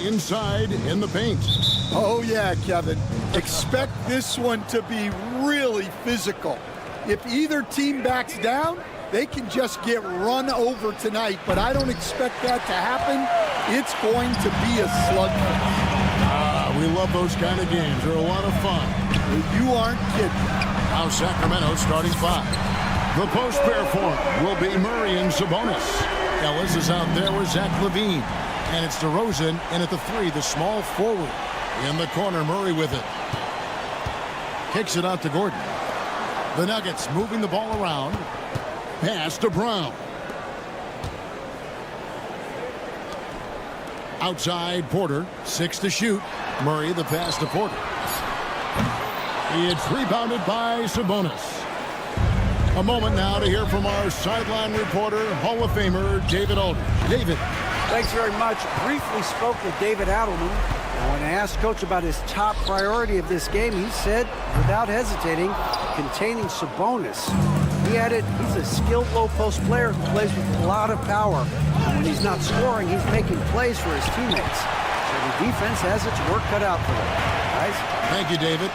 inside in the paint. Oh, yeah, Kevin. Expect this one to be really physical. If either team backs down, they can just get run over tonight, but I don't expect that to happen. It's going to be a slugfest. We love those kind of games. They're a lot of fun. You aren't kidding. Now Sacramento starting 5. The post pair for him will be Murray and Sabonis. Ellis is out there with Zach LaVine. And it's DeRozan in at the 3, the small forward. In the corner, Murray with it. Kicks it out to Gordon. The Nuggets moving the ball around. Pass to Brown. Outside Porter, 6 to shoot. Murray the pass to Porter. It's rebounded by Sabonis. A moment now to hear from our sideline reporter, Hall of Famer David Aldridge. David. Thanks very much. Briefly spoke with David Adelman. And when I asked Coach about his top priority of this game, he said, without hesitating, containing Sabonis. He added, he's a skilled low-post player who plays with a lot of power. And when he's not scoring, he's making plays for his teammates. So the defense has its work cut out for them. Guys? Thank you, David.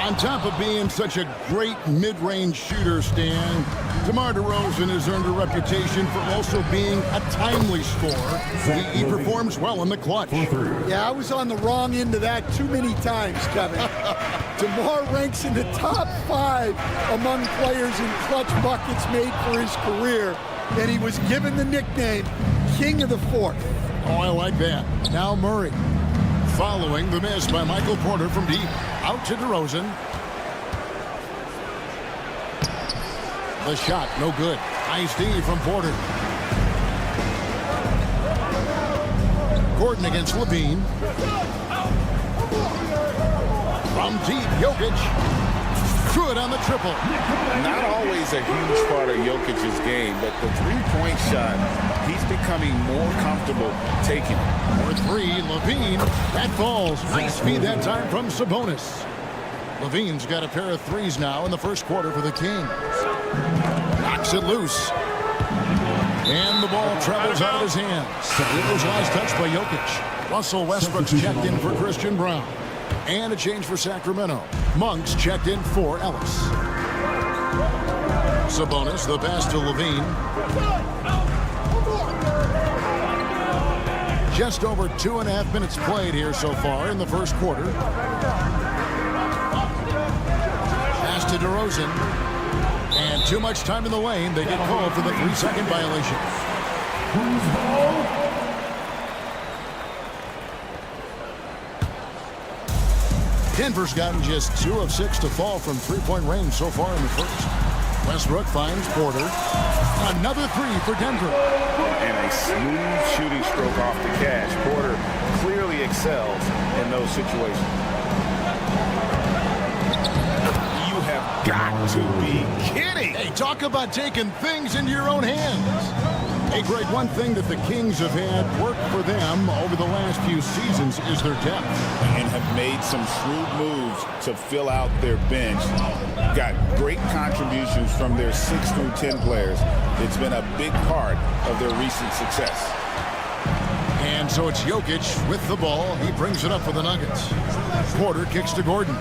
On top of being such a great mid-range shooter, Stan, DeMar DeRozan has earned a reputation for also being a timely scorer. He performs well in the clutch. Yeah, I was on the wrong end of that too many times, Kevin. DeMar ranks in the top 5 among players in clutch buckets made for his career, and he was given the nickname King of the Fourth. Oh, I like that. Now Murray. Following the miss by Michael Porter from deep. Out to DeRozan. The shot, no good. Nice D from Porter. Gordon against LaVine. From deep, Jokic. Good on the triple. Not always a huge part of Jokic's game, but the three-point shot, he's becoming more comfortable taking it. For 3, LaVine. That falls. Nice feed that time from Sabonis. LaVine's got a pair of 3s now in the first quarter for the Kings. Knocks it loose. And the ball travels out of his hands. It was last touched by Jokic. Russell Westbrook's checked in for Christian Brown. And a change for Sacramento. Monk's checked in for Ellis. Sabonis, the pass to LaVine. Just over 2.5 minutes played here so far in the first quarter. Pass to DeRozan. And too much time in the lane. They get called for the 3-second violation. Denver's gotten just 2 of 6 to fall from three-point range so far in the first. Westbrook finds Porter. Another 3 for Denver. And a smooth shooting stroke off the cash. Porter clearly excels in those situations. You have got to be kidding. Hey, talk about taking things into your own hands. Hey, Greg, one thing that the Kings have had work for them over the last few seasons is their depth. And have made some shrewd moves to fill out their bench. Got great contributions from their 6 through 10 players. It's been a big part of their recent success. And so it's Jokic with the ball. He brings it up for the Nuggets. Porter kicks to Gordon.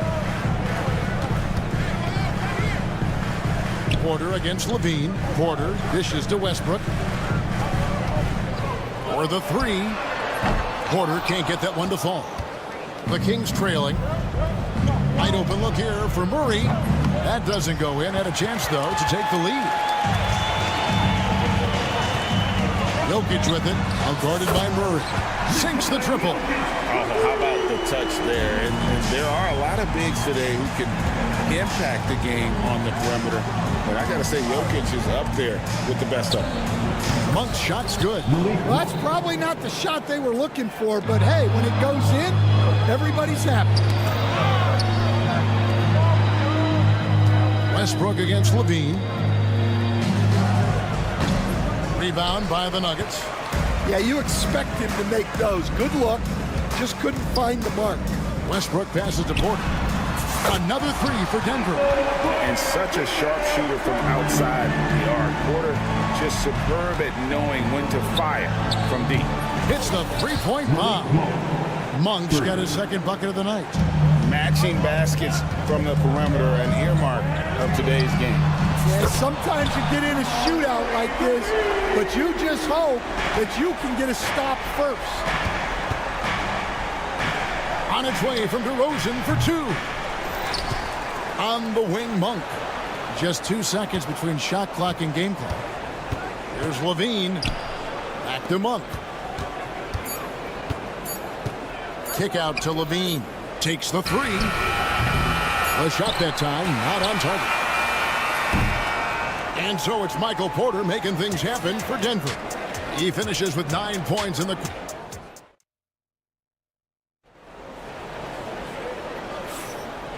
Porter against LaVine. Porter dishes to Westbrook. For the 3. Porter can't get that one to fall. The Kings trailing. Wide open look here for Murray. That doesn't go in. Had a chance, though, to take the lead. Jokic with it. Outguarded by Murray. Sinks the triple. Oh, how about the touch there? And there are a lot of bigs today who can impact the game on the perimeter. But I got to say, Jokic is up there with the best of them. Monk's shot's good. Well, that's probably not the shot they were looking for, but hey, when it goes in, everybody's happy. Westbrook against LaVine. Rebound by the Nuggets. Yeah, you expect him to make those. Good look. Just couldn't find the mark. Westbrook passes to Porter. Another three for Denver. And such a sharp shooter from outside the arc. Porter just superb at knowing when to fire from deep. Hits the three-point bomb. Monk's got his second bucket of the night. Matching baskets from the perimeter, an earmark of today's game. Yeah, sometimes you get in a shootout like this, but you just hope that you can get a stop first. On its way from DeRozan for two. On the wing, Monk. Just 2 seconds between shot clock and game clock. Here's Levine. Back to Monk. Kick out to Levine. Takes the three. A shot that time, not on target. And so it's Michael Porter making things happen for Denver. He finishes with 9 points in the...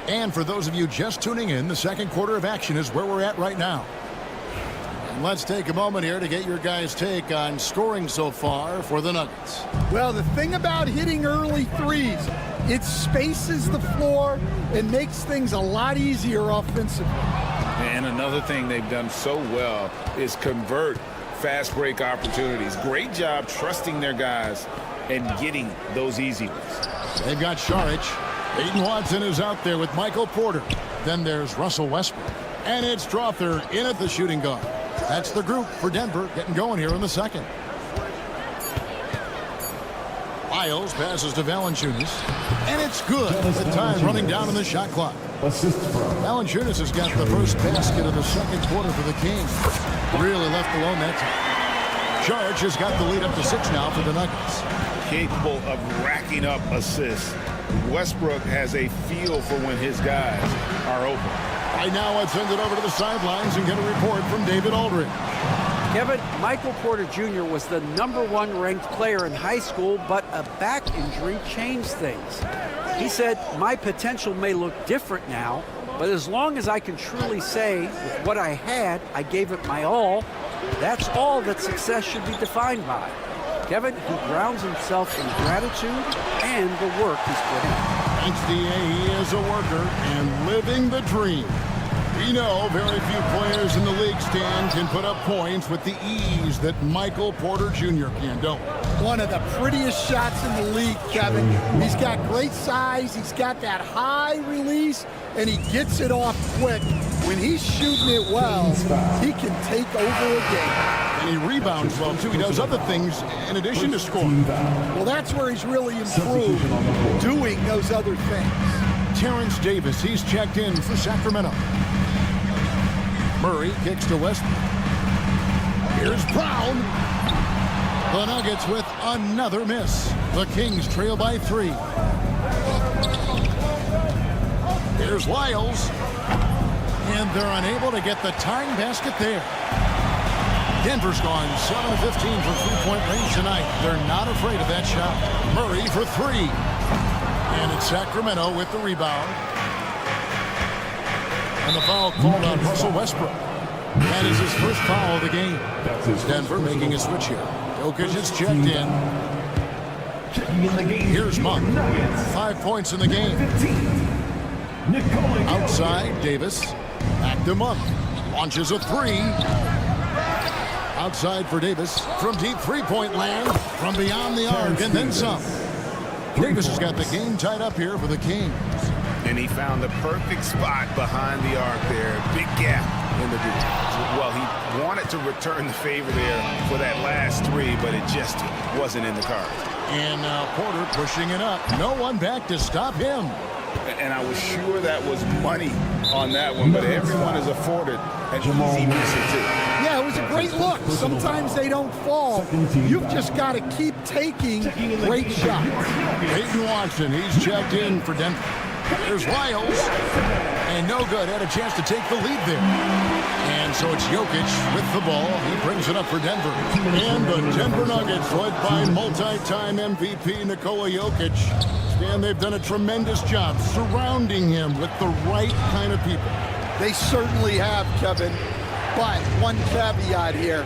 And for those of you just tuning in, the second quarter of action is where we're at right now. And let's take a moment here to get your guys' take on scoring so far for the Nuggets. Well, the thing about hitting early threes, it spaces the floor and makes things a lot easier offensively. And another thing they've done so well is convert fast break opportunities. Great job trusting their guys and getting those easy ones. They've got Saric. Peyton Watson is out there with Michael Porter. Then there's Russell Westbrook. And it's Strother in at the shooting guard. That's the group for Denver getting going here in the second. Lyles passes to Valanciunas. And it's good. The time running down on the shot clock. Valanciunas has got the first basket of the second quarter for the Kings. Really left alone that time. Saric has got the lead up to 6 now for the Nuggets. Capable of racking up assists. Westbrook has a feel for when his guys are open. Right now, let's send it over to the sidelines and get a report from David Aldridge. Kevin, Michael Porter Jr. was the #1 ranked player in high school, but a back injury changed things. He said, "My potential may look different now, but as long as I can truly say with what I had, I gave it my all, that's all that success should be defined by." Kevin, he grounds himself in gratitude and the work he's put in. Thanks, D.A. He is a worker and living the dream. We know very few players in the league, Stan, can put up points with the ease that Michael Porter Jr. can, don't we? One of the prettiest shots in the league, Kevin. He's got great size. He's got that high release, and he gets it off quick. When he's shooting it well, he can take over a game. And he rebounds well, too. He does other things in addition to scoring. Well, that's where he's really improved, doing those other things. Terrence Davis, he's checked in for Sacramento. Murray kicks to Westbrook. Here's Brown. The Nuggets with another miss. The Kings trail by 3. Here's Lyles. And they're unable to get the tying basket there. Denver's gone 7 of 15 from three-point range tonight. They're not afraid of that shot. Murray for 3. And it's Sacramento with the rebound. And the foul called on Russell Westbrook. That is his first foul of the game. Denver making a switch here. Jokic is checked in. Here's Monk. 5 points in the game. Outside, Davis. Back to Monk. Launches a 3. Outside for Davis. From deep three-point land. From beyond the arc and then some. Davis has got the game tied up here for the Kings. And he found the perfect spot behind the arc there. Big gap in the defense. Well, he wanted to return the favor there for that last 3, but it just wasn't in the cards. And now Porter pushing it up. No one back to stop him. And I was sure that was money on that one, but everyone is afforded an easy miss or 2. Yeah, it was a great look. Sometimes they don't fall. You've just got to keep taking great shots. Peyton Watson, he's checked in for Denver. There's Lyles. And no good. Had a chance to take the lead there. And so it's Jokic with the ball. He brings it up for Denver. And the Denver Nuggets, led by multi-time MVP Nikola Jokic. And they've done a tremendous job surrounding him with the right kind of people. They certainly have, Kevin. But one caveat here.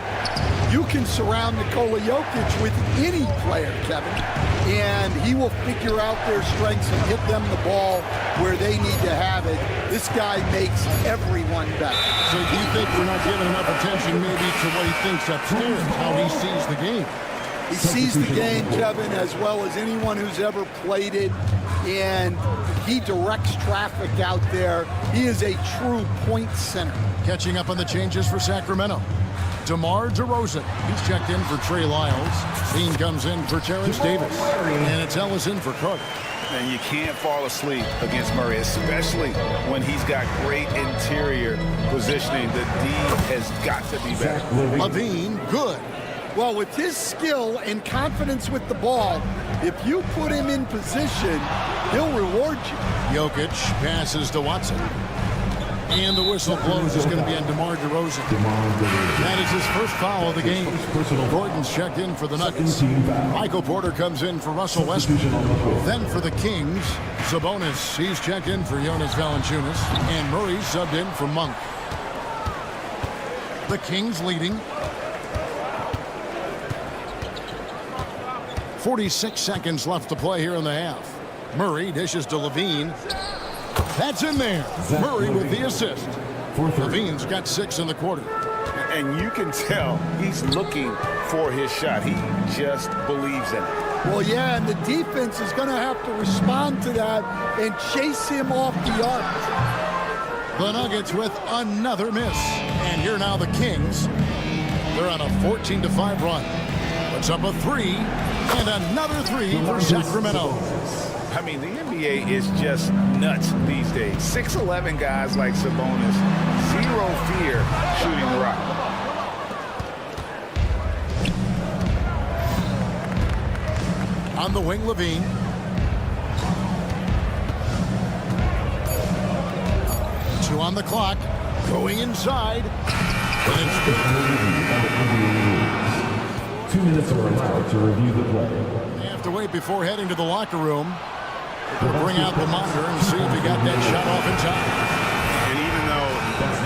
You can surround Nikola Jokic with any player, Kevin. and he will figure out their strengths and hit them the ball where they need to have it. This guy makes everyone better. So do you think we're not giving enough attention maybe to what he thinks upstairs, how he sees the game? He sees the game, Kevin, as well as anyone who's ever played it, and he directs traffic out there. He is a true point center. Catching up on the changes for Sacramento. DeMar DeRozan, he's checked in for Trey Lyles. Dean comes in for Terrence Davis. And it's Ellis in for Carter. And you can't fall asleep against Murray, especially when he's got great interior positioning. The D has got to be better. Levine, good. Well, with his skill and confidence with the ball, if you put him in position, he'll reward you. Jokic passes to Watson. And the whistle blows is going to be on DeMar DeRozan. That is his first foul of the game. Gordon's checked in for the Nuggets. Michael Porter comes in for Russell Westbrook. Then for the Kings, Sabonis, he's checked in for Jonas Valanciunas. And Murray subbed in for Monk. The Kings leading. 46 seconds left to play here in the half. Murray dishes to Levine. That's in there. Murray with the assist. Levine's got 6 in the quarter. And you can tell he's looking for his shot. He just believes in it. Well, yeah, and the defense is going to have to respond to that and chase him off the arc. The Nuggets with another miss. And here now the Kings. They're on a 14-5 run. Puts up a 3 and another 3 for Sacramento. I mean, the NBA is just nuts these days. 6'11" guys like Sabonis, zero fear shooting the rock. On the wing, Levine. Two on the clock. Going inside. And it's good. 2 minutes are allowed to review the play. They have to wait before heading to the locker room. We'll bring out the monitor and see if he got that shot off in time. And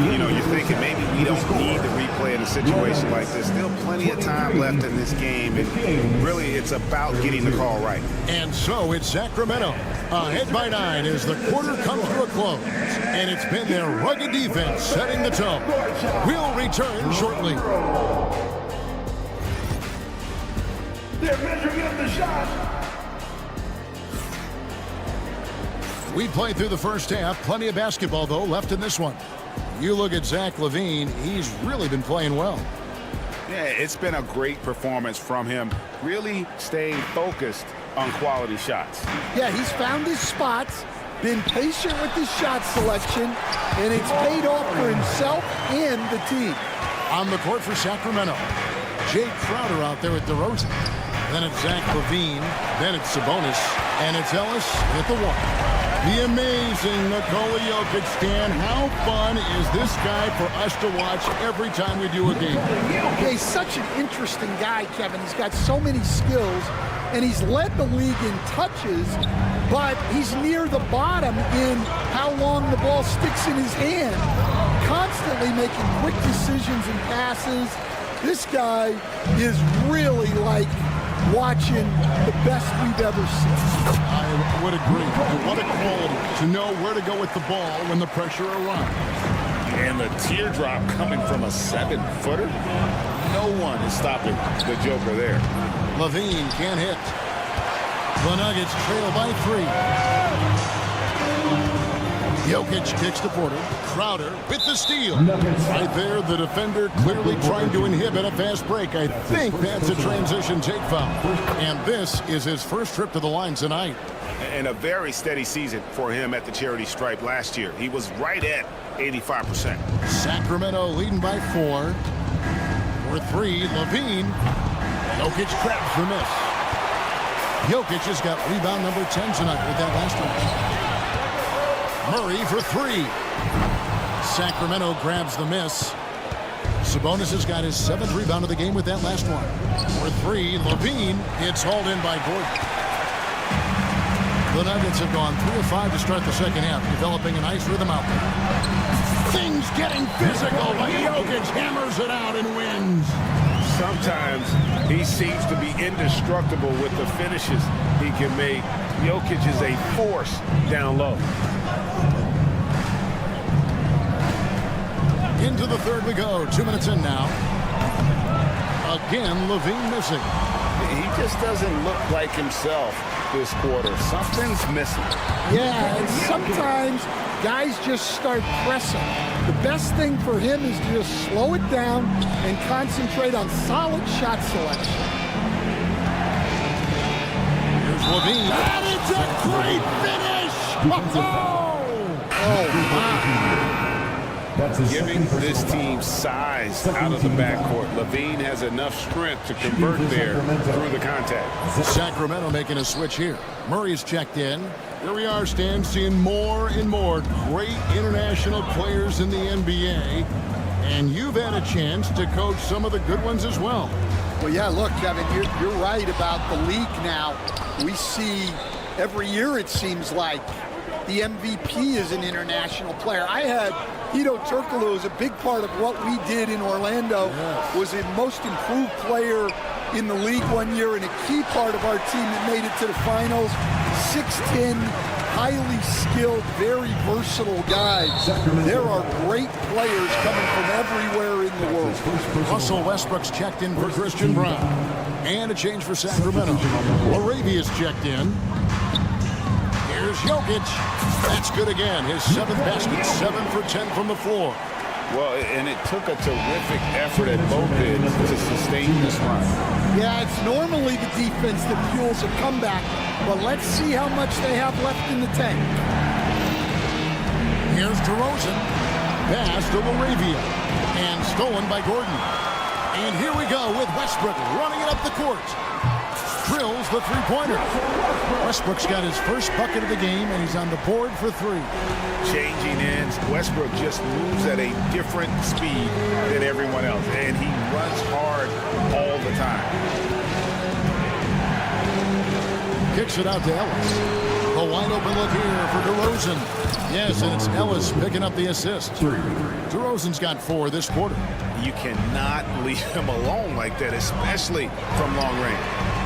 even though, you're thinking maybe we don't need the replay in a situation like this, still plenty of time left in this game. And really, it's about getting the call right. And so it's Sacramento ahead by 9 as the quarter comes to a close. And it's been their rugged defense setting the tone. We'll return shortly. They're measuring up the shot. We played through the first half. Plenty of basketball, though, left in this one. You look at Zach LaVine. He's really been playing well. Yeah, it's been a great performance from him. Really staying focused on quality shots. Yeah, he's found his spots, been patient with his shot selection, and it's paid off for himself and the team. On the court for Sacramento, Jay Crowder out there at DeRozan. Then it's Zach LaVine. Then it's Sabonis. And it's Ellis at the 1. The amazing Nikola Jokic, Stan. How fun is this guy for us to watch every time we do a game? Yeah, he's such an interesting guy, Kevin. He's got so many skills, and he's led the league in touches, but he's near the bottom in how long the ball sticks in his hand. Constantly making quick decisions and passes. This guy is really like watching the best we've ever seen. I would agree. What a quality to know where to go with the ball when the pressure arrives. And the teardrop coming from a 7-footer. No one is stopping the Joker there. LaVine can't hit. The Nuggets trail by 3. Jokic kicks to Porter. Crowder with the steal. Right there, the defender clearly trying to inhibit a fast break. I think that's a transition take foul. And this is his first trip to the line tonight. And a very steady season for him at the charity stripe last year. He was right at 85%. Sacramento leading by 4. For 3, LaVine. Jokic grabs the miss. Jokic has got rebound number 10 tonight with that last one. Murray for 3. Sacramento grabs the miss. Sabonis has got his 7th rebound of the game with that last one. For 3, LaVine. It's hauled in by Gordon. The Nuggets have gone 3 of 5 to start the second half, developing a nice rhythm out there. Things getting physical, but Jokic hammers it out and wins. So sometimes he seems to be indestructible with the finishes he can make. Jokic is a force down low. Into the third we go. 2 minutes in now. Again, Levine missing. He just doesn't look like himself this quarter. Something's missing. Yeah, and sometimes guys just start pressing. The best thing for him is to just slow it down and concentrate on solid shot selection. Here's Levine. And it's a great finish! Oh, my. Giving this team size out of the backcourt. Levine has enough strength to convert there through the contact. Sacramento making a switch here. Murray's checked in. Here we are, Stan, seeing more and more great international players in the NBA. And you've had a chance to coach some of the good ones as well. Well, yeah, look, Kevin, you're right about the league now. We see every year, it seems like, the MVP is an international player. I had Hito Turkoglu was a big part of what we did in Orlando. Yes. Was a most improved player in the league one year and a key part of our team that made it to the finals. 6'10", highly skilled, very versatile guys. There are great players coming from everywhere in the world. Russell Westbrook's checked in for Christian Brown. And a change for Sacramento. Laravia's checked in. Here's Jokic. That's good again. His 7th basket, 7 for 10 from the floor. Well, and it took a terrific effort at both ends to sustain this run. Yeah, it's normally the defense that fuels a comeback, but let's see how much they have left in the tank. Here's DeRozan. Pass to Laravia. And stolen by Gordon. And here we go with Westbrook running it up the court. Drills the three-pointer. Westbrook's got his first bucket of the game, and he's on the board for 3. Changing ends. Westbrook just moves at a different speed than everyone else, and he runs hard all the time. Kicks it out to Ellis. A wide-open look here for DeRozan. Yes, and it's Ellis picking up the assist. DeRozan's got 4 this quarter. You cannot leave him alone like that, especially from long range.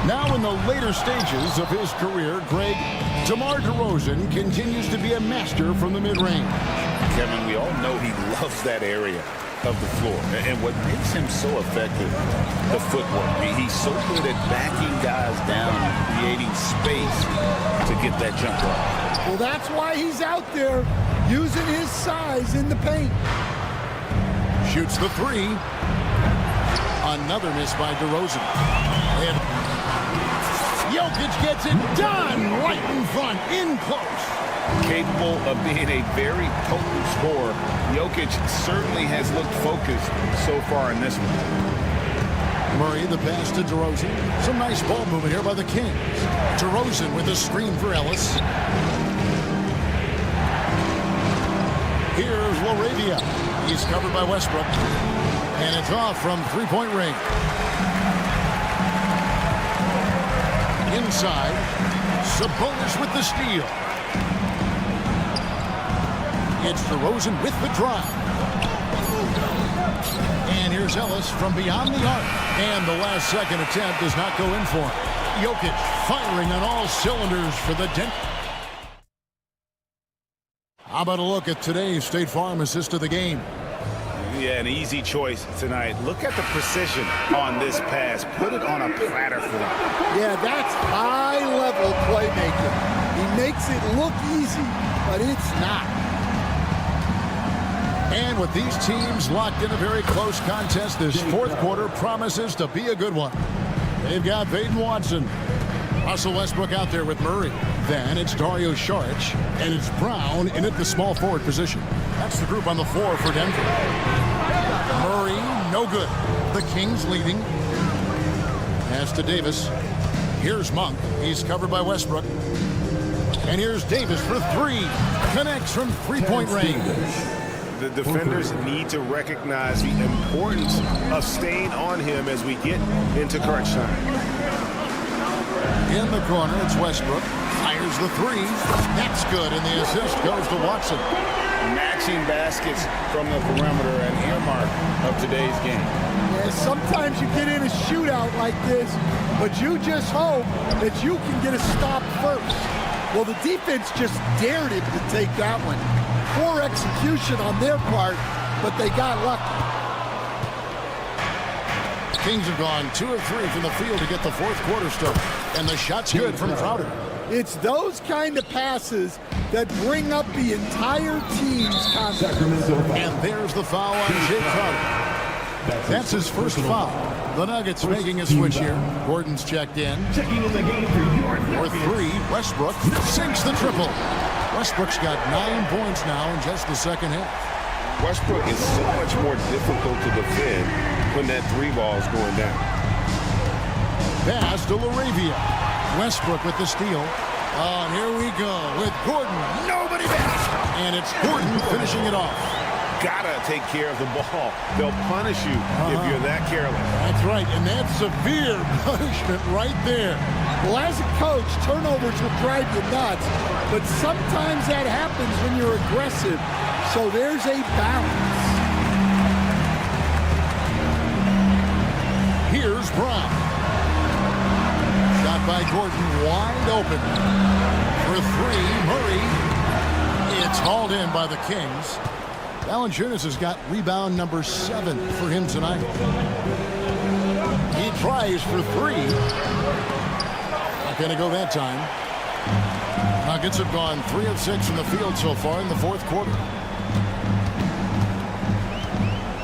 Now in the later stages of his career, Greg, DeMar DeRozan continues to be a master from the mid-range. Kevin, we all know he loves that area of the floor. And what makes him so effective, the footwork. He's so good at backing guys down and creating space to get that jump off. Well, that's why he's out there using his size in the paint. Shoots the 3. Another miss by DeRozan. And Jokic gets it done right in front, in close. Capable of being a very potent scorer, Jokic certainly has looked focused so far in this one. Murray, the pass to DeRozan. Some nice ball movement here by the Kings. DeRozan with a screen for Ellis. Here's Laravia. He's covered by Westbrook. And it's off from three-point range. Inside, Sabonis with the steal. It's DeRozan with the drive. And here's Ellis from beyond the arc. And the last second attempt does not go in for him. Jokic firing on all cylinders for the Denver. How about a look at today's State Farm assist of the game? Yeah, an easy choice tonight. Look at the precision on this pass. Put it on a platter for them. Yeah, that's high-level playmaking. He makes it look easy, but it's not. And with these teams locked in a very close contest, this fourth quarter promises to be a good one. They've got Vaden Watson. Russell Westbrook out there with Murray. Then it's Dario Saric, and it's Brown in at the small forward position. That's the group on the floor for Denver. Murray, no good. The Kings leading. Pass to Davis. Here's Monk. He's covered by Westbrook. And here's Davis for 3. Connects from three-point range. The defenders need to recognize the importance of staying on him as we get into crunch time. In the corner, it's Westbrook. Fires the 3. That's good, and the assist goes to Watson. Matching baskets from the perimeter, an earmark of today's game. sometimes you get in a shootout like this, but you just hope that you can get a stop first. Well, the defense just dared him to take that one. Poor execution on their part, but they got lucky. Kings have gone 2 of 3 from the field to get the fourth quarter started. And the shot's good from Crowder. It's those kind of passes that bring up the entire team's confidence. And there's the foul on Jay Crowder. That's his first foul. The Nuggets making a switch here. Gordon's checked in. Checking in the game for 3, Westbrook sinks the triple. Westbrook's got 9 points now in just the second half. Westbrook is so much more difficult to defend when that 3 ball is going down. Pass to LaRavia. Westbrook with the steal. And here we go with Gordon. Nobody back. And it's Gordon finishing it off. Gotta take care of the ball. They'll punish you if you're that careless. That's right, and that's severe punishment right there. Well, as a coach, turnovers will drive you nuts, but sometimes that happens when you're aggressive. So there's a balance. Here's Brown. Shot by Gordon, wide open. For 3, Murray. It's hauled in by the Kings. Valanciunas has got rebound number 7 for him tonight. He tries for 3. Not going to go that time. Nuggets have gone 3 of 6 from the field so far in the fourth quarter.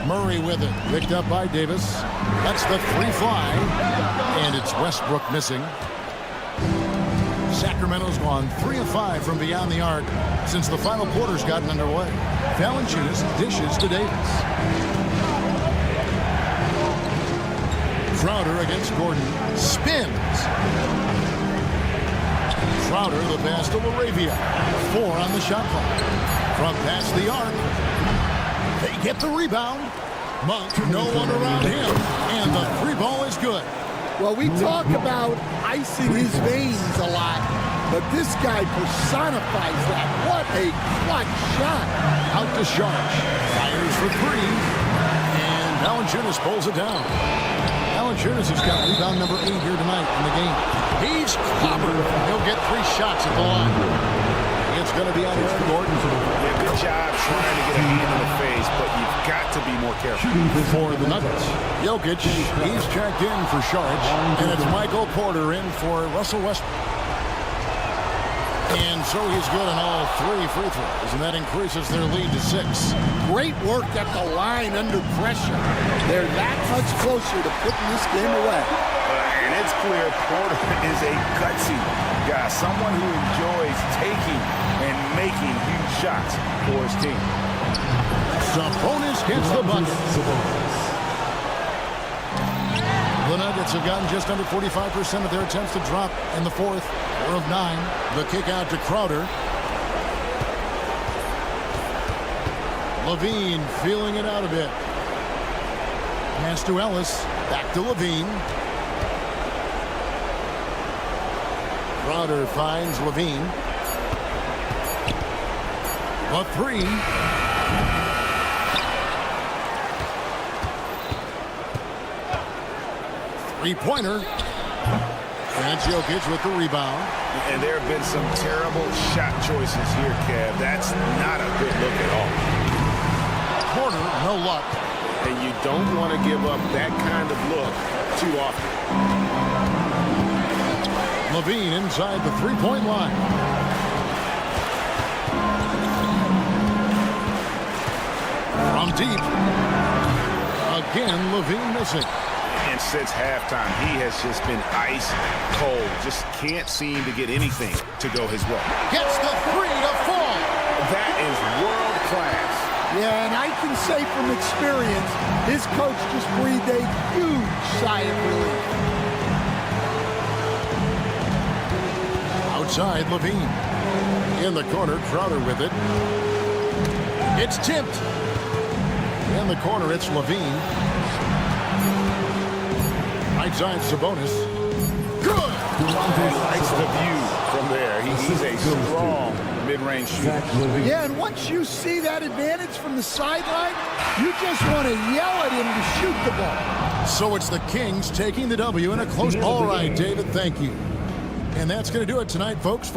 Murray with it. Picked up by Davis. That's the 3 fly. And it's Westbrook missing. Sacramento's gone 3 of 5 from beyond the arc since the final quarter's gotten underway. Valanciunas dishes to Davis. Crowder against Gordon. Spins. Crowder the pass to LaRavia. 4 on the shot clock. From past the arc. They get the rebound. Monk, no one around him. And the 3 ball is good. Well, we talk about icing his veins a lot, but this guy personifies that. What a clutch shot. Out to Sharp. Fires for 3. And Valanciunas pulls it down. Valanciunas has got rebound number 8 here tonight in the game. He's clobbered. He'll get 3 shots at the line. It's going to be out for Gordon. Yeah, good job trying to get a hand in the face, but you've got to be more careful. For the Nuggets, Jokic, he's checked in for Sharp, and it's Michael Porter in for Russell Westbrook. And so he's good on all 3 free throws, and that increases their lead to 6. Great work at the line under pressure. They're that much closer to putting this game away. And it's clear Porter is a gutsy guy, someone who enjoys taking and making huge shots for his team. Sabonis gets the bucket. The Nuggets have gotten just under 45% of their attempts to drop in the fourth. 4 of 9. The kick out to Crowder. Levine feeling it out a bit. Pass to Ellis. Back to Levine. Crowder finds Levine. A 3. Three-pointer. And Jokic with the rebound. And there have been some terrible shot choices here, Kev. That's not a good look at all. Corner, no luck. And you don't want to give up that kind of look too often. Levine inside the three-point line. From deep. Again, Levine missing. And since halftime, he has just been ice cold. Just can't seem to get anything to go his way. Gets the 3 to fall. That is world class. Yeah, and I can say from experience, his coach just breathed a huge sigh of relief. Outside, Levine. In the corner, Crowder with it. It's tipped. In the corner, it's Levine. Right side, Sabonis. Good! He likes the view from there. He's a strong mid-range shooter. Yeah, and once you see that advantage from the sideline, you just want to yell at him to shoot the ball. So it's the Kings taking the W in a close. All right, David, thank you. And that's going to do it tonight, folks.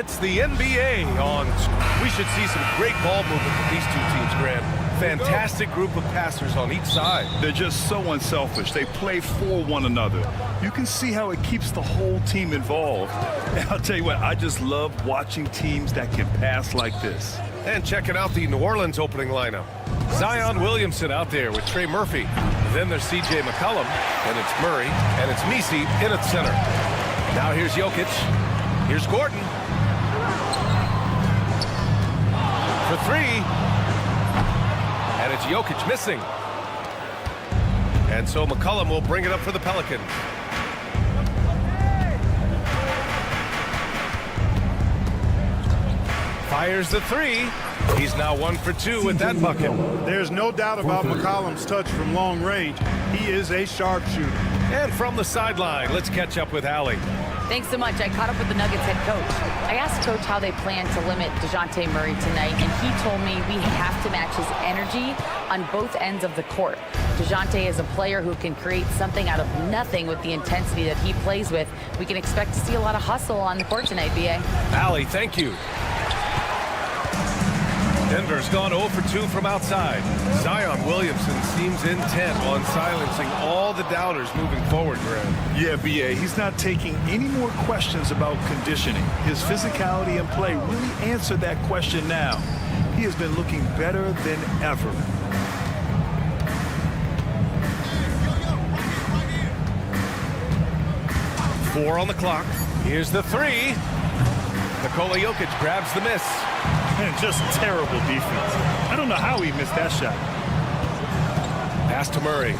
It's the NBA on. We should see some great ball movement with these two teams, Grant. Fantastic group of passers on each side. They're just so unselfish. They play for one another. You can see how it keeps the whole team involved. And I'll tell you what, I just love watching teams that can pass like this. And checking out the New Orleans opening lineup. Zion Williamson out there with Trey Murphy. Then there's C.J. McCollum, and it's Murray, and it's Messi in at center. Now here's Jokic. Here's Gordon. For three. And it's Jokic missing. And so McCollum will bring it up for the Pelicans. Fires the three. He's now 1 for 2 with that bucket. There's no doubt about McCollum's touch from long range. He is a sharpshooter. And from the sideline, let's catch up with Allie. Thanks so much. I caught up with the Nuggets head coach. I asked Coach how they plan to limit DeJounte Murray tonight, and he told me we have to match his energy on both ends of the court. DeJounte is a player who can create something out of nothing with the intensity that he plays with. We can expect to see a lot of hustle on the court tonight, B.A. Allie, thank you. Denver's gone 0 for 2 from outside. Zion Williamson seems intent on silencing all the doubters moving forward, Grant. Yeah, B.A., he's not taking any more questions about conditioning. His physicality and play really answered that question now. He has been looking better than ever. Four on the clock. Here's the three. Nikola Jokic grabs the miss. And just terrible defense. I don't know how he missed that shot. Pass to Murray.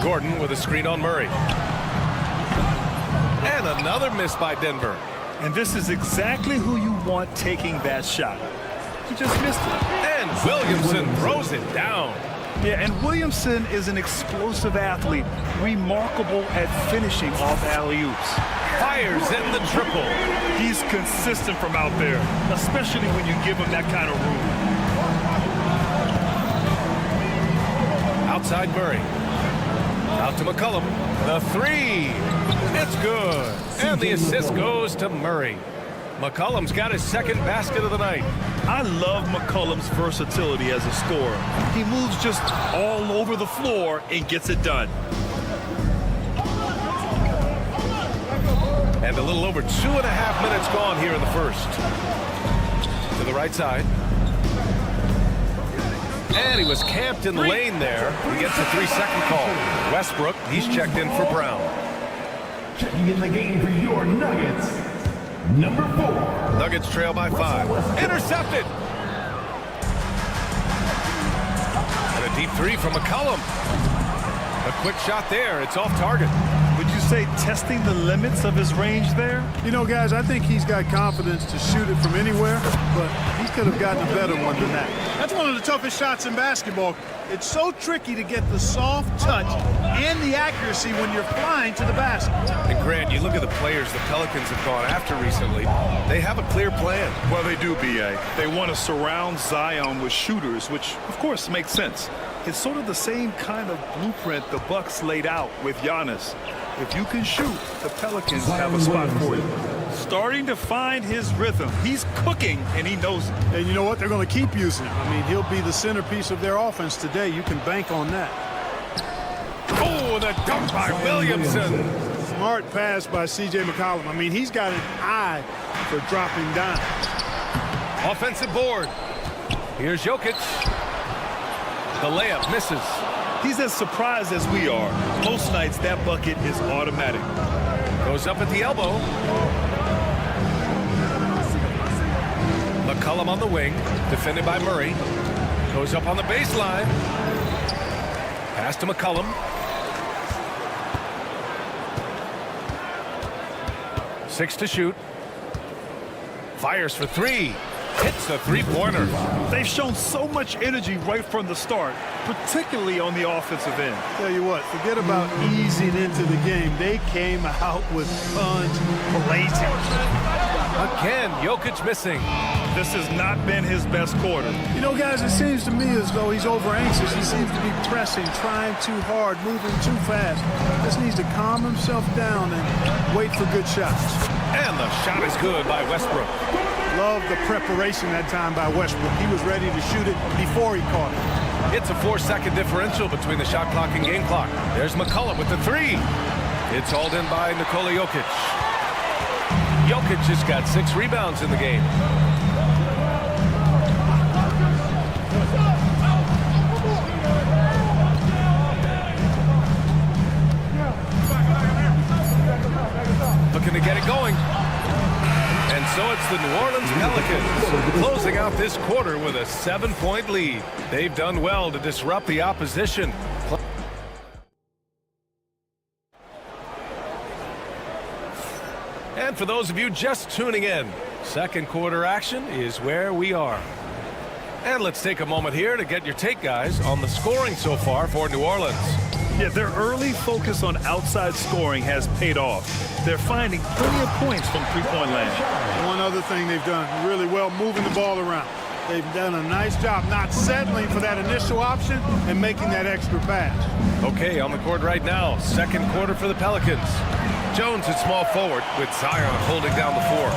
Gordon with a screen on Murray. And another miss by Denver. And this is exactly who you want taking that shot. He just missed it. And Williamson throws it down. Yeah, and Williamson is an explosive athlete, remarkable at finishing off alley-oops. Fires in the triple. He's consistent from out there, especially when you give him that kind of room. Outside Murray. Out to McCollum. The three. It's good. And the assist goes to Murray. McCollum's got his second basket of the night. I love McCollum's versatility as a scorer. He moves just all over the floor and gets it done. And a little over 2.5 minutes gone here in the first. To the right side. And he was camped in the lane there. He gets a 3-second call. Westbrook, he's checked in for Brown. Checking in the game for your Nuggets, number 4. Nuggets trail by 5. Intercepted. And a deep three from McCollum. A quick shot there. It's off target. Would you say testing the limits of his range there? You know, guys, I think he's got confidence to shoot it from anywhere, but he could have gotten a better one than that. That's one of the toughest shots in basketball. It's so tricky to get the soft touch and the accuracy when you're flying to the basket. And Grant, you look at the players the Pelicans have gone after recently. They have a clear plan. Well, they do, B.A. They want to surround Zion with shooters, which, of course, makes sense. It's sort of the same kind of blueprint the Bucks laid out with Giannis. If you can shoot, the Pelicans have a spot for you. Starting to find his rhythm. He's cooking, and he knows it. And you know what? They're going to keep using him. I mean, he'll be the centerpiece of their offense today. You can bank on that. Oh, the dunk by Williamson. Smart pass by C.J. McCollum. I mean, he's got an eye for dropping down. Offensive board. Here's Jokic. The layup misses. He's as surprised as we are. Most nights, that bucket is automatic. Goes up at the elbow. McCollum on the wing, defended by Murray. Goes up on the baseline. Pass to McCollum. Six to shoot. Fires for three. Hits the three-pointer. They've shown so much energy right from the start, particularly on the offensive end. Tell you what, forget about easing into the game. They came out with guns blazing. Again, Jokic missing. This has not been his best quarter. You know, guys, it seems to me as though he's over anxious. He seems to be pressing, trying too hard, moving too fast. Just needs to calm himself down and wait for good shots. And the shot is good by Westbrook. Love the preparation that time by Westbrook. He was ready to shoot it before he caught it. It's a 4-second differential between the shot clock and game clock. There's McCollum with the three. It's hauled in by Nikola Jokic. Jokic just got 6 rebounds in the game. Looking to get it going. And so it's the New Orleans Pelicans closing out this quarter with a 7-point lead. They've done well to disrupt the opposition. And for those of you just tuning in, second quarter action is where we are. And let's take a moment here to get your take, guys, on the scoring so far for New Orleans. Yeah, their early focus on outside scoring has paid off. They're finding plenty of points from three-point land. One other thing they've done really well, moving the ball around. They've done a nice job not settling for that initial option and making that extra pass. Okay, on the court right now, second quarter for the Pelicans. Jones at small forward with Zion holding down the 4.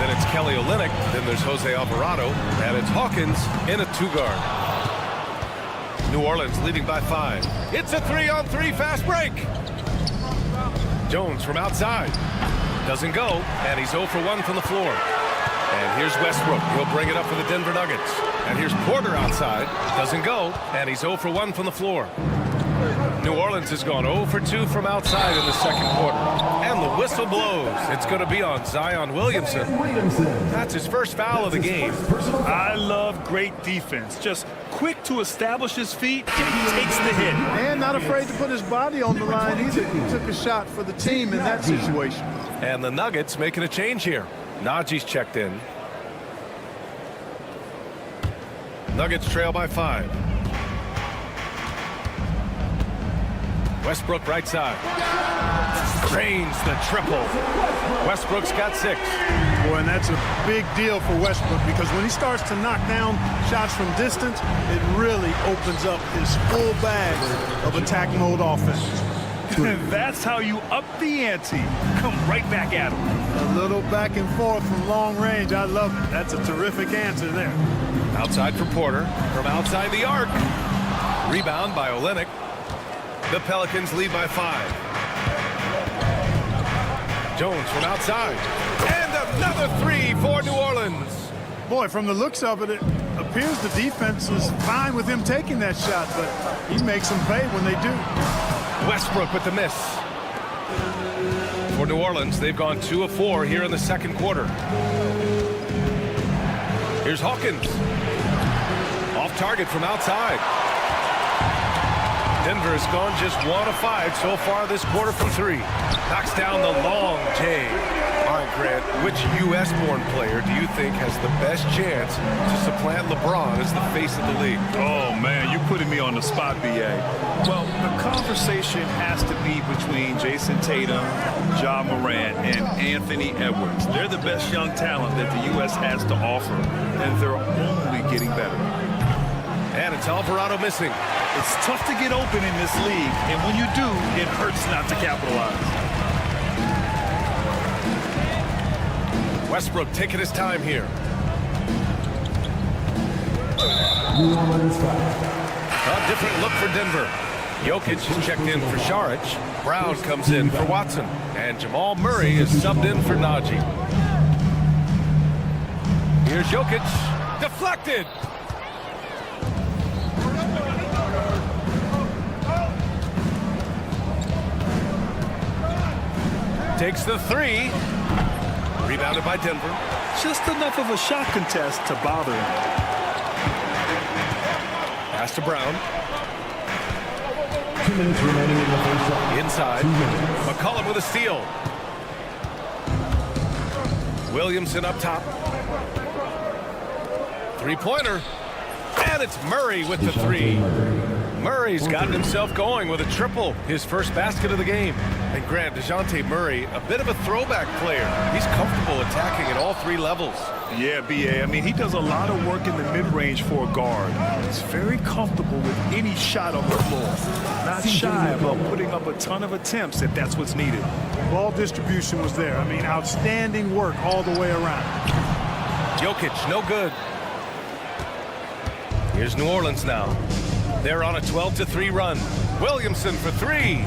Then it's Kelly Olynyk, then there's Jose Alvarado, and it's Hawkins in a 2-guard. New Orleans leading by 5. It's a 3-on-3 fast break. Jones from outside. Doesn't go, and he's 0 for 1 from the floor. And here's Westbrook. He'll bring it up for the Denver Nuggets. And here's Porter outside. Doesn't go, and he's 0 for 1 from the floor. New Orleans has gone 0 for 2 from outside in the second quarter. And the whistle blows. It's going to be on Zion Williamson. That's his first foul of the game. I love great defense. Just quick to establish his feet, and he takes the hit. And not afraid to put his body on the line either. He took a shot for the team in that situation. And the Nuggets making a change here. Najee's checked in. Nuggets trail by 5. Westbrook right side. Drains the triple. Westbrook's got 6. Boy, and that's a big deal for Westbrook because when he starts to knock down shots from distance, it really opens up his full bag of attack mode offense. And that's how you up the ante. Come right back at him. A little back and forth from long range. I love it. That's a terrific answer there. Outside for Porter. From outside the arc. Rebound by Olynyk. The Pelicans lead by 5. Jones from outside. And another 3 for New Orleans. Boy, from the looks of it, it appears the defense is fine with him taking that shot, but he makes them pay when they do. Westbrook with the miss. For New Orleans, they've gone 2 of 4 here in the second quarter. Here's Hawkins. Off target from outside. Denver has gone just 1 of 5 so far this quarter from 3. Knocks down the long J. All right, Grant, which U.S.-born player do you think has the best chance to supplant LeBron as the face of the league? Oh, man, you're putting me on the spot, B.A. Well, the conversation has to be between Jason Tatum, Ja Morant, and Anthony Edwards. They're the best young talent that the U.S. has to offer, and they're only getting better. And it's Alvarado missing. It's tough to get open in this league, and when you do, it hurts not to capitalize. Westbrook taking his time here. A different look for Denver. Jokic is checked in for Šarić. Brown comes in for Watson. And Jamal Murray is subbed in for Najee. Here's Jokic. Deflected. Takes the 3. Rebounded by Denver. Just enough of a shot contest to bother him. Pass to Brown. 2 minutes remaining in the first half. Inside. McCollum with a steal. Williamson up top. 3-pointer. And it's Murray with the 3. Murray's gotten himself going with a triple. His first basket of the game. And Grant, DeJounte Murray, a bit of a throwback player. He's comfortable attacking at all three levels. Yeah, B.A. I mean, he does a lot of work in the mid-range for a guard. He's very comfortable with any shot on the floor. Not shy about putting up a ton of attempts if that's what's needed. Ball distribution was there. I mean, outstanding work all the way around. Jokic, no good. Here's New Orleans now. They're on a 12-3 run. Williamson for three.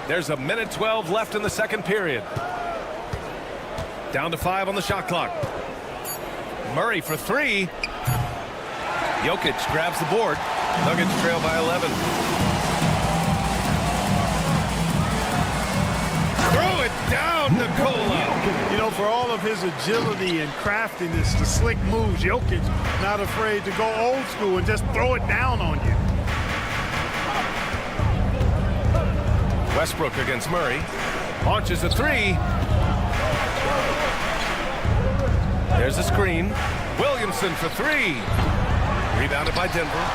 There's a minute 12 left in the second period. Down to 5 on the shot clock. Murray for three. Jokic grabs the board. Nuggets trail by 11. Throw it down, Nikola. You know, for all of his agility and craftiness, the slick moves, Jokic not afraid to go old school and just throw it down on you. Westbrook against Murray. Launches a three. There's a screen. Williamson for three. Rebounded by Denver.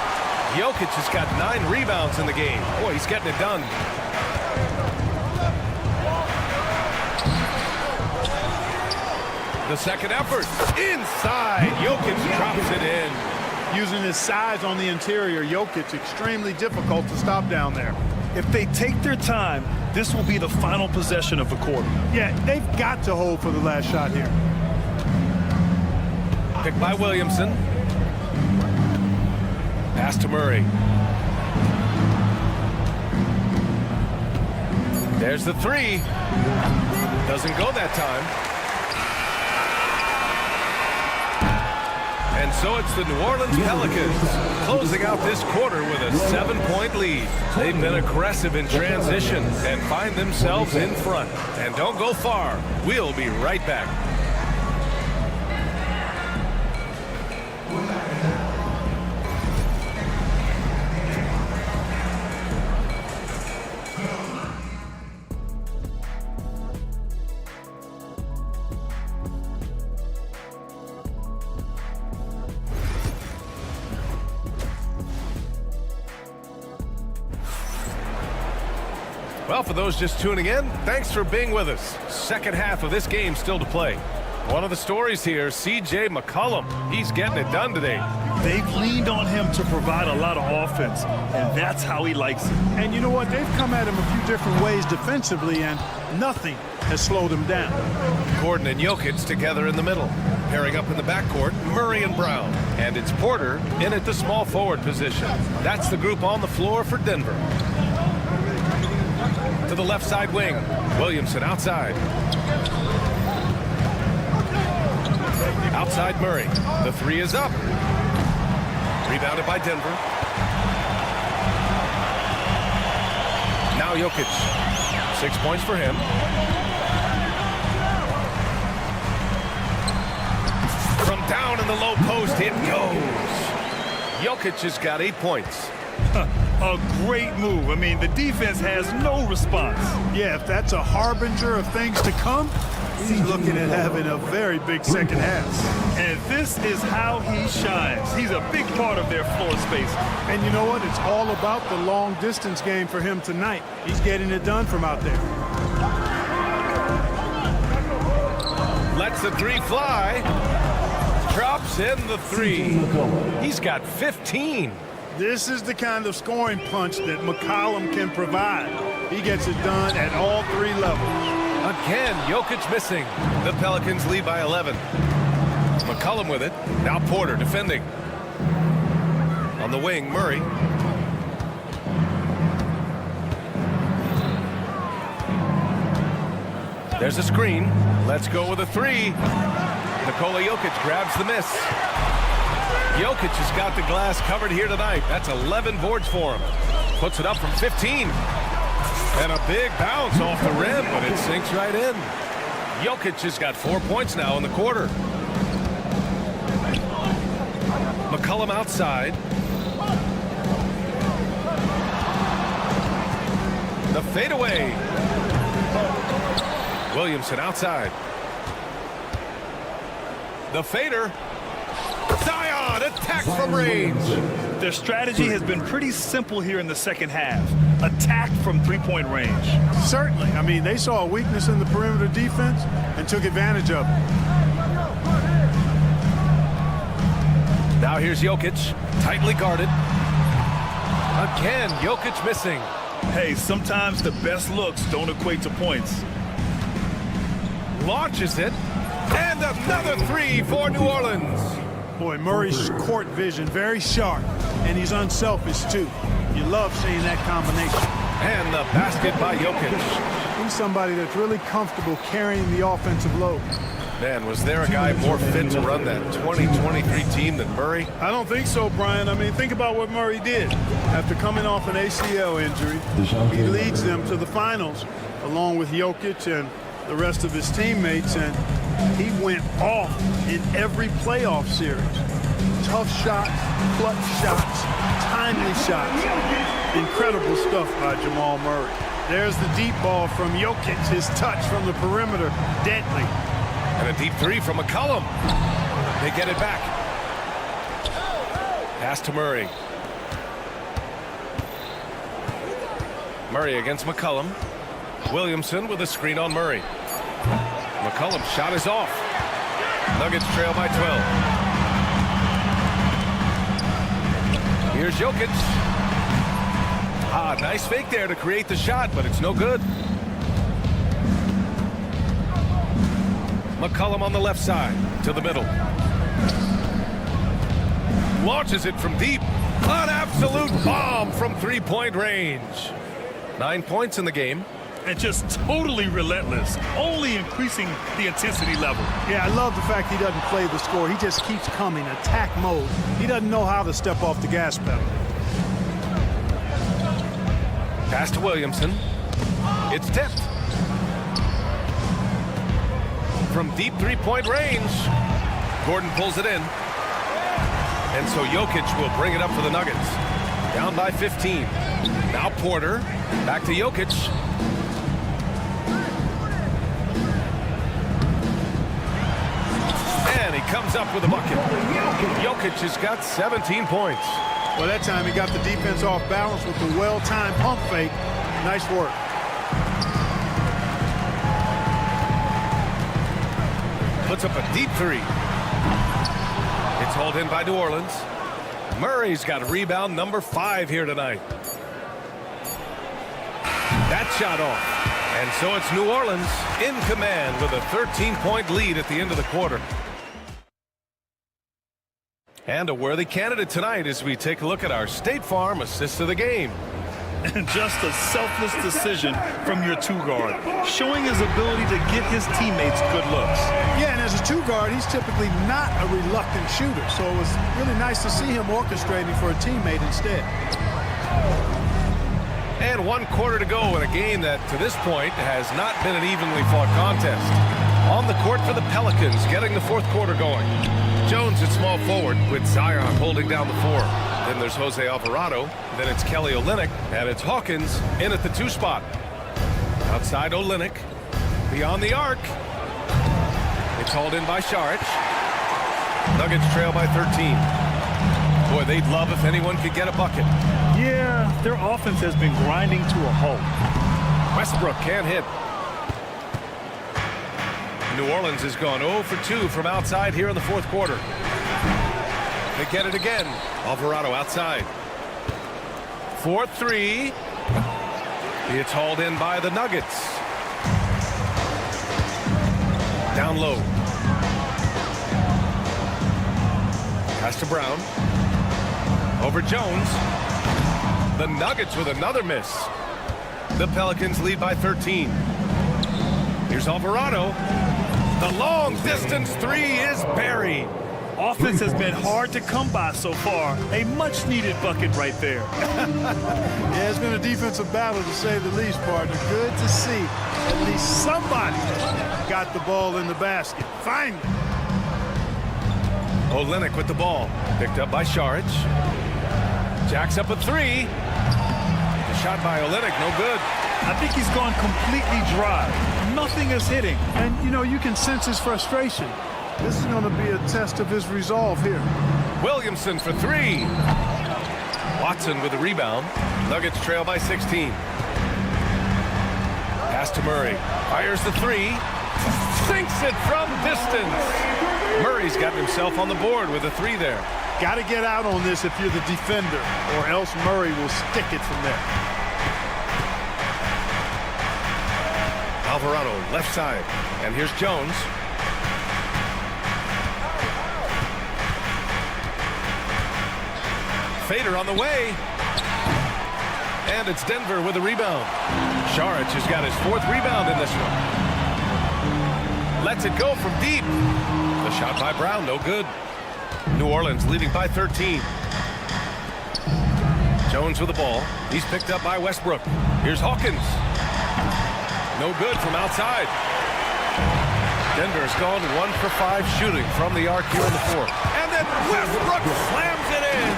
Jokic has got 9 rebounds in the game. Boy, he's getting it done. The second effort. Inside. Jokic drops it in. Using his size on the interior, Jokic extremely difficult to stop down there. If they take their time, this will be the final possession of the quarter. Yeah, they've got to hold for the last shot here. Picked by Williamson. Pass to Murray. There's the three. Doesn't go that time. And so it's the New Orleans Pelicans closing out this quarter with a 7-point lead. They've been aggressive in transition and find themselves in front. And don't go far. We'll be right back. Well, for those just tuning in, thanks for being with us. Second half of this game still to play. One of the stories here, C.J. McCollum. He's getting it done today. They've leaned on him to provide a lot of offense, and that's how he likes it. And you know what? They've come at him a few different ways defensively, and nothing has slowed him down. Gordon and Jokic together in the middle. Pairing up in the backcourt, Murray and Brown. And it's Porter in at the small forward position. That's the group on the floor for Denver. To the left side wing. Williamson outside. Outside Murray. The three is up. Rebounded by Denver. Now Jokic. 6 points for him. From down in the low post, it goes. Jokic has got 8 points. A great move. I mean, the defense has no response. Yeah, if that's a harbinger of things to come, he's looking at having a very big second half. And this is how he shines. He's a big part of their floor space. And you know what? It's all about the long distance game for him tonight. He's getting it done from out there. Lets the three fly. Drops in the three. He's got 15. This is the kind of scoring punch that McCollum can provide. He gets it done at all 3 levels. Again, Jokic missing. The Pelicans lead by 11. McCollum with it. Now Porter defending. On the wing, Murray. There's a screen. Let's go with a three. Nikola Jokic grabs the miss. Jokic has got the glass covered here tonight. That's 11 boards for him. Puts it up from 15. And a big bounce off the rim, but it sinks right in. Jokic has got 4 points now in the quarter. McCollum outside. The fadeaway. Williamson outside. The fader. Zion attacks from range. Their strategy has been pretty simple here in the second half. Attack from three-point range. Certainly. I mean, they saw a weakness in the perimeter defense and took advantage of it. Now here's Jokic, tightly guarded. Again, Jokic missing. Hey, sometimes the best looks don't equate to points. Launches it, and another three for New Orleans. Boy, Murray's court vision very sharp, and he's unselfish too. You love seeing that combination. And the basket by Jokic. He's somebody that's really comfortable carrying the offensive load. Man, was there a guy more fit to run that 2023 team than Murray? I don't think so, Brian. I mean, think about what Murray did. After coming off an ACL injury, he leads them to the finals, along with Jokic and the rest of his teammates, and he went off in every playoff series. Tough shots, clutch shots, timely shots. Incredible stuff by Jamal Murray. There's the deep ball from Jokic, his touch from the perimeter, deadly. And a deep three from McCollum. They get it back. Pass to Murray. Murray against McCollum. Williamson with a screen on Murray. McCollum's shot is off. Nuggets trail by 12. Here's Jokic. Nice fake there to create the shot, but it's no good. McCollum on the left side to the middle. Launches it from deep. An absolute bomb from three-point range. 9 points in the game. And just totally relentless, only increasing the intensity level. Yeah, I love the fact he doesn't play the score. He just keeps coming, attack mode. He doesn't know how to step off the gas pedal. Pass to Williamson. It's tipped. From deep three-point range, Gordon pulls it in. And so Jokic will bring it up for the Nuggets. Down by 15. Now Porter. Back to Jokic. And he comes up with a bucket. Jokic has got 17 points. Well, that time he got the defense off balance with the well-timed pump fake. Nice work. Puts up a deep three. It's hauled in by New Orleans. Murray's got rebound number 5 here tonight. That shot off. And so it's New Orleans in command with a 13-point lead at the end of the quarter. And a worthy candidate tonight as we take a look at our State Farm assist of the game. And just a selfless decision from your two-guard, showing his ability to get his teammates good looks. Yeah, and as a two-guard, he's typically not a reluctant shooter, so it was really nice to see him orchestrating for a teammate instead. And 1 quarter to go in a game that, to this point, has not been an evenly fought contest. On the court for the Pelicans, getting the 4th quarter going. Jones at small forward with Zion holding down the 4. Then there's Jose Alvarado. Then it's Kelly Olynyk. And it's Hawkins in at the 2 spot. Outside Olynyk. Beyond the arc. It's hauled in by Saric. Nuggets trail by 13. Boy, they'd love if anyone could get a bucket. Yeah, their offense has been grinding to a halt. Westbrook can't hit. New Orleans has gone 0 for 2 from outside here in the 4th quarter. They get it again. Alvarado outside. 4-3. It's hauled in by the Nuggets. Down low. Pass to Brown. Over Jones. The Nuggets with another miss. The Pelicans lead by 13. Here's Alvarado. The long distance 3 is buried. Offense has been hard to come by so far. A much-needed bucket right there. Yeah, it's been a defensive battle, to say the least, partner. Good to see at least somebody got the ball in the basket. Finally. Olynyk with the ball. Picked up by Saric. Jacks up a 3. The shot by Olynyk, no good. I think he's gone completely dry. Nothing is hitting. And, you know, you can sense his frustration. This is going to be a test of his resolve here. Williamson for three. Watson with the rebound. Nuggets trail by 16. Pass to Murray. Fires the three. Sinks it from distance. Murray's gotten himself on the board with a three there. Got to get out on this if you're the defender, or else Murray will stick it from there. Alvarado left side. And here's Jones. Fader on the way. And it's Denver with a rebound. Saric has got his fourth rebound in this one. Lets it go from deep. The shot by Brown, no good. New Orleans leading by 13. Jones with the ball. He's picked up by Westbrook. Here's Hawkins. No good from outside. Denver's gone 1 for 5 shooting from the arc here in the fourth. And then Westbrook slams it in.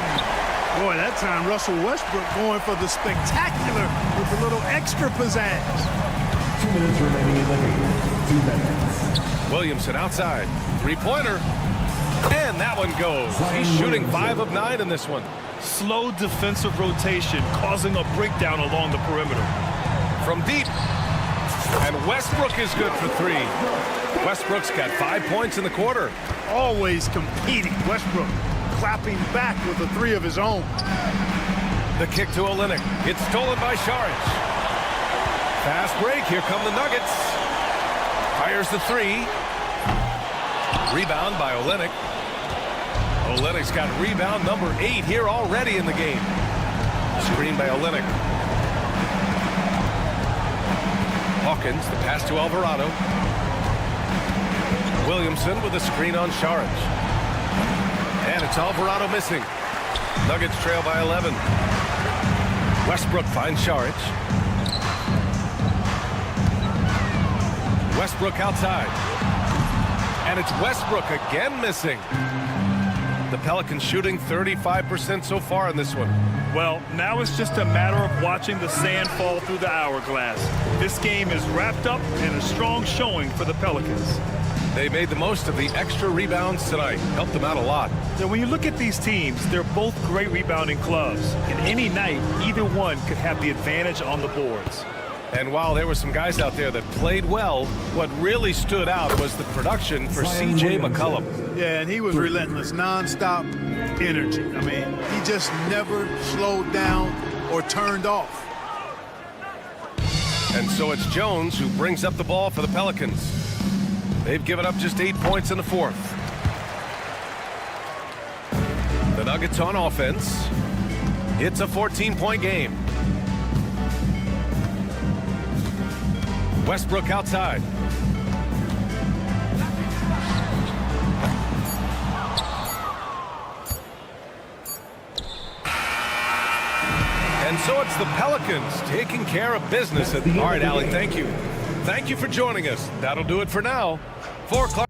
Boy, that time Russell Westbrook going for the spectacular with a little extra pizzazz. 2 minutes remaining in the game. 2 minutes. Williamson outside. Three-pointer. And that one goes. He's shooting 5 of 9 in this one. Slow defensive rotation causing a breakdown along the perimeter. From deep. And Westbrook is good for 3. Westbrook's got 5 points in the quarter. Always competing. Westbrook clapping back with a 3 of his own. The kick to Olynyk. It's stolen by Saric. Fast break. Here come the Nuggets. Fires the 3. Rebound by Olynyk. Olynyk's got rebound number 8 here already in the game. Screen by Olynyk. Hawkins, the pass to Alvarado. Williamson with a screen on Saric. And it's Alvarado missing. Nuggets trail by 11. Westbrook finds Saric. Westbrook outside. And it's Westbrook again missing. The Pelicans shooting 35% so far in this one. Well, now it's just a matter of watching the sand fall through the hourglass. This game is wrapped up in a strong showing for the Pelicans. They made the most of the extra rebounds tonight. Helped them out a lot. Now, when you look at these teams, they're both great rebounding clubs. And any night, either one could have the advantage on the boards. And while there were some guys out there that played well, what really stood out was the production for C.J. McCollum. Yeah, and he was relentless, nonstop energy. I mean, he just never slowed down or turned off. And so it's Jones who brings up the ball for the Pelicans. They've given up just 8 points in the fourth. The Nuggets on offense. It's a 14-point game. Westbrook outside. And so it's the Pelicans taking care of business. All right, Allie, thank you. Thank you for joining us. That'll do it for now. 4 o'clock.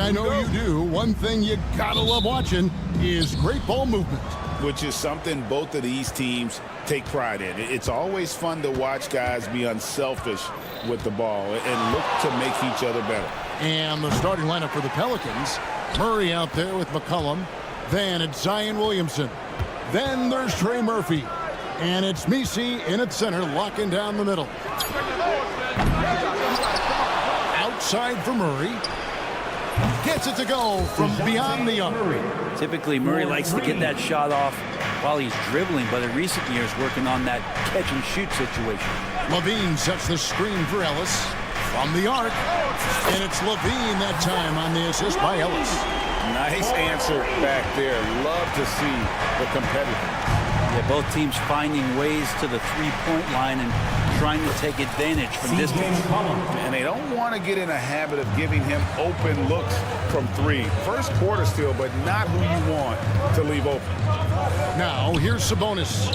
I know you do. One thing you gotta love watching is great ball movement. Which is something both of these teams take pride in. It's always fun to watch guys be unselfish with the ball and look to make each other better. And the starting lineup for the Pelicans. Murray out there with McCollum. Then it's Zion Williamson. Then there's Trey Murphy. And it's Misi in at center, locking down the middle. Outside for Murray. Gets it to go from beyond the arc. Typically, Murray likes to get that shot off while he's dribbling, but in recent years, working on that catch-and-shoot situation. Levine sets the screen for Ellis from the arc. And it's Levine that time on the assist by Ellis. Nice answer back there. Love to see the competitiveness. Yeah, both teams finding ways to the three-point line and trying to take advantage from distance. And they don't want to get in a habit of giving him open looks from three. First quarter still, but not who you want to leave open. Now, here's Sabonis.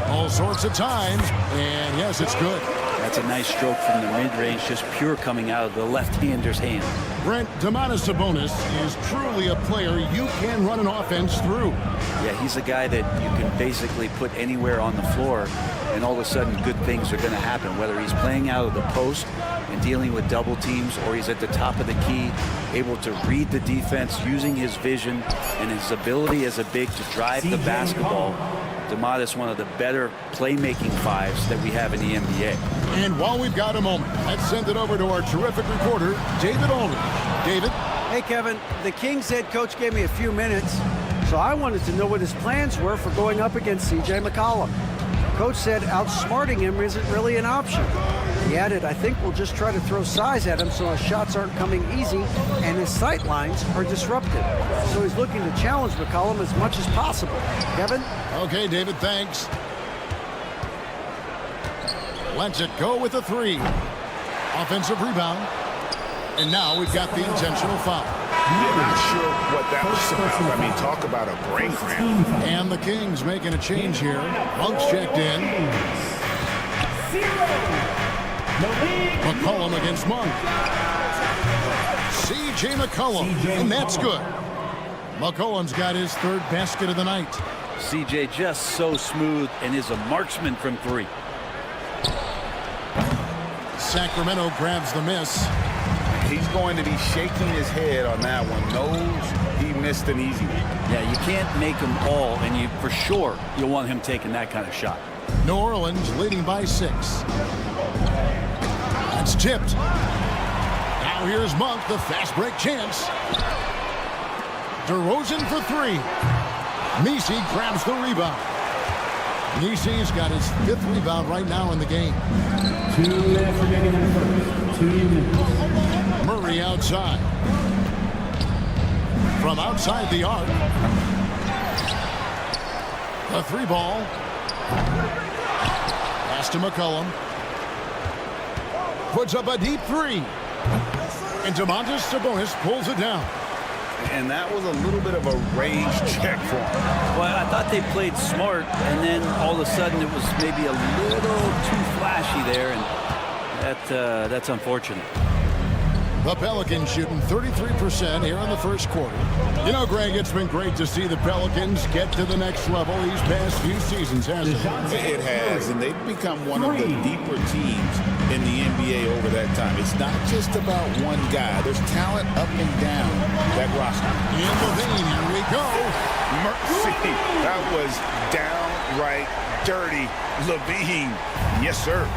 All sorts of times, and yes, it's good. That's a nice stroke from the mid-range, just pure coming out of the left-hander's hand. Brent, Domantas Sabonis is truly a player you can run an offense through. Yeah, he's a guy that you can basically put anywhere on the floor, and all of a sudden good things are going to happen, whether he's playing out of the post and dealing with double teams, or he's at the top of the key, able to read the defense using his vision and his ability as a big to drive the basketball. Domantas, one of the better playmaking fives that we have in the NBA. And while we've got a moment, let's send it over to our terrific reporter, David Aldridge. David? Hey, Kevin, the Kings head coach gave me a few minutes, so I wanted to know what his plans were for going up against C.J. McCollum. Coach said outsmarting him isn't really an option. He added, I think we'll just try to throw size at him so his shots aren't coming easy and his sight lines are disrupted. So he's looking to challenge McCollum as much as possible. Kevin? Okay, David, thanks. Lets it go with a three. Offensive rebound. And now we've got the intentional foul. I'm not sure what that was about. I mean, talk about a brain cramp. And the Kings making a change here. Monk's checked in. McCollum against Monk. C.J. McCollum, and that's good. McCollum's got his third basket of the night. C.J. just so smooth and is a marksman from three. Sacramento grabs the miss. He's going to be shaking his head on that one. Knows he missed an easy one. Yeah, you can't make them all, and you for sure you'll want him taking that kind of shot. New Orleans leading by 6. That's tipped. Now here's Monk, the fast break chance. DeRozan for 3. Misi grabs the rebound. Misi's got his 5th rebound right now in the game. 2 minutes remaining in the first. 2 minutes. Murray outside. From outside the arc. A 3 ball. Pass to McCollum. Puts up a deep 3. And Domantas Sabonis pulls it down. And that was a little bit of a range check for him. Well, I thought they played smart, and then all of a sudden it was maybe a little too flashy there, and that's unfortunate. The Pelicans shooting 33% here in the first quarter. You know, Greg, it's been great to see the Pelicans get to the next level these past few seasons, hasn't it? It has, and they've become one of the deeper teams in the NBA over that time. It's not just about one guy. There's talent up and down that roster. And Levine, here we go. Mercy, that was downright dirty. Levine, yes, sir.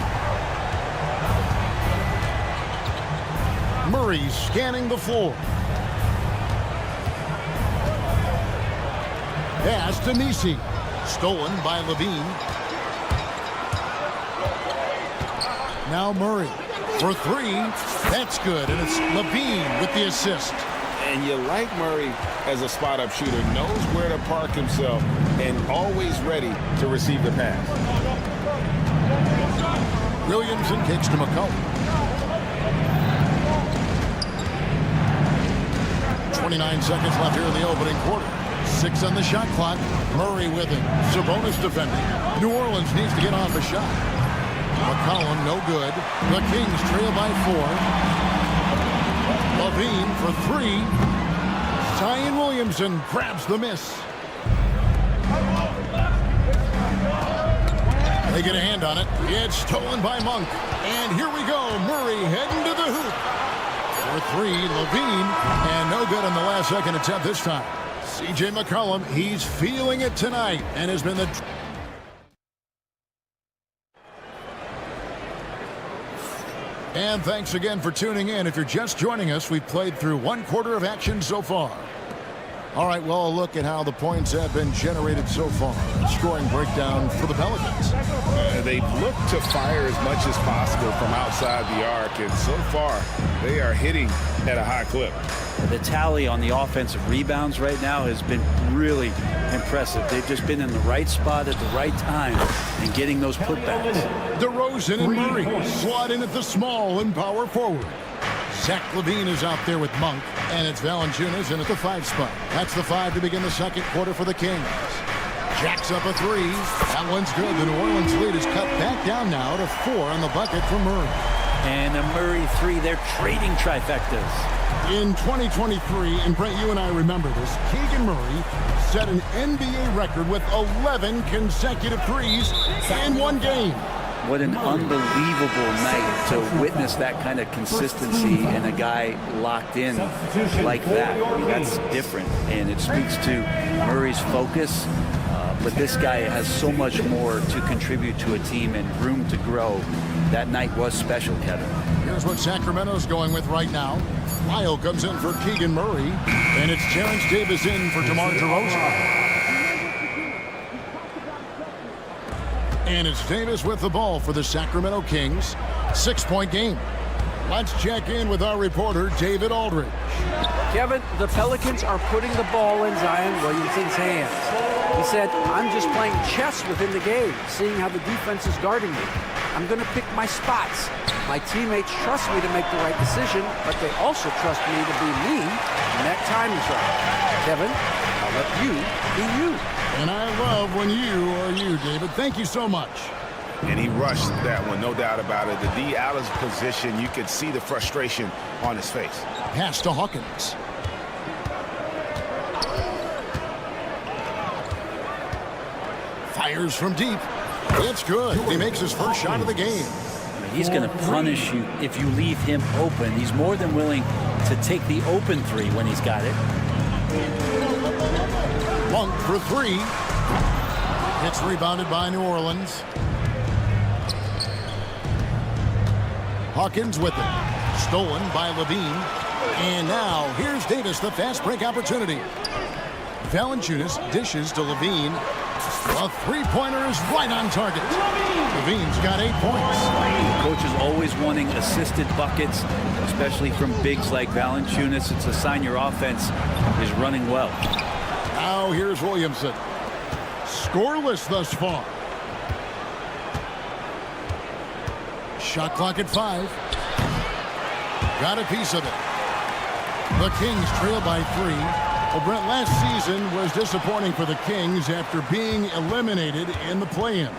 Murray scanning the floor. Pass to Misi. Stolen by Levine. Now Murray for 3. That's good, and it's Levine with the assist. And you like Murray as a spot-up shooter. Knows where to park himself and always ready to receive the pass. Williamson kicks to McCollum. 29 seconds left here in the opening quarter. 6 on the shot clock. Murray with it. Sabonis defending. New Orleans needs to get off a shot. McCollum no good. The Kings trail by 4. Levine for three. Zion Williamson grabs the miss. They get a hand on it. It's stolen by Monk. And here we go. Murray heading to the hoop. For three, Levine. And no good on the last second attempt this time. C.J. McCollum, he's feeling it tonight and has been the... And thanks again for tuning in. If you're just joining us, we've played through one quarter of action so far. All right, well, a look at how the points have been generated so far. Scoring breakdown for the Pelicans. They look to fire as much as possible from outside the arc, and so far they are hitting at a high clip. The tally on the offensive rebounds right now has been really impressive. They've just been in the right spot at the right time and getting those putbacks. DeRozan and Murray slot in at the small and power forward. Zach LaVine is out there with Monk, and it's Valanciunas in at the 5 spot. That's the 5 to begin the second quarter for the Kings. Jacks up a 3. That one's good. The New Orleans lead is cut back down now to 4 on the bucket for Murray. And a Murray 3, they're trading trifectas. In 2023, and Brent, you and I remember this, Keegan Murray set an NBA record with 11 consecutive threes in one game. What an unbelievable night to witness that kind of consistency and a guy locked in like that. I mean, that's different, and it speaks to Murray's focus. But this guy has so much more to contribute to a team and room to grow. That night was special, Kevin. Here's what Sacramento's going with right now. Lyle comes in for Keegan Murray, and it's Terrence Davis in for DeMar DeRozan. And it's Davis with the ball for the Sacramento Kings. 6-point game. Let's check in with our reporter, David Aldridge. Kevin, the Pelicans are putting the ball in Zion Williamson's hands. He said, I'm just playing chess within the game, seeing how the defense is guarding me. I'm going to pick my spots. My teammates trust me to make the right decision, but they also trust me to be me when that time is right. Kevin, I'll let you be you. And I love when you are you, David. Thank you so much. And he rushed that one, no doubt about it. The D out of position, you could see the frustration on his face. Pass to Hawkins. Fires from deep. It's good. He makes his first shot of the game. He's going to punish you if you leave him open. He's more than willing to take the open 3 when he's got it. Monk for 3. It's rebounded by New Orleans. Hawkins with it. Stolen by Levine. And now here's Davis, the fast break opportunity. Valanciunas dishes to Levine. A 3-pointer is right on target. Levine's got 8 points. The coach is always wanting assisted buckets, especially from bigs like Valanciunas. It's a sign your offense is running well. Now here's Williamson. Scoreless thus far. Shot clock at 5. Got a piece of it. The Kings trail by 3. Well, Brent, last season was disappointing for the Kings after being eliminated in the play-in.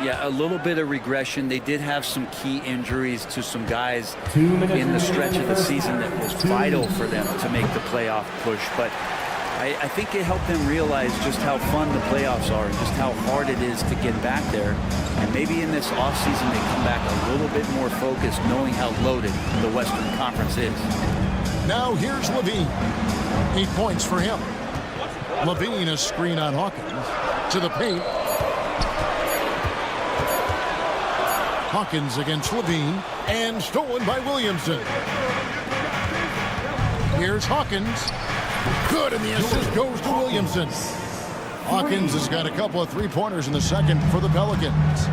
Yeah, a little bit of regression. They did have some key injuries to some guys in the stretch of the season that was vital for them to make the playoff push. But I think it helped them realize just how fun the playoffs are and just how hard it is to get back there. And maybe in this offseason they come back a little bit more focused, knowing how loaded the Western Conference is. Now here's Levine. 8 points for him. Levine, a screen on Hawkins. To the paint. Hawkins against Levine. And stolen by Williamson. Here's Hawkins. Good, and the assist goes to Williamson. Hawkins has got a couple of 3-pointers in the second for the Pelicans.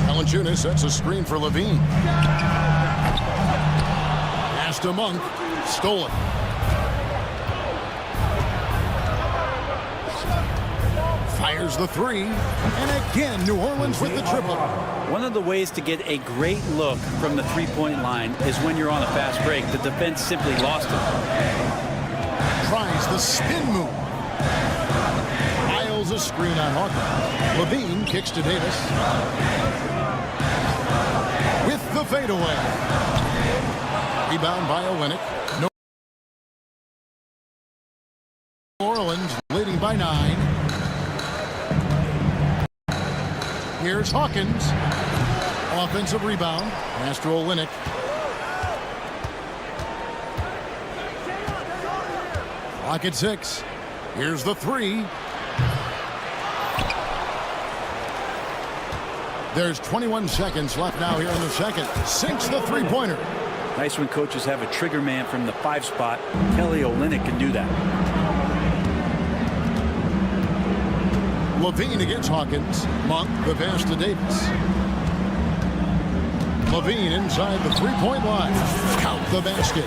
Valanciunas sets a screen for Levine. Pass to Monk. Stolen. Fires the 3. And again, New Orleans with the triple. One of the ways to get a great look from the 3-point line is when you're on a fast break. The defense simply lost it. Tries the spin move. Miles a screen on Hawkins. Levine kicks to Davis. With the fadeaway. Rebound by Olynyk. New Orleans leading by 9. Here's Hawkins. Offensive rebound. Pass to Olynyk. Clock at 6. Here's the 3. There's 21 seconds left now here in the second. Sinks the three-pointer. Nice when coaches have a trigger man from the 5 spot. Kelly Olynyk can do that. Levine against Hawkins. Monk the pass to Davis. Levine inside the three-point line. Count the basket.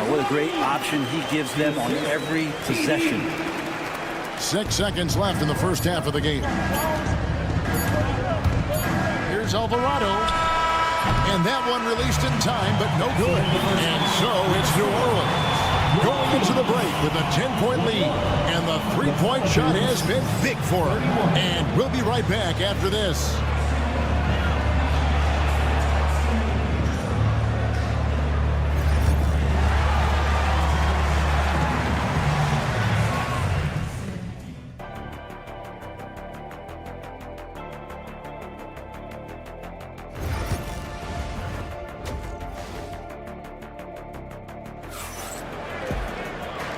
What a great option he gives them on every possession. 6 seconds left in the first half of the game. Here's Alvarado. And that one released in time, but no good. And so it's New Orleans going into the break with a 10-point lead. And the three-point shot has been big for him. And we'll be right back after this.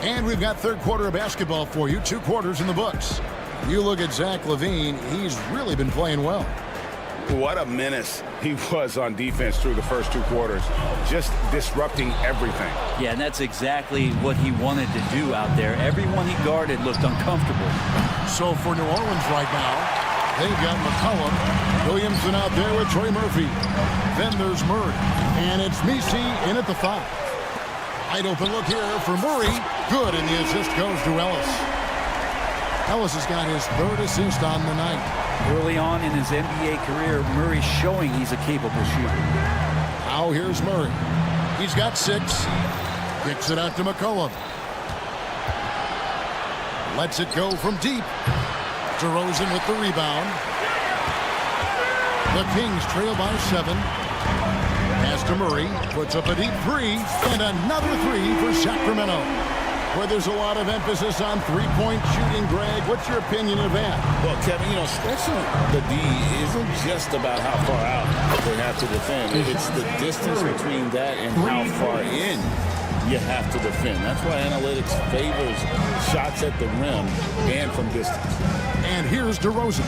And we've got third quarter of basketball for you. 2 quarters in the books. You look at Zach LaVine, he's really been playing well. What a menace he was on defense through the first 2 quarters. Just disrupting everything. Yeah, and that's exactly what he wanted to do out there. Everyone he guarded looked uncomfortable. So for New Orleans right now, they've got McCollum, Williamson out there with Trey Murphy. Then there's Murray. And it's Misi in at the 5. Wide open look here for Murray. Good, and the assist goes to Ellis. Ellis has got his 3rd assist on the night. Early on in his NBA career, Murray's showing he's a capable shooter. Now here's Murray. He's got 6. Kicks it out to McCollum. Lets it go from deep. DeRozan with the rebound. The Kings trail by 7. Pass to Murray, puts up a deep 3, and another 3 for Sacramento. Where there's a lot of emphasis on three-point shooting, Greg. What's your opinion of that? Well, Kevin, stretching the D isn't just about how far out they have to defend. It's the distance between that and how far in you have to defend. That's why analytics favors shots at the rim and from distance. And here's DeRozan.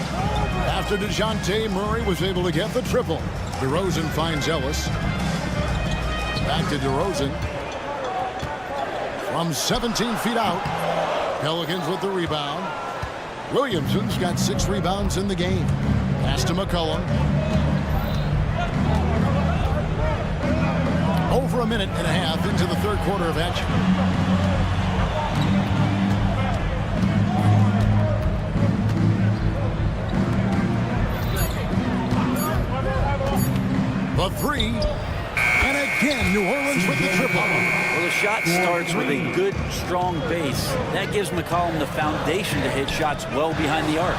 After DeJounte Murray was able to get the triple, DeRozan finds Ellis. Back to DeRozan. From 17 feet out, Pelicans with the rebound. Williamson's got 6 rebounds in the game. Pass to McCollum. Over a minute and a half into the third quarter of action. The 3, and again New Orleans with the triple. Well, the shot starts with a good, strong base. That gives McCollum the foundation to hit shots well behind the arc.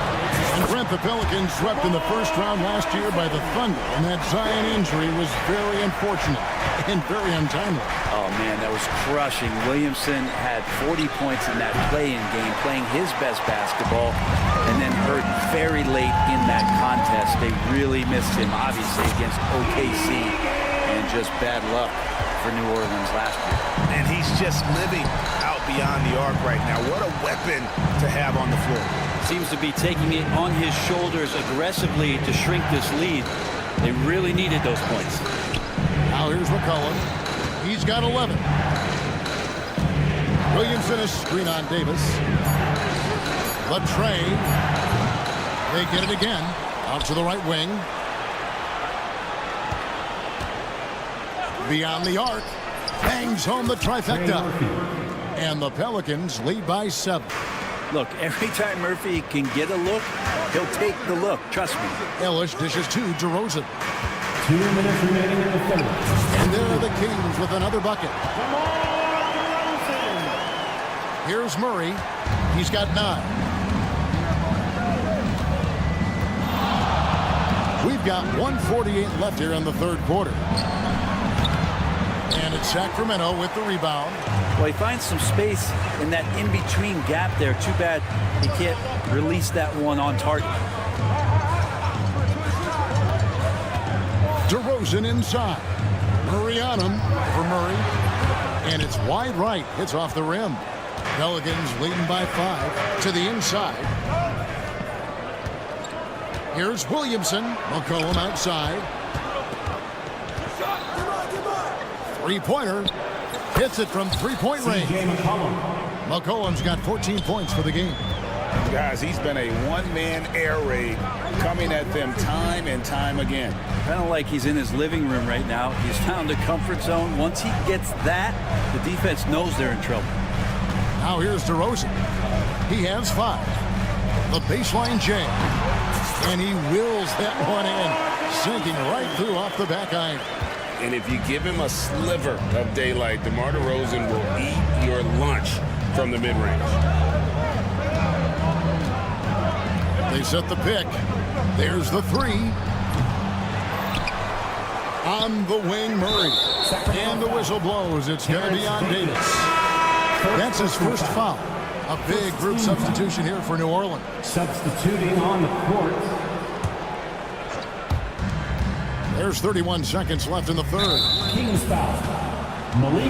And Brent, the Pelicans swept in the first round last year by the Thunder, and that Zion injury was very unfortunate and very untimely. Oh, man, that was crushing. Williamson had 40 points in that play-in game, playing his best basketball, and then hurt very late in that contest. They really missed him, obviously, against OKC, and just bad luck for New Orleans last year. And he's just living out beyond the arc right now. What a weapon to have on the floor. Seems to be taking it on his shoulders aggressively to shrink this lead. They really needed those points. Now here's McCollum. He's got 11. Williamson a screen on Davis. Latrey. They get it again. Out to the right wing. Beyond the arc. Bangs home the trifecta. And the Pelicans lead by 7. Look, every time Murphy can get a look, he'll take the look. Trust me. Ellis dishes to DeRozan. 2 minutes remaining in the third. And there are the Kings with another bucket. Here's Murray. He's got 9. We've got 1:48 left here in the third quarter. And it's Sacramento with the rebound. Well, he finds some space in that in-between gap there. Too bad he can't release that one on target. DeRozan inside. Murray on him for Murray. And it's wide right. Hits off the rim. Pelicans leading by 5 to the inside. Here's Williamson. McCollum outside. Three-pointer. Hits it from three-point range. McCollum's got 14 points for the game. Guys, he's been a one-man air raid coming at them time and time again. Kind of like he's in his living room right now. He's found a comfort zone. Once he gets that, the defense knows they're in trouble. Now here's DeRozan. He has 5. The baseline jam. And he wills that one in, sinking right through off the back iron. And if you give him a sliver of daylight, DeMar DeRozan will eat your lunch from the mid-range. They set the pick. There's the 3. On the wing, Murray. And the whistle blows. It's going to be on Davis. That's his first foul. A big group substitution here for New Orleans. Substituting on the court. There's 31 seconds left in the third. Kings foul.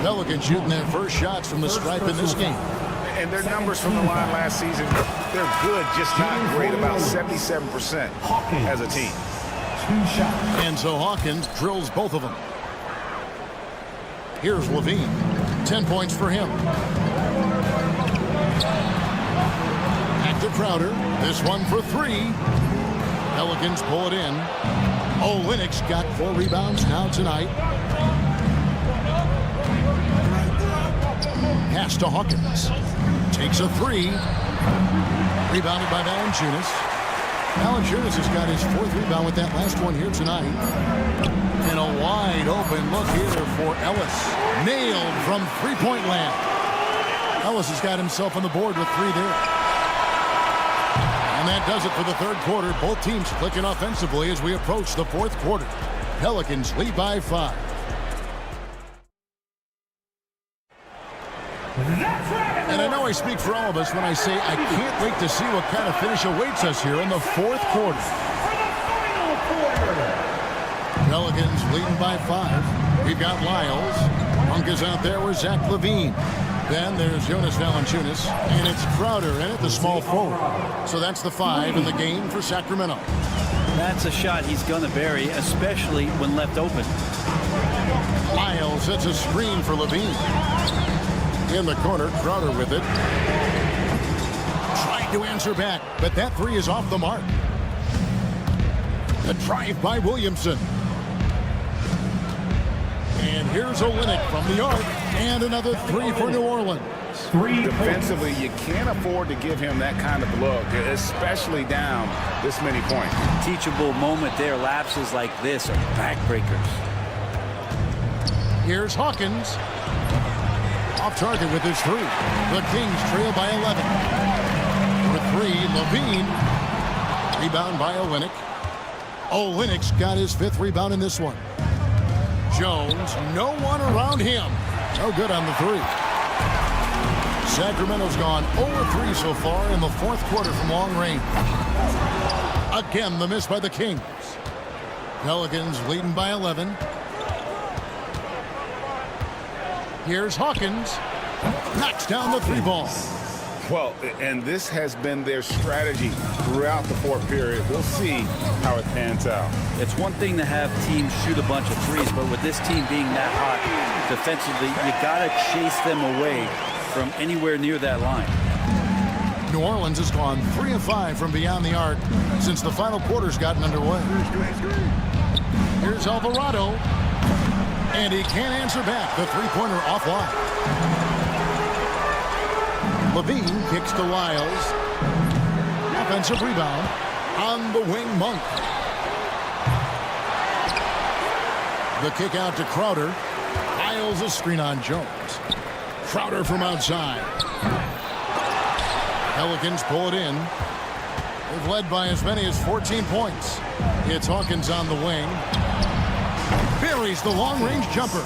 Pelicans shooting their first shots from the stripe in this game. And their numbers from the line last season, they're good, just not great, about 77% as a team. 2 shots. And so Hawkins drills both of them. Here's Levine. 10 points for him. Back to Crowder. This one for 3. Pelicans pull it in. Olynyk's got 4 rebounds now tonight. Pass to Hawkins. Takes a 3. Rebounded by Valanciunas. Valanciunas has got his 4th rebound with that last one here tonight. And a wide open look here for Ellis. Nailed from three-point land. Ellis has got himself on the board with 3 there. And that does it for the third quarter. Both teams clicking offensively as we approach the fourth quarter. Pelicans lead by 5. And I know I speak for all of us when I say I can't wait to see what kind of finish awaits us here in the fourth quarter. Pelicans leading by 5. We've got Lyles. Monk is out there with Zach LaVine. Then there's Jonas Valanciunas, and it's Crowder in at the small forward. So that's the 5 in the game for Sacramento. That's a shot he's going to bury, especially when left open. Lyles sets a screen for LaVine. In the corner, Crowder with it. Trying to answer back, but that 3 is off the mark. The drive by Williamson. And here's Olynyk from the arc. And another 3 for New Orleans. Defensively, you can't afford to give him that kind of look, especially down this many points. Teachable moment there. Lapses like this are backbreakers. Here's Hawkins. Off target with his 3. The Kings trail by 11. For 3, LaVine. Rebound by Olynyk. Olynyk's got his 5th rebound in this one. Jones, no one around him. No good on the 3. Sacramento's gone 0-3 so far in the fourth quarter from long range. Again, the miss by the Kings. Pelicans leading by 11. Here's Hawkins. Knocks down the 3 ball. Well, and this has been their strategy throughout the fourth period. We'll see how it pans out. It's one thing to have teams shoot a bunch of 3s, but with this team being that hot defensively, you got to chase them away from anywhere near that line. New Orleans has gone 3 of 5 from beyond the arc since the final quarter's gotten underway. Here's Alvarado. And he can't answer back. The three-pointer offline. Levine kicks to Lyles. Offensive rebound on the wing, Monk. The kick out to Crowder. Lyles a screen on Jones. Crowder from outside. Pelicans pull it in. They've led by as many as 14 points. It's Hawkins on the wing. Buries the long-range jumper.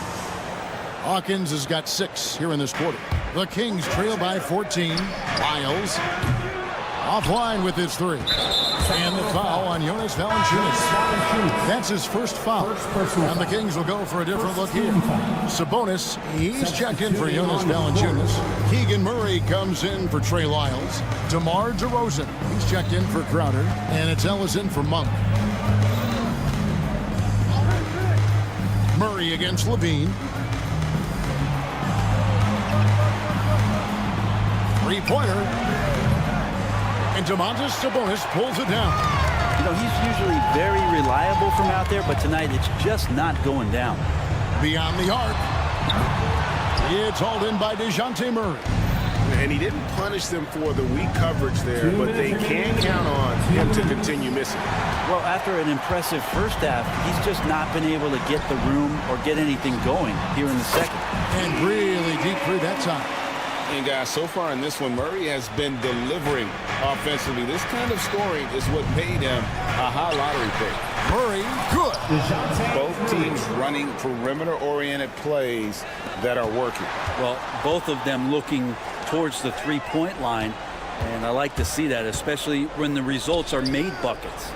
Hawkins has got 6 here in this quarter. The Kings trail by 14. Lyles offline with his 3. And the foul on Jonas Valanciunas. That's his first foul. And the Kings will go for a different look here. Sabonis, he's checked in for Jonas Valanciunas. Keegan Murray comes in for Trey Lyles. DeMar DeRozan, he's checked in for Crowder. And it's Ellison for Monk. Murray against Levine. Three-pointer. And Domantas Sabonis pulls it down. You know, he's usually very reliable from out there, but tonight it's just not going down. Beyond the arc. It's hauled in by DeJounte Murray. And he didn't punish them for the weak coverage there, but they can count on him to continue missing. Well, after an impressive first half, he's just not been able to get the room or get anything going here in the second. And really deep through that time. And guys, so far in this one, Murray has been delivering offensively. This kind of scoring is what paid him a high lottery pick. Murray, good. Both teams running perimeter-oriented plays that are working. Well, both of them looking towards the three-point line, and I like to see that, especially when the results are made buckets.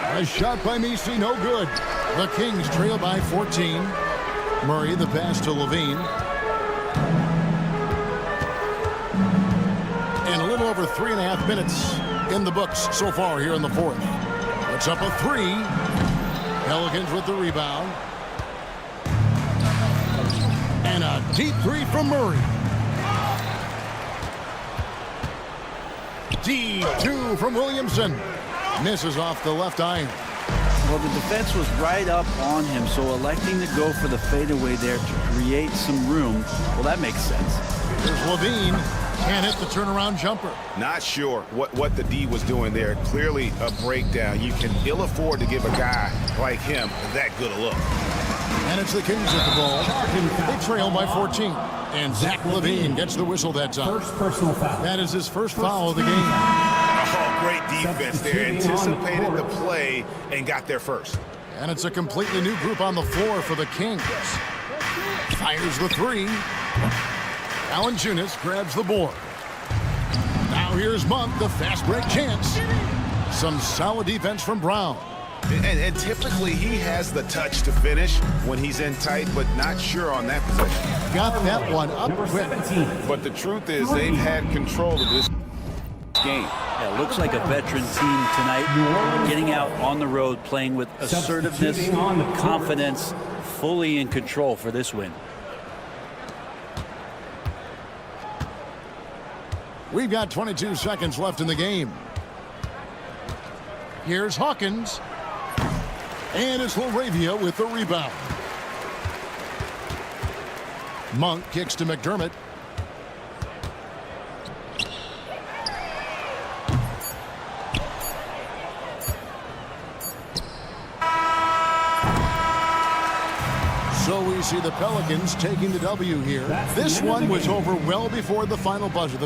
A shot by Misi, no good. The Kings trail by 14. Murray, the pass to Levine. And a little over 3.5 minutes in the books so far here in the fourth. It's up a 3. Pelicans with the rebound. And a deep 3 from Murray. Deep 2 from Williamson. Misses off the left iron. Well, the defense was right up on him, so electing to go for the fadeaway there to create some room, well, that makes sense. Here's Levine. Can't hit the turnaround jumper. Not sure what the D was doing there. Clearly a breakdown. You can ill afford to give a guy like him that good a look. And it's the Kings at the ball. They trail by 14. And Zach Levine gets the whistle that time. First personal foul. That is his first foul of the game. Oh, great defense there. Anticipated the play and got there first. And it's a completely new group on the floor for the Kings. Fires the 3. Valanciunas grabs the board. Now here's Monk, the fast break chance. Some solid defense from Brown. And typically he has the touch to finish when he's in tight, but not sure on that possession. Got that one up quick. But the truth is they've had control of this game. Yeah, looks like a veteran team tonight, getting out on the road, playing with assertiveness, confidence, fully in control for this win. We've got 22 seconds left in the game. Here's Hawkins. And it's Laravia with the rebound. Monk kicks to McDermott. So we see the Pelicans taking the W here. This one was over well before the final buzzer.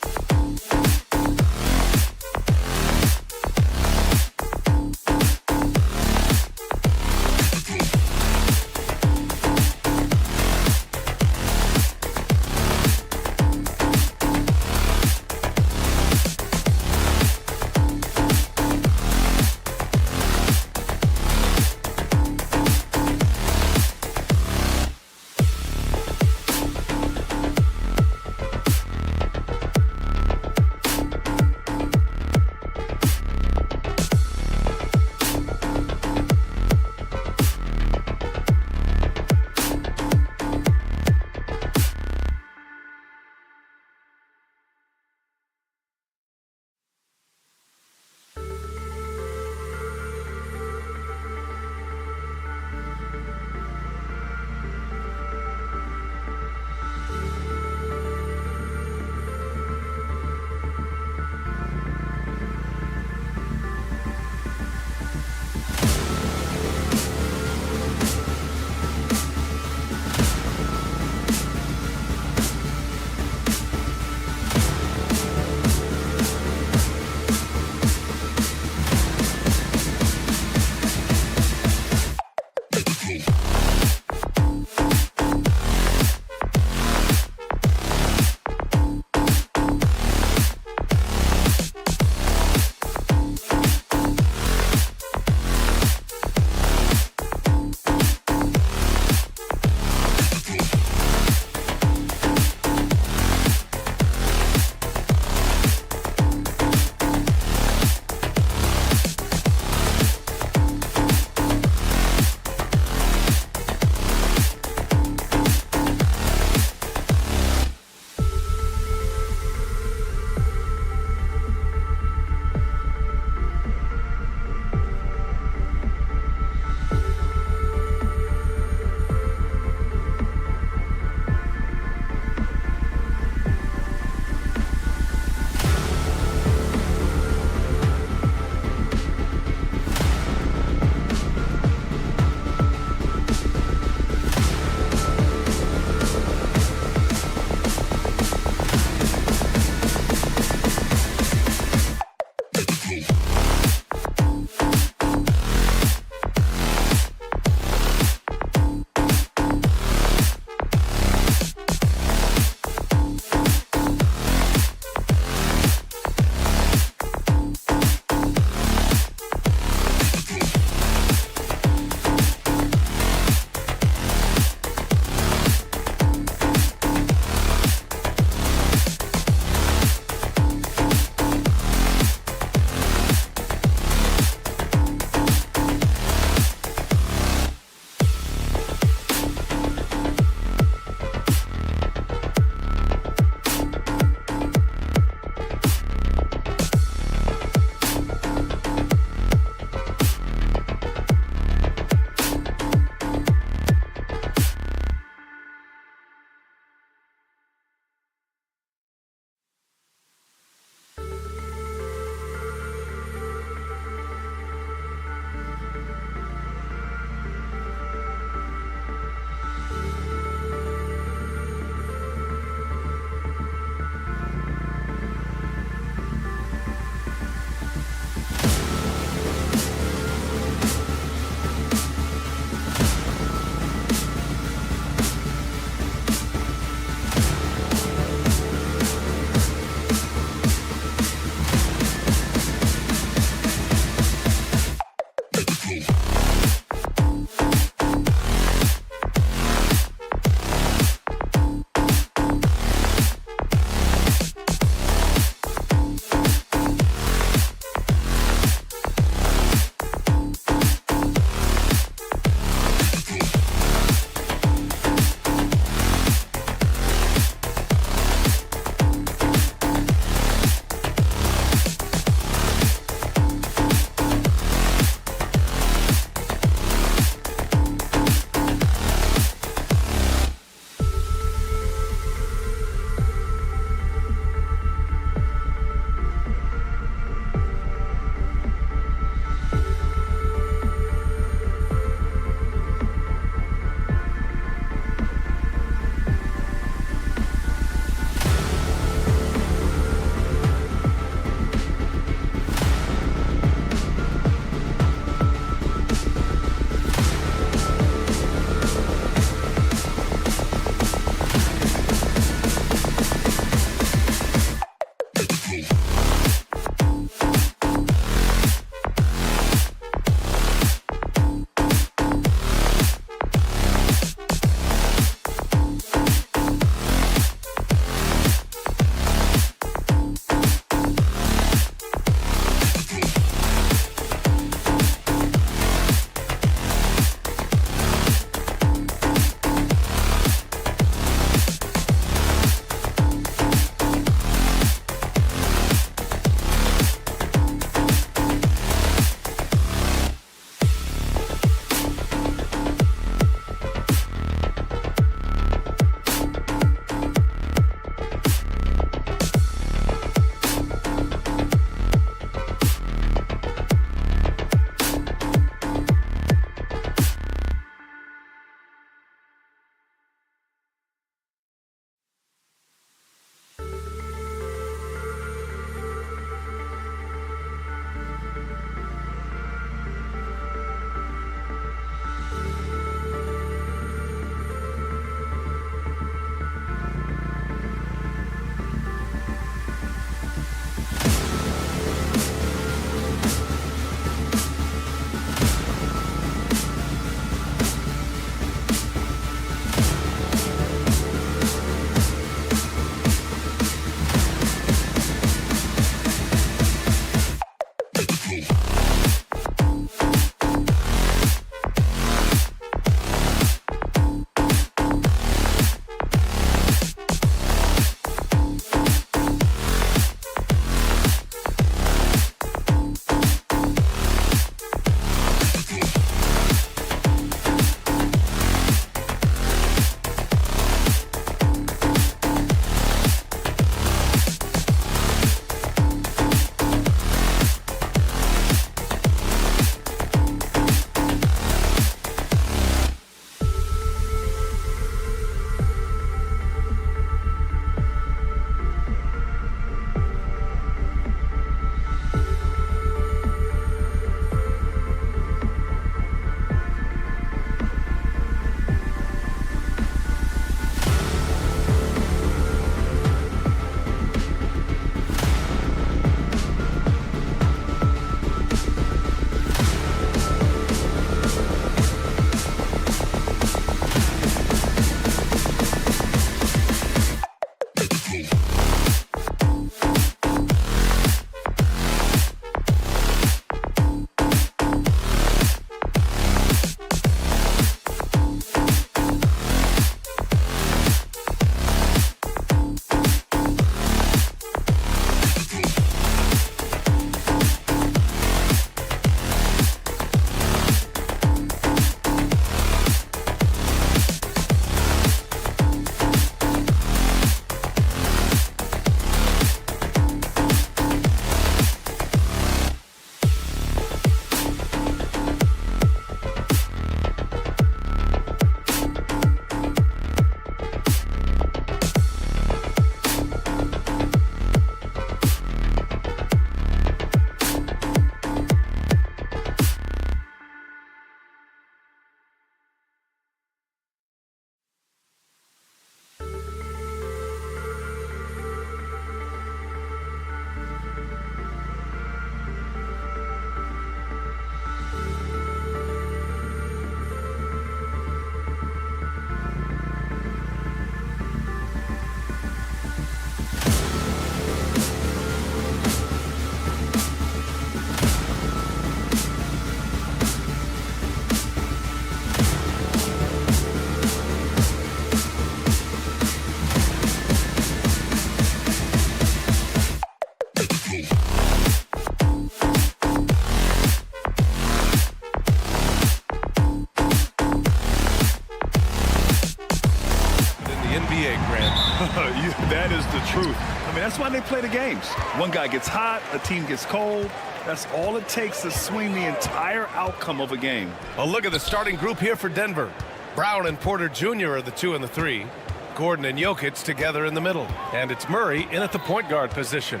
That is the truth. I mean, that's why they play the games. One guy gets hot, a team gets cold. That's all it takes to swing the entire outcome of a game. Well, look at the starting group here for Denver. Brown and Porter Jr. are the 2 and the 3. Gordon and Jokic together in the middle. And it's Murray in at the point guard position.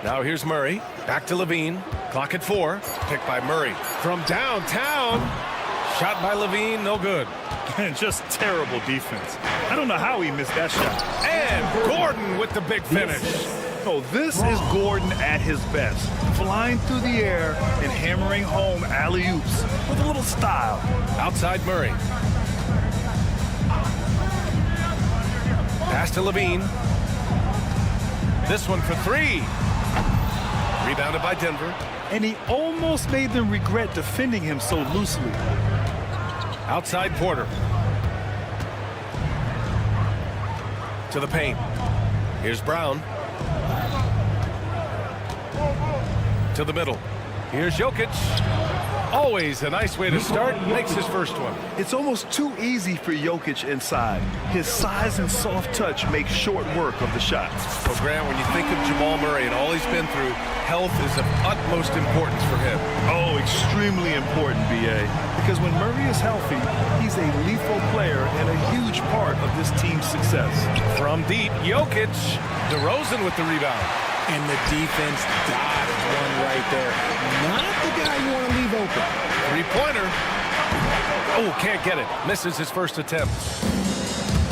Now here's Murray. Back to Levine. Clock at 4. Picked by Murray. From downtown. Shot by Levine. No good. And just terrible defense. I don't know how he missed that shot. And Gordon with the big finish. Oh, this is Gordon at his best. Flying through the air and hammering home alley-oops with a little style. Outside Murray. Pass to Levine. This one for 3. Rebounded by Denver. And he almost made them regret defending him so loosely. Outside Porter. To the paint. Here's Brown. To the middle. Here's Jokic. Always a nice way to start. Makes his first one. It's almost too easy for Jokic inside. His size and soft touch make short work of the shot. So, Grant, when you think of Jamal Murray and all he's been through, health is of utmost importance for him. Oh, extremely important, B.A. Because when Murray is healthy, he's a lethal player and a huge part of this team's success. From deep, Jokic. DeRozan with the rebound. And the defense dodged one right there. Not the guy you want to leave open. Three-pointer. Oh, can't get it. Misses his first attempt.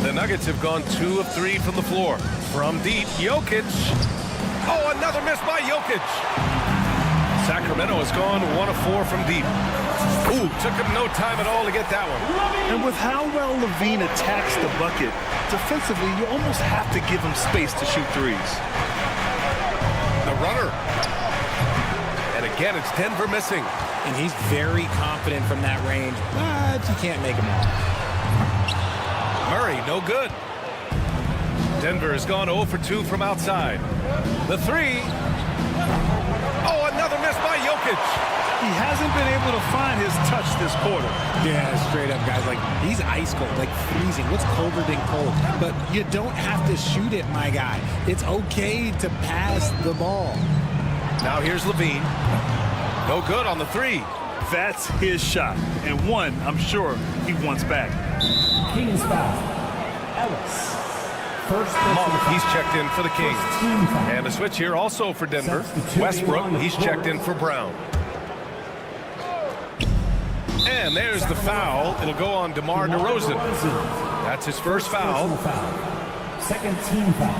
The Nuggets have gone 2 of 3 from the floor. From deep, Jokic. Oh, another miss by Jokic. Sacramento has gone 1 of 4 from deep. Ooh, took him no time at all to get that one. And with how well Levine attacks the bucket, defensively, you almost have to give him space to shoot threes. The runner. And again, it's Denver missing. And he's very confident from that range, but you can't make him all. Murray, no good. Denver has gone 0 for 2 from outside. The 3. Oh, another miss by Jokic. He hasn't been able to find his touch this quarter. Yeah, straight up, guys. Like, he's ice cold, like freezing. What's colder than cold? But you don't have to shoot it, my guy. It's okay to pass the ball. Now here's Levine. No good on the 3. That's his shot. And one, I'm sure, he wants back. Kings foul. Ellis. First Monk, he's checked in for the Kings. And a switch here also for Denver. Westbrook, he's checked in for Brown. And there's the foul. It'll go on DeMar DeRozan. That's his first foul. Second team foul.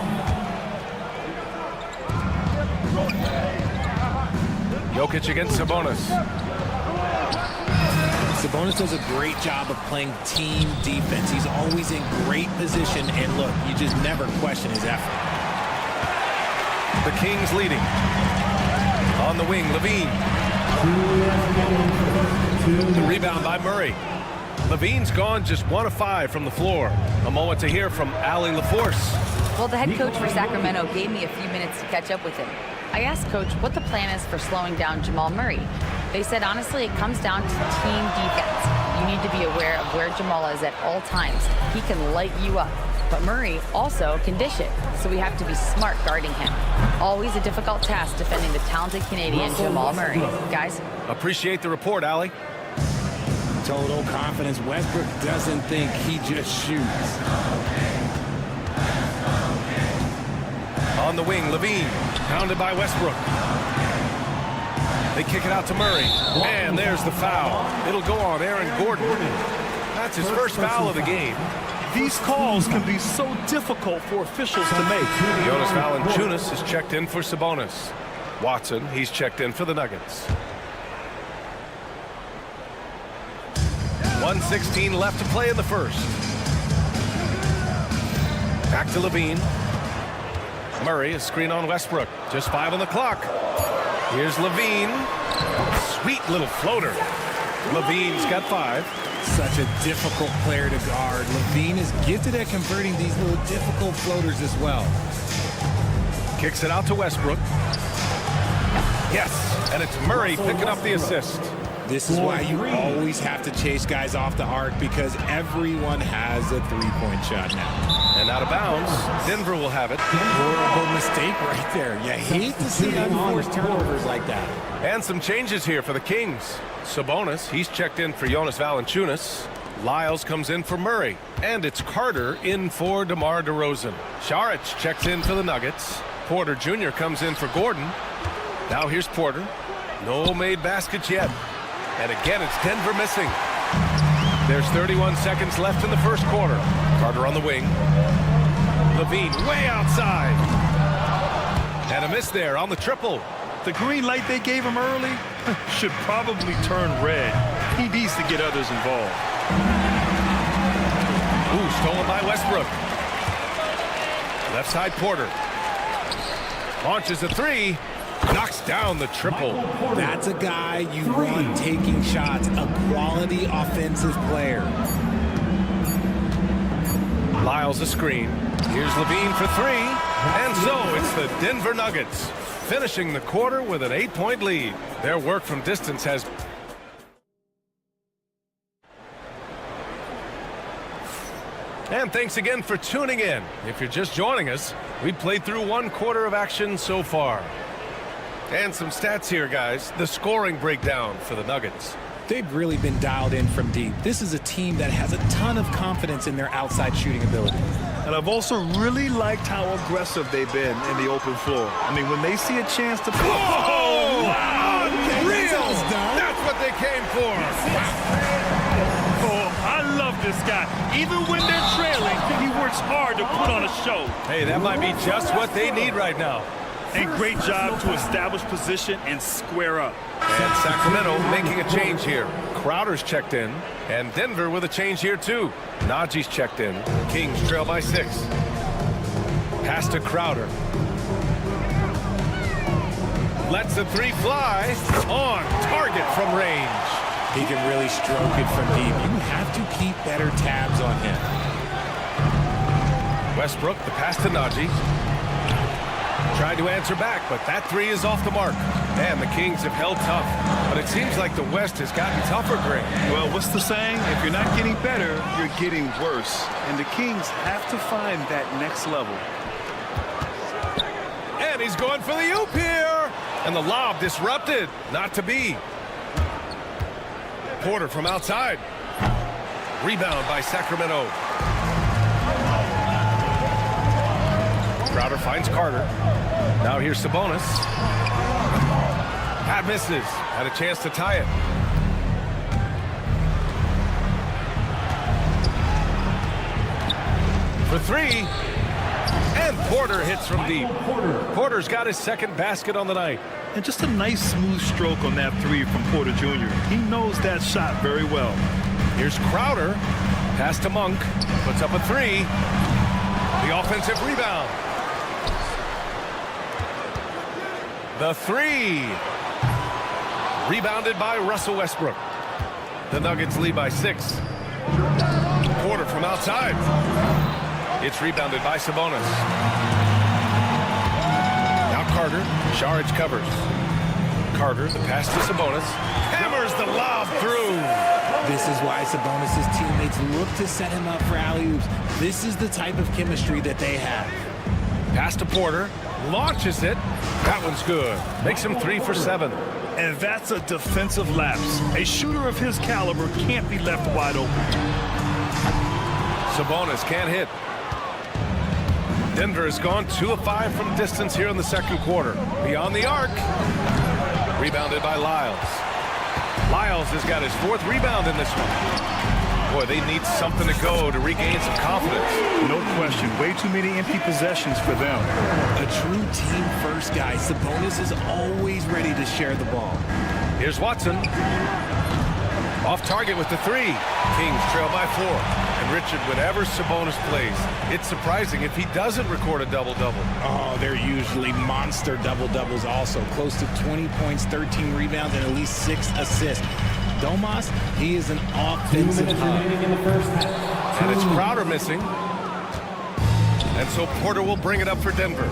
Jokic against Sabonis. Sabonis does a great job of playing team defense. He's always in great position, and look, you just never question his effort. The Kings leading. On the wing, Levine. The rebound by Murray. Levine's gone just 1 of 5 from the floor. A moment to hear from Allie LaForce. Well, the head coach for Sacramento gave me a few minutes to catch up with him. I asked Coach what the plan is for slowing down Jamal Murray. They said, honestly, it comes down to team defense. You need to be aware of where Jamal is at all times. He can light you up, but Murray also can dish it, so we have to be smart guarding him. Always a difficult task defending the talented Canadian Jamal Murray. Guys? Appreciate the report, Allie. Total confidence. Westbrook doesn't think he just shoots. On the wing, Levine. Pounded by Westbrook. They kick it out to Murray. And there's the foul. It'll go on Aaron Gordon. That's his first foul of the game. These calls can be so difficult for officials to make. Jonas Valanciunas is checked in for Sabonis. Watson, he's checked in for the Nuggets. 1:16 left to play in the first. Back to Levine. Murray, a screen on Westbrook. Just 5 on the clock. Here's Levine. Sweet little floater. Levine's got 5. Such a difficult player to guard. Levine is gifted at converting these little difficult floaters as well. Kicks it out to Westbrook. Yes, and it's Murray picking up the assist. This is why you always have to chase guys off the arc, because everyone has a three-point shot now. And out of bounds, Denver will have it. Horrible mistake right there. You hate to see unforced turnovers like that. And some changes here for the Kings. Sabonis, he's checked in for Jonas Valanciunas. Lyles comes in for Murray. And it's Carter in for DeMar DeRozan. Saric checks in for the Nuggets. Porter Jr. comes in for Gordon. Now here's Porter. No made baskets yet. And again, it's Denver missing. There's 31 seconds left in the first quarter. Carter on the wing. Levine way outside. And a miss there on the triple. The green light they gave him early should probably turn red. He needs to get others involved. Ooh, stolen by Westbrook. Left side Porter. Launches a three. Knocks down the triple. That's a guy you want taking shots, a quality offensive player. Lyles a screen. Here's Levine for three. And so it's the Denver Nuggets finishing the quarter with an 8-point lead. Their work from distance has... And thanks again for tuning in. If you're just joining us, we played through one quarter of action so far. And some stats here, guys. The scoring breakdown for the Nuggets. They've really been dialed in from deep. This is a team that has a ton of confidence in their outside shooting ability. And I've also really liked how aggressive they've been in the open floor. I mean, when they see a chance to... Oh! Wow! Unreal! That's what they came for. Oh, I love this guy. Even when they're trailing, he works hard to put on a show. Hey, that might be just what they need right now. And great job to establish position and square up. And Sacramento making a change here. Crowder's checked in. And Denver with a change here, too. Najee's checked in. Kings trail by 6. Pass to Crowder. Lets the three fly. On target from range. He can really stroke it from deep. You have to keep better tabs on him. Westbrook, the pass to Najee. Tried to answer back, but that three is off the mark. And the Kings have held tough. But it seems like the West has gotten tougher, Greg. Well, what's the saying? If you're not getting better, you're getting worse. And the Kings have to find that next level. And he's going for the oop here. And the lob disrupted. Not to be. Porter from outside. Rebound by Sacramento. Crowder finds Carter. Now here's Sabonis. That misses. Had a chance to tie it. For three. And Porter hits from deep. Porter's got his second basket on the night. And just a nice smooth stroke on that three from Porter Jr. He knows that shot very well. Here's Crowder. Pass to Monk. Puts up a three. The offensive rebound. The three. Rebounded by Russell Westbrook. The Nuggets lead by 6. Porter from outside. It's rebounded by Sabonis. Now Carter. Saric covers. Carter, the pass to Sabonis. Hammers the lob through. This is why Sabonis' teammates look to set him up for alley-oops. This is the type of chemistry that they have. Pass to Porter. Launches it. That one's good. Makes him 3 for 7. And that's a defensive lapse. A shooter of his caliber can't be left wide open. Sabonis can't hit. Denver has gone 2 of 5 from distance here in the second quarter. Beyond the arc. Rebounded by Lyles. Lyles has got his 4th rebound in this one. Boy, they need something to go to regain some confidence. No question. Way too many empty possessions for them. A true team-first guy. Sabonis is always ready to share the ball. Here's Watson. Off target with the 3. Kings trail by 4. And Richard, whenever Sabonis plays, it's surprising if he doesn't record a double-double. Oh, they're usually monster double-doubles also. Close to 20 points, 13 rebounds, and at least 6 assists. Domas, he is an offensive hub. And it's Crowder missing. And so Porter will bring it up for Denver.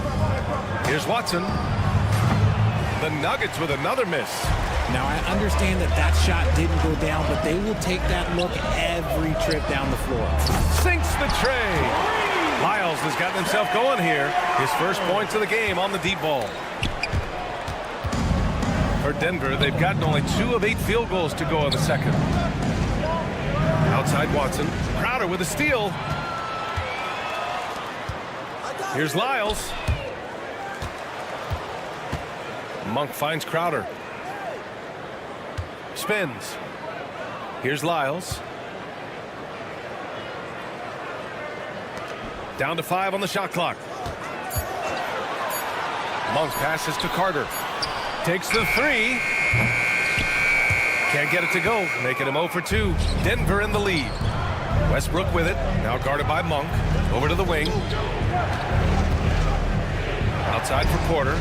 Here's Watson. The Nuggets with another miss. And so Porter will bring it up for Denver. Here's Watson. The Nuggets with another miss. And so Porter will bring it up for Denver. Here's Watson. The Nuggets with another miss. And so Porter will bring it up for Denver. Here's Watson. The Nuggets with another miss. And so Porter will bring it up for Denver. Now, I understand that shot didn't go down, but they will take that look every trip down the floor. Sinks the tray. Lyles has gotten himself going here. His first points of the game on the deep ball. For Denver, they've gotten only 2 of 8 field goals to go in the second. Outside Watson. Crowder with a steal. Here's Lyles. Monk finds Crowder. Spins. Here's Lyles. Down to 5 on the shot clock. Monk passes to Carter. Takes the 3. Can't get it to go, making him 0 for 2. Denver in the lead. Westbrook with it, now guarded by Monk. Over to the wing. Outside for Porter.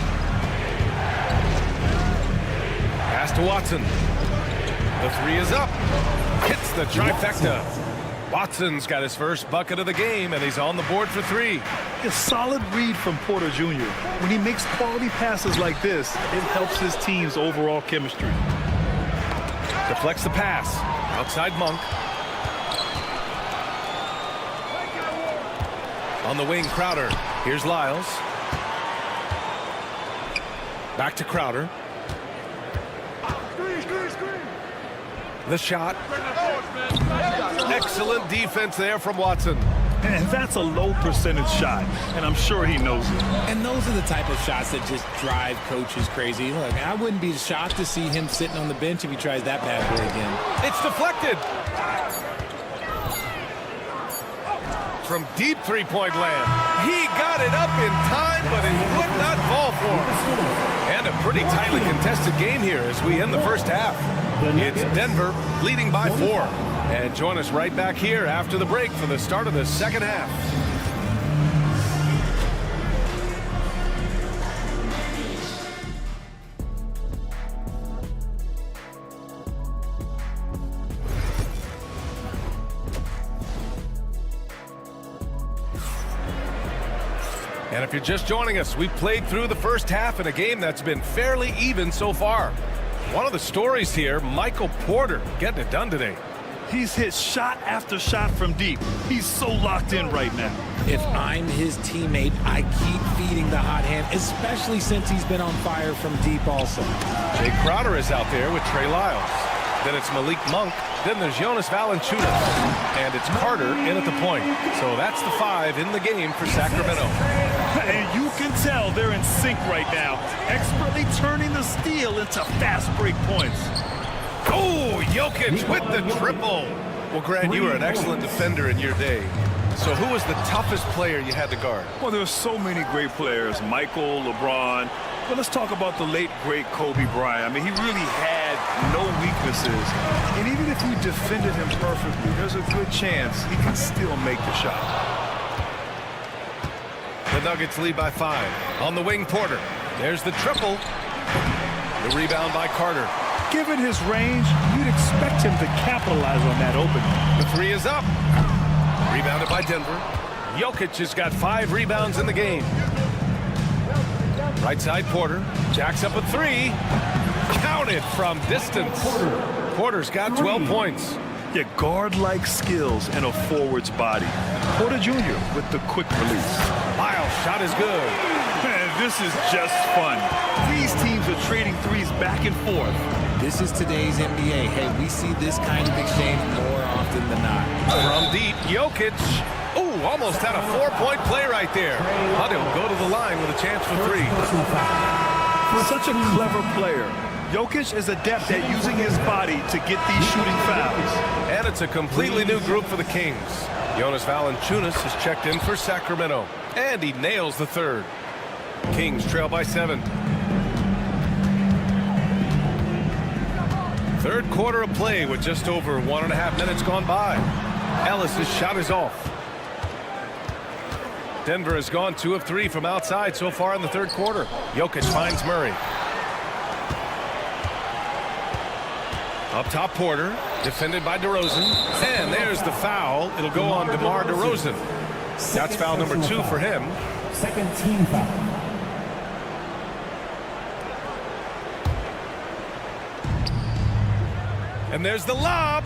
Pass to Watson. The 3 is up. Hits the trifecta. Watson's got his first bucket of the game, and he's on the board for 3. A solid read from Porter Jr. When he makes quality passes like this, it helps his team's overall chemistry. Deflects the pass. Outside Monk. On the wing, Crowder. Here's Lyles. Back to Crowder. The shot. Excellent defense there from Watson. And that's a low percentage shot, and I'm sure he knows it. And those are the type of shots that just drive coaches crazy. Look, I wouldn't be shocked to see him sitting on the bench if he tries that bad boy again. It's deflected. From deep three-point land. He got it up in time, but it would not fall for him. And a pretty tightly contested game here as we end the first half. It's Denver leading by 4. And join us right back here after the break for the start of the second half. And if you're just joining us, we played through the first half in a game that's been fairly even so far. One of the stories here, Michael Porter getting it done today. He's hit shot after shot from deep. He's so locked in right now. If I'm his teammate, I keep feeding the hot hand, especially since he's been on fire from deep also. Jay Crowder is out there with Trey Lyles. Then it's Malik Monk. Then there's Jonas Valanciunas. And it's Carter in at the point. So that's the 5 in the game for Sacramento. And you can tell they're in sync right now, expertly turning the steal into fast break points. Oh, Jokic with the triple. Well, Grant, you were an excellent defender in your day. So who was the toughest player you had to guard? Well, there are so many great players, Michael, LeBron. But let's talk about the late, great Kobe Bryant. I mean, he really had no weaknesses. And even if you defended him perfectly, there's a good chance he can still make the shot. The Nuggets lead by 5. On the wing, Porter. There's the triple. The rebound by Carter. Given his range, you'd expect him to capitalize on that opening. The 3 is up. Rebounded by Denver. Jokic has got 5 rebounds in the game. Right side, Porter. Jacks up a 3. Counted from distance. Porter's got 12 points. Yeah, guard-like skills and a forward's body. Porter Jr. with the quick release. Lyles shot is good. Man, this is just fun. These teams are trading threes back and forth. This is today's NBA. Hey, we see this kind of exchange more often than not. From deep, Jokic. Oh, almost had a 4-point play right there. But he'll go to the line with a chance for 3. Such a clever player. Jokic is adept at using his body to get these shooting fouls. And it's a completely new group for the Kings. Jonas Valanciunas has checked in for Sacramento. And he nails the 3rd. Kings trail by 7. Third quarter of play with just over 1.5 minutes gone by. Ellis' shot is off. Denver has gone 2 of 3 from outside so far in the third quarter. Jokic finds Murray. Up top, Porter, defended by DeRozan. And there's the foul. It'll go on DeMar DeRozan. That's foul number 2 for him. Second team foul. And there's the lob.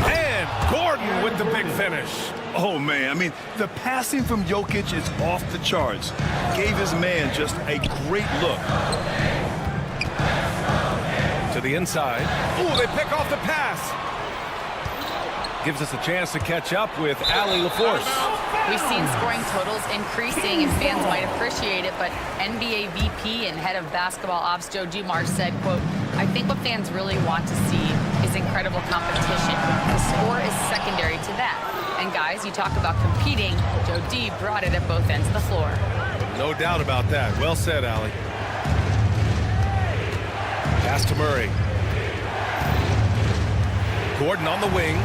And Gordon with the big finish. Oh, man. I mean, the passing from Jokic is off the charts. Gave his man just a great look. To the inside. Ooh, they pick off the pass. Gives us a chance to catch up with Allie LaForce. We've seen scoring totals increasing, and fans might appreciate it, but NBA VP and head of basketball ops Joe Dumars said, quote, "I think what fans really want to see is incredible competition. The score is secondary to that. And guys, you talk about competing, Joe D brought it at both ends of the floor." No doubt about that. Well said, Allie. Pass to Murray. Gordon on the wing.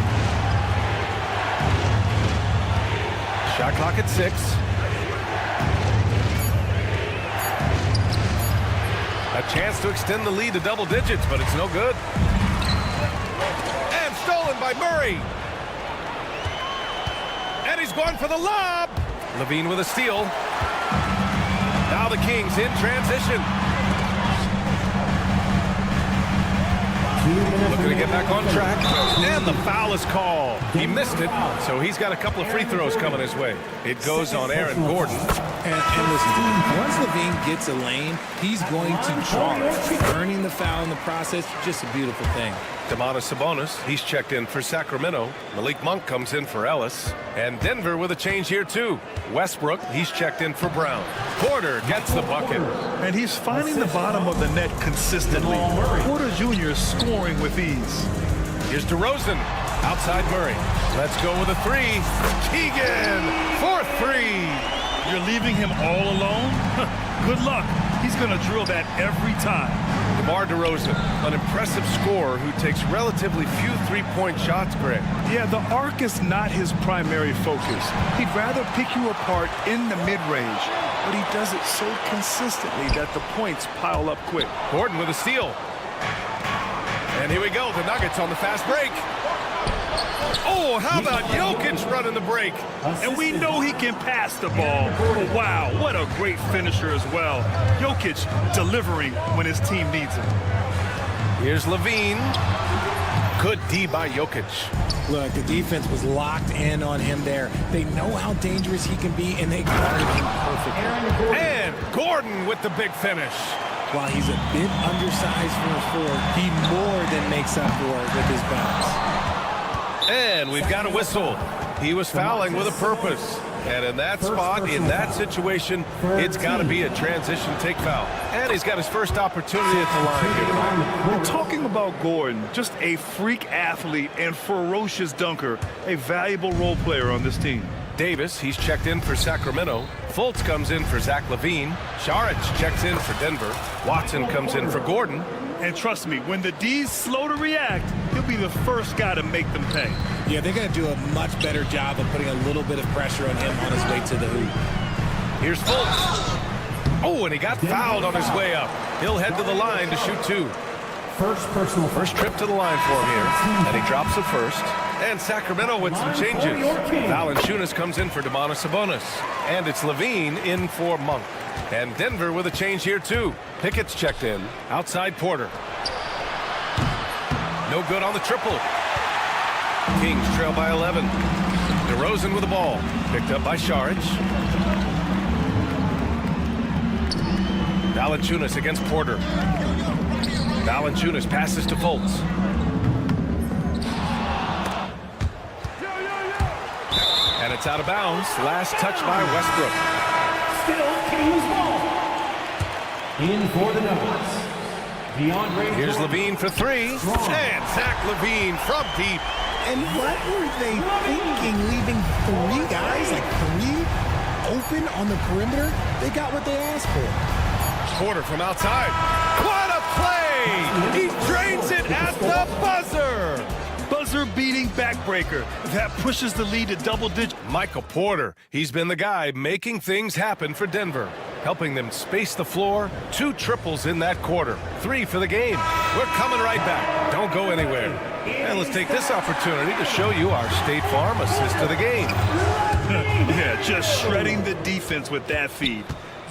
Shot clock at 6. A chance to extend the lead to double digits, but it's no good. And stolen by Murray. And he's going for the lob. Levine with a steal. Now the Kings in transition. Looking to get back on track. And the foul is called. He missed it, so he's got a couple of free throws coming his way. It goes on Aaron Gordon. And listen, once Levine gets a lane, he's going to charge. Earning the foul in the process, just a beautiful thing. Domantas Sabonis, he's checked in for Sacramento. Malik Monk comes in for Ellis. And Denver with a change here, too. Westbrook, he's checked in for Brown. Porter gets the bucket. And he's finding the bottom of the net consistently. Porter Jr. scoring with ease. Here's DeRozan. Outside Murray. Let's go with a 3. Keegan for 3. You're leaving him all alone? Good luck. He's going to drill that every time. DeMar DeRozan, an impressive scorer who takes relatively few three-point shots, Greg. Yeah, the arc is not his primary focus. He'd rather pick you apart in the mid-range, but he does it so consistently that the points pile up quick. Gordon with a steal. And here we go, the Nuggets on the fast break. Oh, how about Jokic running the break? And we know he can pass the ball. Wow, what a great finisher as well. Jokic delivering when his team needs him. Here's Levine. Good D by Jokic. Look, the defense was locked in on him there. They know how dangerous he can be, and they guarded him perfectly. And Gordon with the big finish. While he's a bit undersized for a forward, he more than makes up for it with his bounce. And we've got a whistle. He was fouling with a purpose. And in that spot, in that situation, it's got to be a transition take foul. And he's got his first opportunity at the line here. We're talking about Gordon, just a freak athlete and ferocious dunker, a valuable role player on this team. Davis, he's checked in for Sacramento. Fultz comes in for Zach LaVine. Saric checks in for Denver. Watson comes in for Gordon. And trust me, when the D's slow to react, he'll be the first guy to make them pay. Yeah, they're going to do a much better job of putting a little bit of pressure on him on his way to the hoop. Here's Fultz. Oh, and he got fouled on his way up. He'll head to the line to shoot 2. First trip to the line for him here. And he drops it first. And Sacramento with some changes. Valanciunas comes in for Domantas Sabonis. And it's Levine in for Monk. And Denver with a change here, too. Pickett's checked in. Outside Porter. No good on the triple. Kings trail by 11. DeRozan with the ball. Picked up by Saric. Valanciunas against Porter. Valanciunas passes to Fultz. And it's out of bounds. Last touch by Westbrook. Still Kings ball. In for the Nuggets. Here's Levine for 3. And Zach LaVine from deep. And what were they thinking, leaving 3 guys, like 3 open on the perimeter? They got what they asked for. Porter from outside. What a play! He drains it at the buzzer! Buzzer-beating backbreaker. That pushes the lead to double digits. Michael Porter, he's been the guy making things happen for Denver, helping them space the floor. 2 triples in that quarter. 3 for the game. We're coming right back. Don't go anywhere. And let's take this opportunity to show you our State Farm assist of the game. Yeah, just shredding the defense with that feed.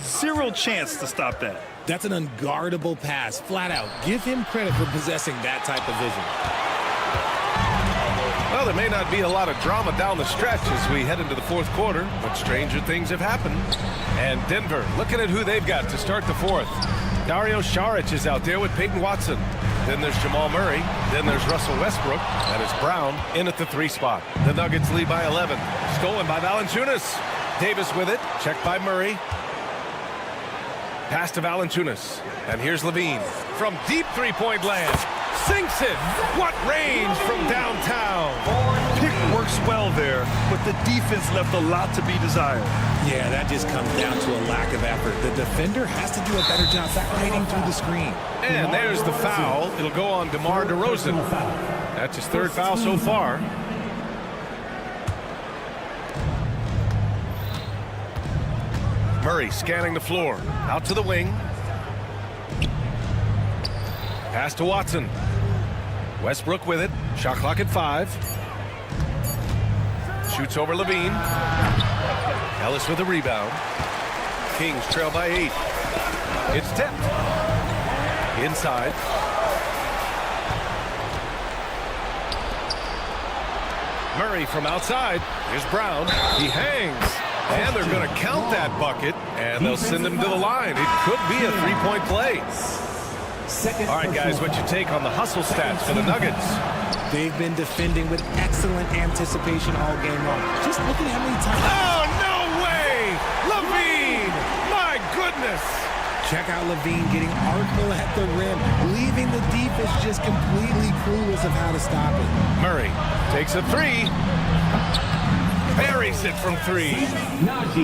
0 chance to stop that. That's an unguardable pass, flat out. Give him credit for possessing that type of vision. Well, there may not be a lot of drama down the stretch as we head into the fourth quarter, but stranger things have happened. And Denver looking at who they've got to start the fourth. Dario Saric is out there with Peyton Watson. Then there's Jamal Murray. Then there's Russell Westbrook. And it's Brown in at the 3 spot. The Nuggets lead by 11. Stolen by Valanciunas. Davis with it. Checked by Murray. Pass to Valanciunas. And here's Levine. From deep three-point land. Sinks it. What range from downtown. Pick works well there, but the defense left a lot to be desired. Yeah, that just comes down to a lack of effort. The defender has to do a better job separating through the screen. And there's the foul. It'll go on DeMar DeRozan. That's his 3rd foul so far. Murray scanning the floor. Out to the wing. Pass to Watson. Westbrook with it. Shot clock at 5. Shoots over Levine. Ellis with a rebound. Kings trail by 8. It's tipped. Inside. Murray from outside. Here's Brown. He hangs. And they're going to count that bucket. And they'll send him to the line. It could be a 3-point play. All right, guys, what's your take on the hustle stats for the Nuggets? They've been defending with excellent anticipation all game long. Just look at how many times. Oh, no way! Levine! My goodness! Check out Levine getting artful at the rim, leaving the defense just completely clueless of how to stop it. Murray takes a 3. Buries it from 3.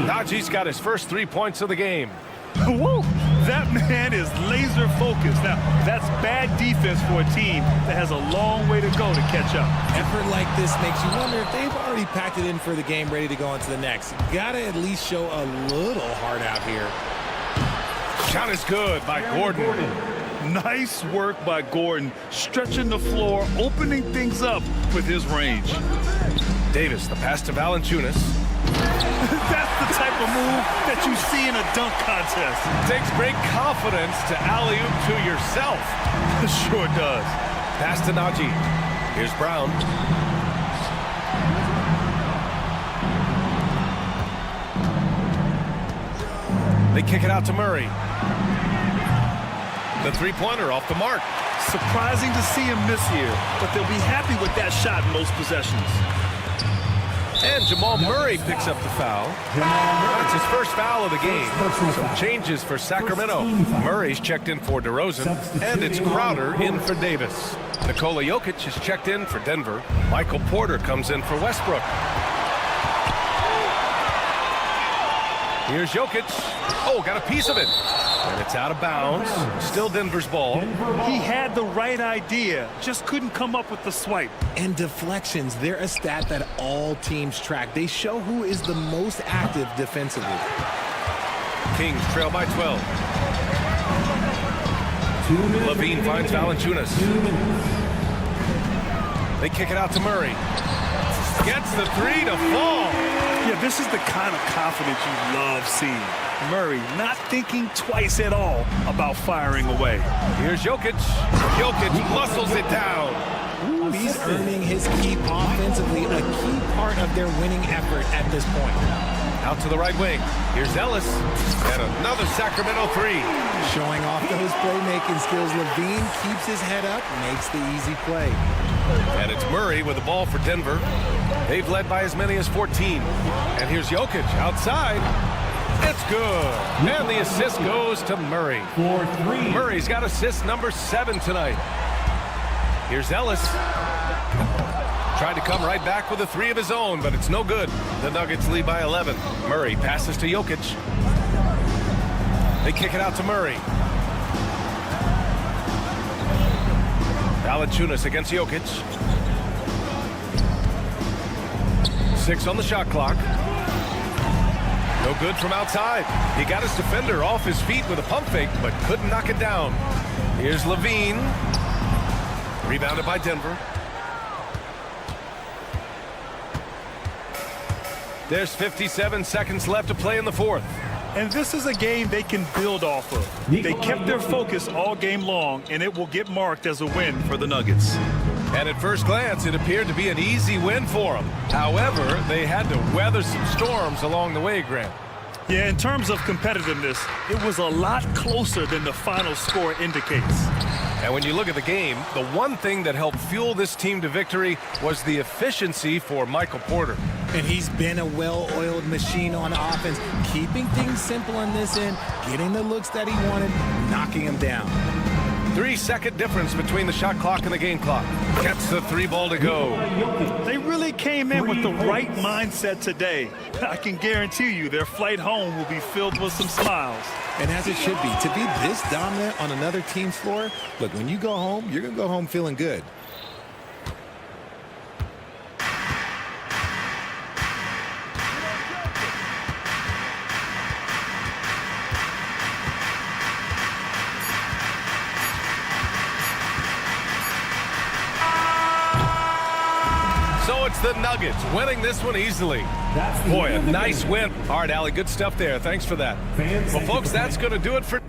Najee's got his first 3 points of the game. Woo! That man is laser focused. Now, that's bad defense for a team that has a long way to go to catch up. Effort like this makes you wonder if they've already packed it in for the game, ready to go on to the next. Gotta at least show a little heart out here. Shot is good by Gordon. Nice work by Gordon, stretching the floor, opening things up with his range. Davis, the pass to Valanciunas. That's the type of move that you see in a dunk contest. Takes great confidence to alley-oop to yourself. Sure does. Pass to Najee. Here's Brown. They kick it out to Murray. The 3-pointer off the mark. Surprising to see him miss here, but they'll be happy with that shot in most possessions. And Jamal Murray picks up the foul. That's his first foul of the game. Some changes for Sacramento. Murray's checked in for DeRozan, and it's Crowder in for Davis. Nikola Jokic is checked in for Denver. Michael Porter comes in for Westbrook. Here's Jokic. Oh, got a piece of it. And it's out of bounds. Still Denver's ball. He had the right idea, just couldn't come up with the swipe. And deflections, they're a stat that all teams track. They show who is the most active defensively. Kings trail by 12. Levine finds Valanciunas. They kick it out to Murray. Gets the 3 to fall. Yeah, this is the kind of confidence you love seeing. Murray not thinking twice at all about firing away. Here's Jokic. Jokic muscles it down. Ooh, he's earning his keep offensively, a key part of their winning effort at this point. Out to the right wing. Here's Ellis. And another Sacramento 3. Showing off those playmaking skills, Levine keeps his head up, makes the easy play. And it's Murray with the ball for Denver. They've led by as many as 14. And here's Jokic outside. It's good. And the assist goes to Murray. Murray's got assist number 7 tonight. Here's Ellis. Tried to come right back with a 3 of his own, but it's no good. The Nuggets lead by 11. Murray passes to Jokic. They kick it out to Murray. Valanciunas against Jokic. 6 on the shot clock. No good from outside. He got his defender off his feet with a pump fake, but couldn't knock it down. Here's Levine. Rebounded by Denver. There's 57 seconds left to play in the fourth. And this is a game they can build off of. They kept their focus all game long, and it will get marked as a win for the Nuggets. And at first glance, it appeared to be an easy win for them. However, they had to weather some storms along the way, Grant. Yeah, in terms of competitiveness, it was a lot closer than the final score indicates. And when you look at the game, the one thing that helped fuel this team to victory was the efficiency for Michael Porter. And he's been a well-oiled machine on offense, keeping things simple on this end, getting the looks that he wanted, knocking him down. 3-second difference between the shot clock and the game clock. Gets the 3 ball to go. They really came in with the right mindset today. I can guarantee you their flight home will be filled with some smiles. And as it should be, to be this dominant on another team's floor, look, when you go home, you're going to go home feeling good. So it's the Nuggets winning this one easily. Boy, a nice win. All right, Allie, good stuff there. Thanks for that. Well, folks, that's going to do it for...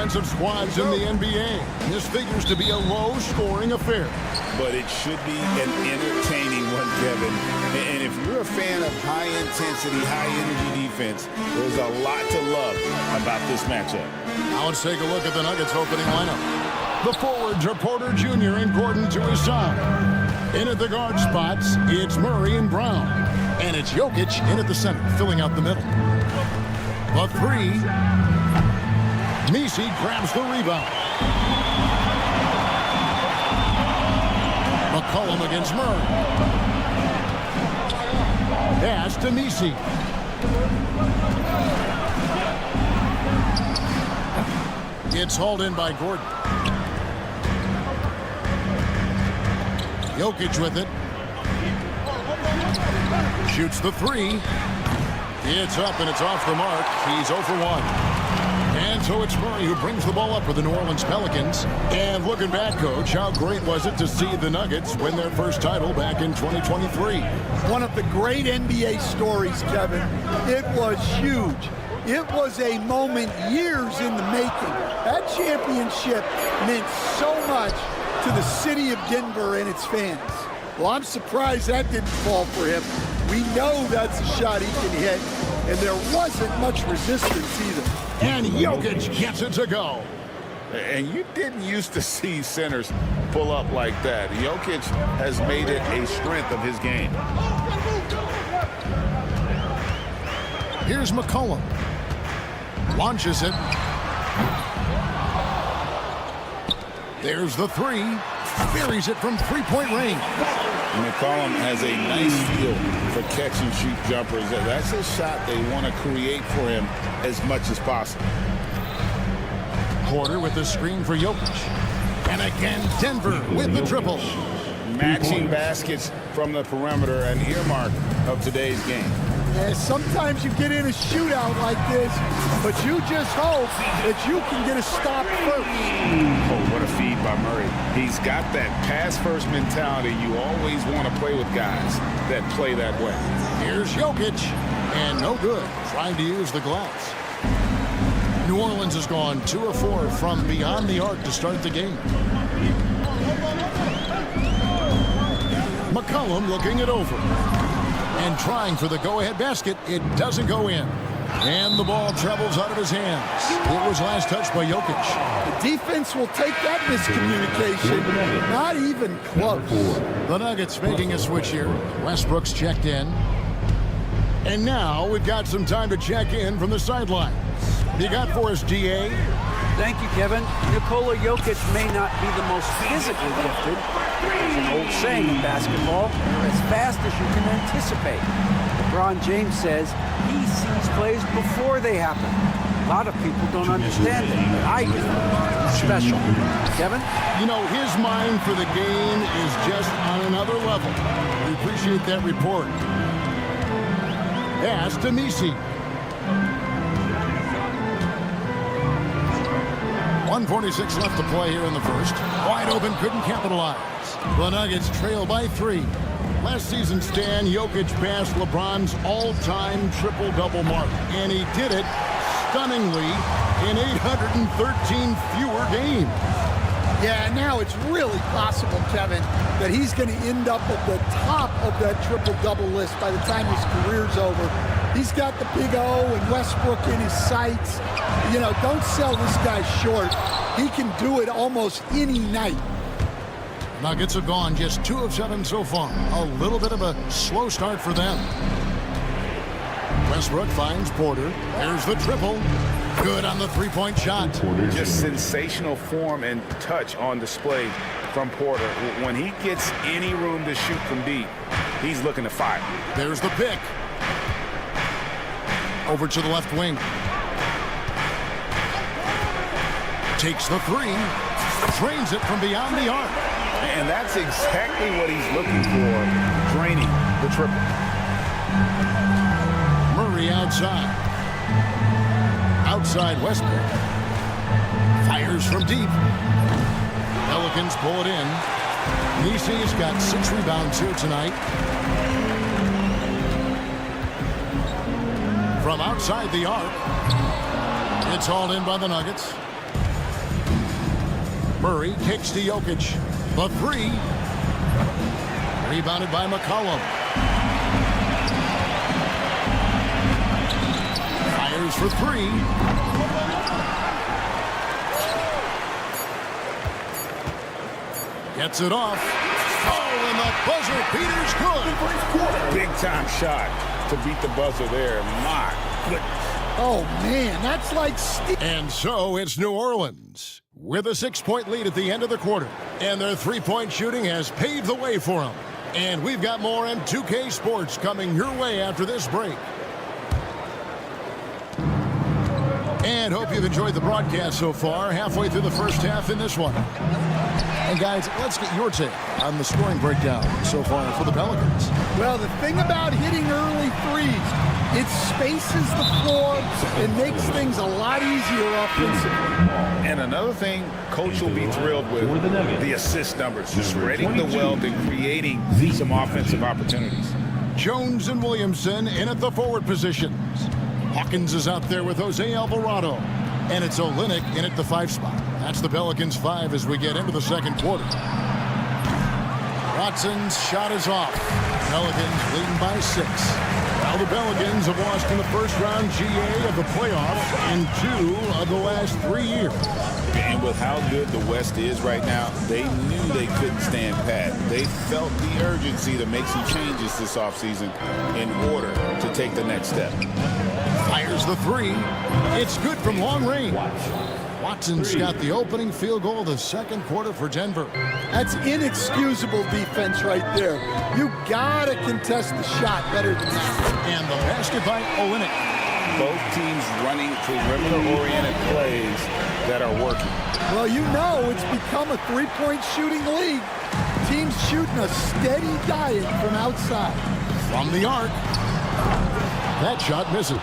defensive squads in the NBA. This figures to be a low-scoring affair. But it should be an entertaining one, Kevin. And if you're a fan of high-intensity, high-energy defense, there's a lot to love about this matchup. Now let's take a look at the Nuggets opening lineup. The forwards are Porter Jr. and Gordon to his side. In at the guard spots, it's Murray and Brown. And it's Jokic in at the center, filling out the middle. The three. Messi grabs the rebound. McCollum against Murray. Pass to Messi. It's hauled in by Gordon. Jokic with it. Shoots the three. It's up and it's off the mark. He's 0 for 1. And so it's Murray who brings the ball up for the New Orleans Pelicans. And looking back, Coach, how great was it to see the Nuggets win their first title back in 2023? One of the great NBA stories, Kevin. It was huge. It was a moment years in the making. That championship meant so much to the city of Denver and its fans. Well, I'm surprised that didn't fall for him. We know that's a shot he can hit, and there wasn't much resistance either. And Jokic gets it to go. And you didn't used to see centers pull up like that. Jokic has made it a strength of his game. Here's McCollum. Launches it. There's the three. Buries it from three-point range. McCollum has a nice feel for catch-and-shoot jumpers. That's a shot they want to create for him as much as possible. Porter with the screen for Jokic. And again, Denver with the triple. Matching baskets from the perimeter, an earmark of today's game. And sometimes you get in a shootout like this, but you just hope that you can get a stop first. Oh, what a feed by Murray. He's got that pass-first mentality. You always want to play with guys that play that way. Here's Jokic, and no good, trying to use the glass. New Orleans has gone 2 of 4 from beyond the arc to start the game. McCollum looking it over. And trying for the go-ahead basket. It doesn't go in. And the ball travels out of his hands. It was last touched by Jokic. The defense will take that miscommunication. Not even close. The Nuggets making a switch here. Westbrook's checked in. And now we've got some time to check in from the sideline. You got for us, DA? Thank you, Kevin. Nikola Jokic may not be the most physically gifted. There's an old saying in basketball, as fast as you can anticipate. LeBron James says he sees plays before they happen. A lot of people don't understand it, but I do. Special. Kevin? You know, his mind for the game is just on another level. We appreciate that report. Pass to Messi. 1:46 left to play here in the first. Wide open, couldn't capitalize. The Nuggets trail by 3. Last season, Stan, Jokic passed LeBron's all-time triple-double mark, and he did it stunningly in 813 fewer games. Yeah, now it's really possible, Kevin, that he's going to end up at the top of that triple-double list by the time his career's over. He's got the big O and Westbrook in his sights. You know, don't sell this guy short. He can do it almost any night. Nuggets have gone just 2 of 7 so far. A little bit of a slow start for them. Westbrook finds Porter. There's the triple. Good on the three-point shot. Just sensational form and touch on display from Porter. When he gets any room to shoot from deep, he's looking to fire. There's the pick. Over to the left wing. Takes the three. Drains it from beyond the arc. And that's exactly what he's looking for, draining the triple. Murray outside. Outside Westbrook. Fires from deep. Pelicans pull it in. Messi's got 6 rebounds here tonight. From outside the arc. It's hauled in by the Nuggets. Murray kicks to Jokic. The three. Rebounded by McCollum. Fires for three. Gets it off. Oh, and the buzzer beater's good. Big time shot to beat the buzzer there. My goodness. Oh, man, that's like And so it's New Orleans with a 6-point lead at the end of the quarter. And their three-point shooting has paved the way for them. And we've got more M2K Sports coming your way after this break. And hope you've enjoyed the broadcast so far, halfway through the first half in this one. And guys, let's get your take on the scoring breakdown so far for the Pelicans. Well, the thing about hitting early threes, it spaces the floor and makes things a lot easier offensively. And another thing, Coach will be thrilled with the assist numbers, spreading the wealth and creating some offensive opportunities. Jones and Williamson in at the forward positions. Hawkins is out there with Jose Alvarado. And it's Olynyk in at the 5 spot. That's the Pelicans' 5 as we get into the second quarter. Watson's shot is off. Pelicans leading by 6. Now the Pelicans have lost in the first round GA of the playoffs in 2 of the last 3 years. And with how good the West is right now, they knew they couldn't stand pat. They felt the urgency to make some changes this offseason in order to take the next step. Fires the 3. It's good from long range. Watson's got the opening field goal of the second quarter for Denver. That's inexcusable defense right there. You gotta contest the shot better than that. And the basket by Olynyk. Both teams running perimeter-oriented plays that are working. Well, you know it's become a three-point shooting league. Teams shooting a steady diet from outside. From the arc. That shot misses.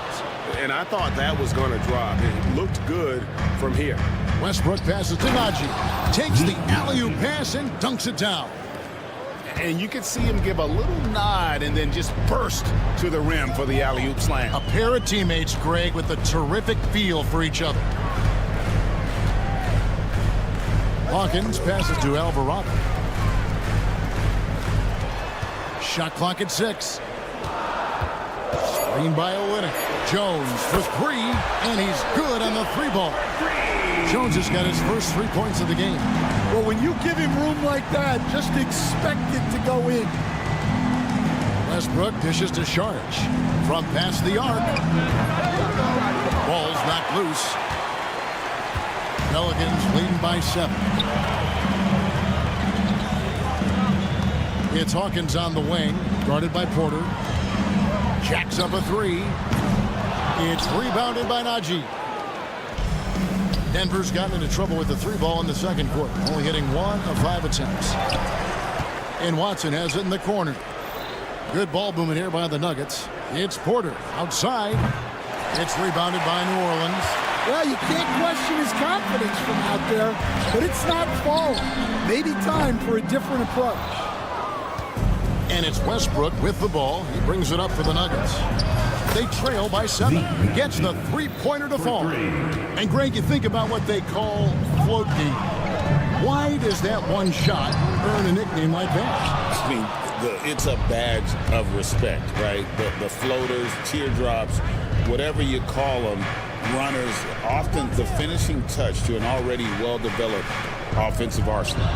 And I thought that was going to drop. It looked good from here. Westbrook passes to Najee. Takes the alley-oop pass and dunks it down. And you could see him give a little nod and then just burst to the rim for the alley-oop slam. A pair of teammates, Greg, with a terrific feel for each other. Hawkins passes to Alvarado. Shot clock at 6. Screen by Olynyk. Jones for 3, and he's good on the 3-ball. Jones has got his first 3 points of the game. Well, when you give him room like that, just expect it to go in. Westbrook dishes to Saric from past the arc. Ball's knocked loose. Pelicans leading by 7. It's Hawkins on the wing, guarded by Porter. Jacks up a 3. It's rebounded by Najee. Denver's gotten into trouble with the 3-ball in the second quarter, only hitting 1 of 5 attempts. And Watson has it in the corner. Good ball movement here by the Nuggets. It's Porter outside. It's rebounded by New Orleans. Well, you can't question his confidence from out there, but it's not falling. Maybe time for a different approach. And it's Westbrook with the ball. He brings it up for the Nuggets. They trail by 7. Gets the 3-pointer to fall. And Greg, you think about what they call float D. Why does that one shot earn a nickname like that? I mean, it's a badge of respect, right? The floaters, teardrops, whatever you call them, runners, often the finishing touch to an already well-developed offensive arsenal.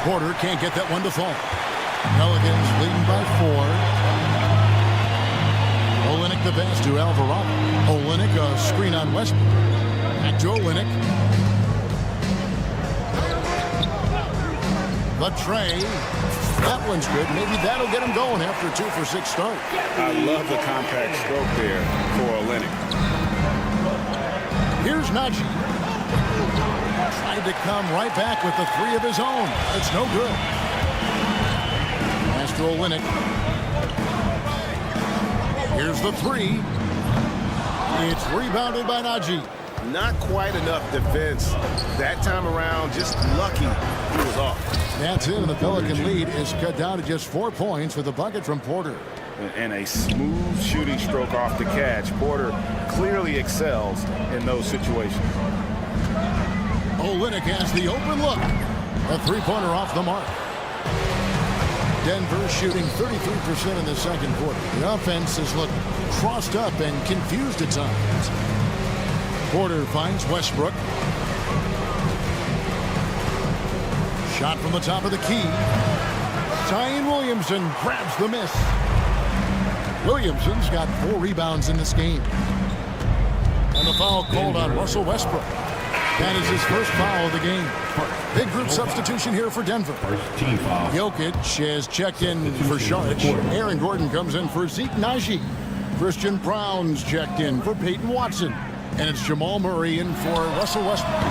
Porter can't get that one to fall. Pelicans leading by 4. Olynyk the pass to Alvarado. Olynyk a screen on Westbrook. Back to Olynyk. The tray. That one's good. Maybe that'll get him going after a 2-for-6 start. I love the compact stroke there for Olynyk. Here's Najee. Tried to come right back with the 3 of his own. It's no good. Pass to Olynyk. Here's the 3. It's rebounded by Najee. Not quite enough defense that time around. Just lucky he was off. That's it, and the Pelican lead is cut down to just 4 points with a bucket from Porter. And a smooth shooting stroke off the catch. Porter clearly excels in those situations. Olynyk has the open look. A three-pointer off the mark. Denver shooting 33% in the second quarter. The offense has looked crossed up and confused at times. Porter finds Westbrook. Shot from the top of the key. Zion Williamson grabs the miss. Williamson's got 4 rebounds in this game. And the foul called on Russell Westbrook. That is his first foul of the game. Big group substitution here for Denver. Jokic has checked in for Saric. Aaron Gordon comes in for Zeke Naji. Christian Brown's checked in for Peyton Watson. And it's Jamal Murray in for Russell Westbrook.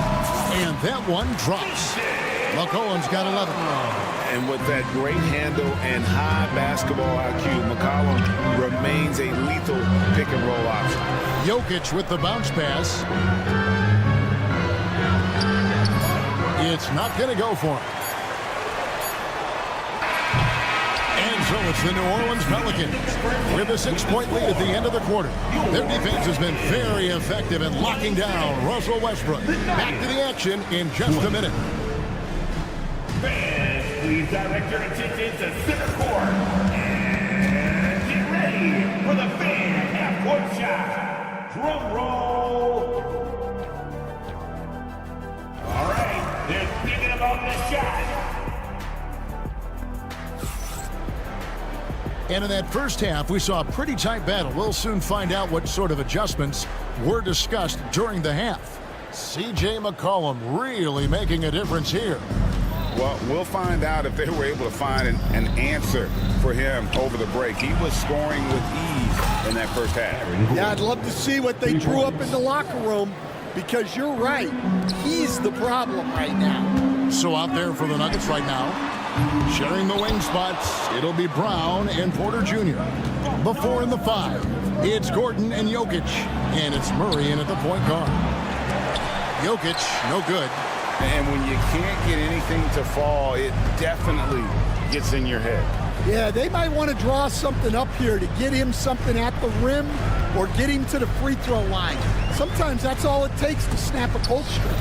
And that one drops. McCollum's got 11. And with that great handle and high basketball IQ, McCollum remains a lethal pick-and-roll option. Jokic with the bounce pass. It's not going to go for him. And so it's the New Orleans Pelicans with a 6-point lead at the end of the quarter. Their defense has been very effective in locking down Russell Westbrook. Back to the action in just a minute. Fans, please direct your attention to center court. And get ready for the fan half-court shot. Drum roll. All right, they're thinking about the shot. And in that first half, we saw a pretty tight battle. We'll soon find out what sort of adjustments were discussed during the half. C.J. McCollum really making a difference here. Well, we'll find out if they were able to find an answer for him over the break. He was scoring with ease in that first half. Yeah, I'd love to see what they drew up in the locker room, because you're right. He's the problem right now. So out there for the Nuggets right now, sharing the wing spots, it'll be Brown and Porter Jr. The 4 and the 5. It's Gordon and Jokic. And it's Murray in at the point guard. Jokic, no good. And when you can't get anything to fall, it definitely gets in your head. Yeah, they might want to draw something up here to get him something at the rim or get him to the free throw line. Sometimes that's all it takes to snap a cold streak.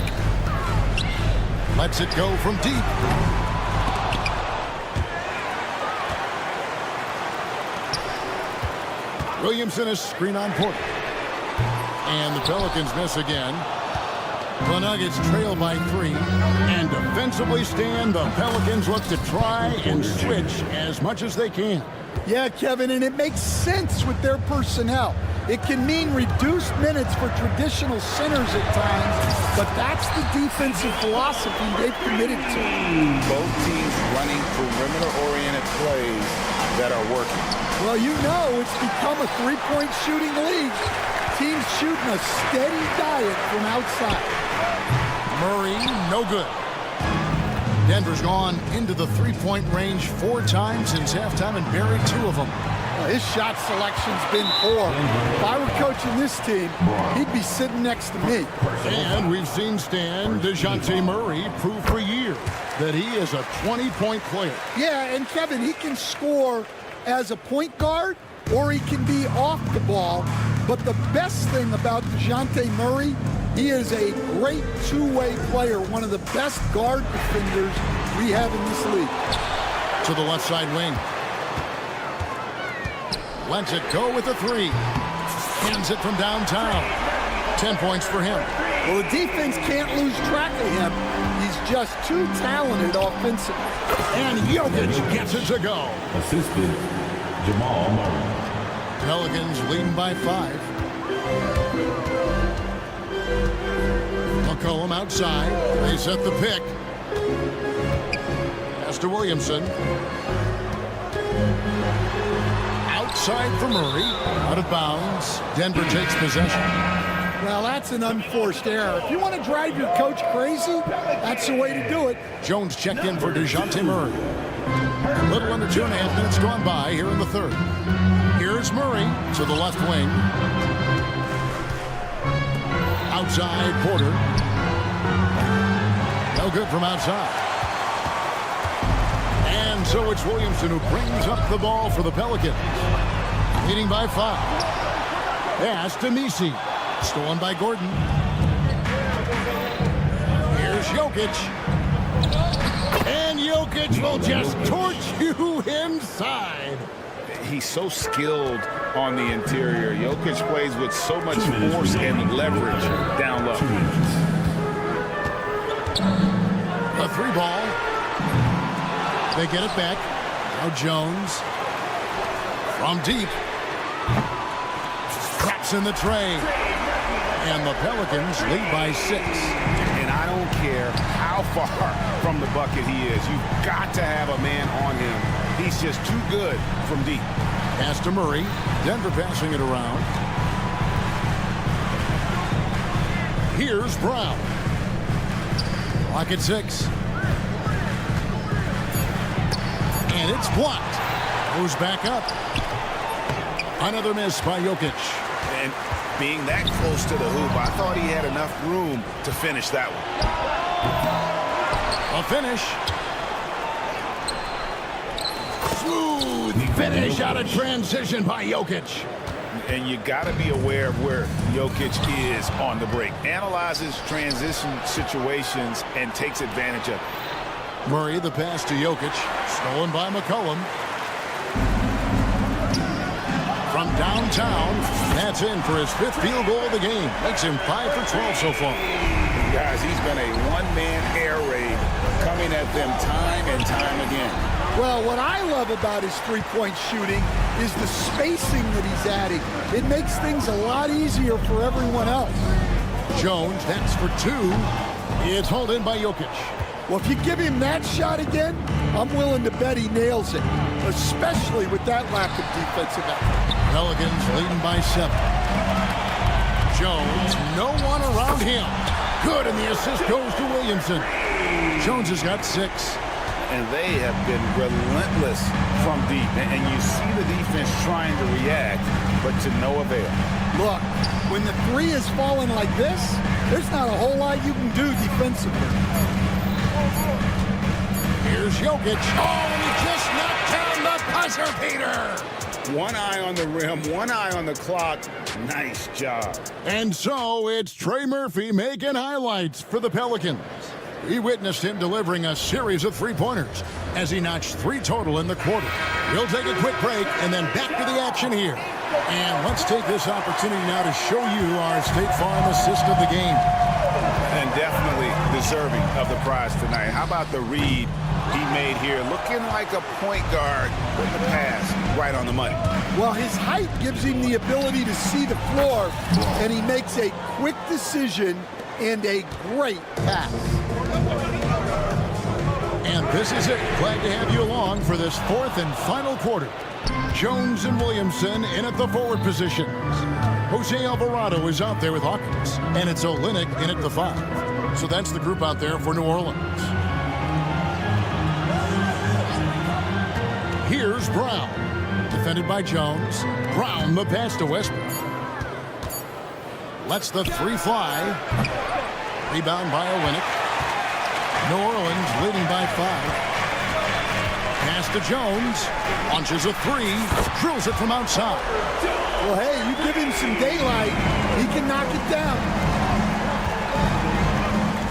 Lets it go from deep. Williamson is screen on Porter. And the Pelicans miss again. The Nuggets trail by 3, and defensively stand. The Pelicans look to try and switch as much as they can. Yeah, Kevin, and it makes sense with their personnel. It can mean reduced minutes for traditional centers at times, but that's the defensive philosophy they've committed to. Both teams running perimeter-oriented plays that are working. Well, you know it's become a three-point shooting league. Teams shooting a steady diet from outside. Murray, no good. Denver's gone into the three-point range 4 times since halftime and buried 2 of them. His shot selection's been poor. If I were coaching this team, he'd be sitting next to me. And we've seen Stan DeJounte Murray prove for years that he is a 20-point player. Yeah, and Kevin, he can score as a point guard or he can be off the ball. But the best thing about DeJounte Murray, he is a great two-way player, one of the best guard defenders we have in this league. To the left side wing. Lets it go with a 3. Hands it from downtown. 10 points for him. Well, the defense can't lose track of him. He's just too talented offensively. And Jokic gets it to go. Assisted Jamal Murray. Pelicans leading by 5. McCollum outside. They set the pick. Pass to Williamson. Outside for Murray. Out of bounds. Denver takes possession. Well, that's an unforced error. If you want to drive your coach crazy, that's the way to do it. Jones checked in for DeJounte Murray. A little under 2.5 minutes gone by here in the third. Here's Murray to the left wing. Outside, Porter. No good from outside. And so it's Williamson who brings up the ball for the Pelicans. Leading by 5. Pass to Misi. Stolen by Gordon. Here's Jokic. And Jokic will just torch you inside. He's so skilled on the interior. Jokic plays with so much force and leverage down low. A 3-ball. They get it back. Now Jones from deep. Traps in the tray. And the Pelicans lead by 6. And I don't care how far from the bucket he is. You've got to have a man on him. He's just too good from deep. Pass to Murray. Denver passing it around. Here's Brown. Clock at 6. And it's blocked. Goes back up. Another miss by Jokic. And being that close to the hoop, I thought he had enough room to finish that one. A finish. Smooth finish out of transition by Jokic. And you got to be aware of where Jokic is on the break. Analyzes transition situations and takes advantage of it. Murray, the pass to Jokic. Stolen by McCollum. From downtown, that's in for his 5th field goal of the game. Makes him 5 for 12 so far. Guys, he's been a one-man air raid coming at them time and time again. Well, what I love about his three-point shooting is the spacing that he's adding. It makes things a lot easier for everyone else. Jones, that's for 2. It's hauled in by Jokic. Well, if you give him that shot again, I'm willing to bet he nails it, especially with that lack of defensive effort. Pelicans leading by 7. Jones, no one around him. Good, and the assist goes to Williamson. Jones has got 6. And they have been relentless from deep. And you see the defense trying to react, but to no avail. Look, when the 3 is falling like this, there's not a whole lot you can do defensively. Here's Jokic. Oh, and he just knocked down the buzzer beater. One eye on the rim, one eye on the clock. Nice job. And so it's Trey Murphy making highlights for the Pelicans. We witnessed him delivering a series of 3-pointers as he notched 3 total in the quarter. We'll take a quick break and then back to the action here. And let's take this opportunity now to show you our State Farm assist of the game. And definitely deserving of the prize tonight. How about the read he made here? Looking like a point guard with the pass right on the money. Well, his height gives him the ability to see the floor, and he makes a quick decision and a great pass. And this is it. Glad to have you along for this 4th and final quarter. Jones and Williamson in at the forward positions. Jose Alvarado is out there with Hawkins, and it's Olynyk in at the 5. So that's the group out there for New Orleans. Here's Brown, defended by Jones. Brown, the pass to Westbrook. Lets the 3 fly. Rebound by Olynyk. New Orleans leading by 5. Pass to Jones. Launches a 3. Drills it from outside. Well, hey, you give him some daylight, he can knock it down.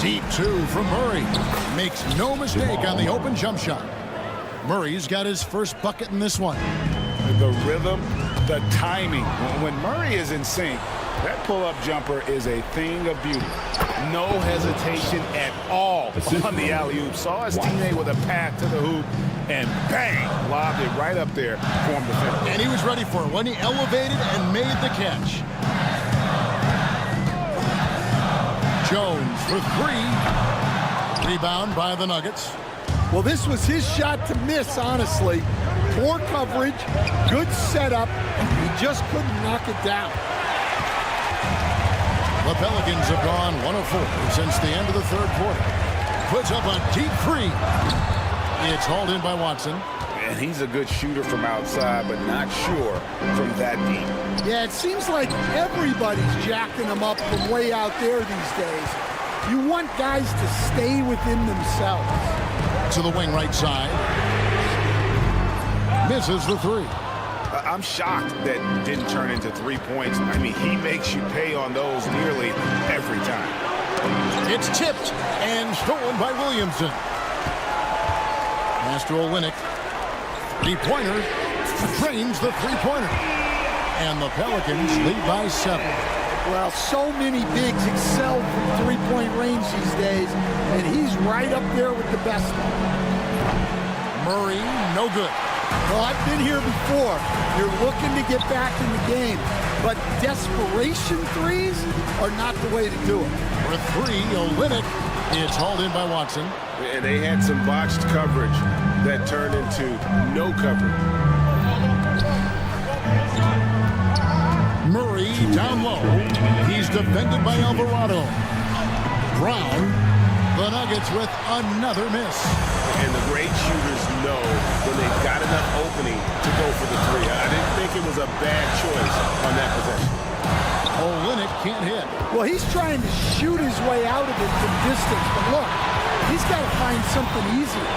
Deep 2 from Murray. Makes no mistake on the open jump shot. Murray's got his first bucket in this one. The rhythm, the timing. When Murray is in sync, that pull-up jumper is a thing of beauty. No hesitation at all on the alley-oop. Saw his teammate with a path to the hoop, and bang, lobbed it right up there for him to finish. And he was ready for it when he elevated and made the catch. Jones for 3. Rebound by the Nuggets. Well, this was his shot to miss, honestly. Poor coverage, good setup. He just couldn't knock it down. The Pelicans have gone 1 of 4 since the end of the 3rd quarter. Puts up a deep 3. It's hauled in by Watson. And he's a good shooter from outside, but not sure from that deep. Yeah, it seems like everybody's jacking him up from way out there these days. You want guys to stay within themselves. To the wing right side. Misses the 3. I'm shocked that didn't turn into 3 points. I mean, he makes you pay on those nearly every time. It's tipped and stolen by Williamson. Pass to Olynyk. Three-pointer. Drains the three-pointer. And the Pelicans lead by 7. Well, so many bigs excel from three-point range these days, and he's right up there with the best of them. Murray, no good. Well, I've been here before. You're looking to get back in the game, but desperation threes are not the way to do it. For 3, Olynyk. It's hauled in by Watson. And they had some botched coverage that turned into no coverage. Murray down low. He's defended by Alvarado. Brown, the Nuggets with another miss. And the great shooters know when they've got enough opening to go for the 3. I didn't think it was a bad choice on that possession. Olynyk can't hit. Well, he's trying to shoot his way out of it from distance, but look, he's got to find something easier.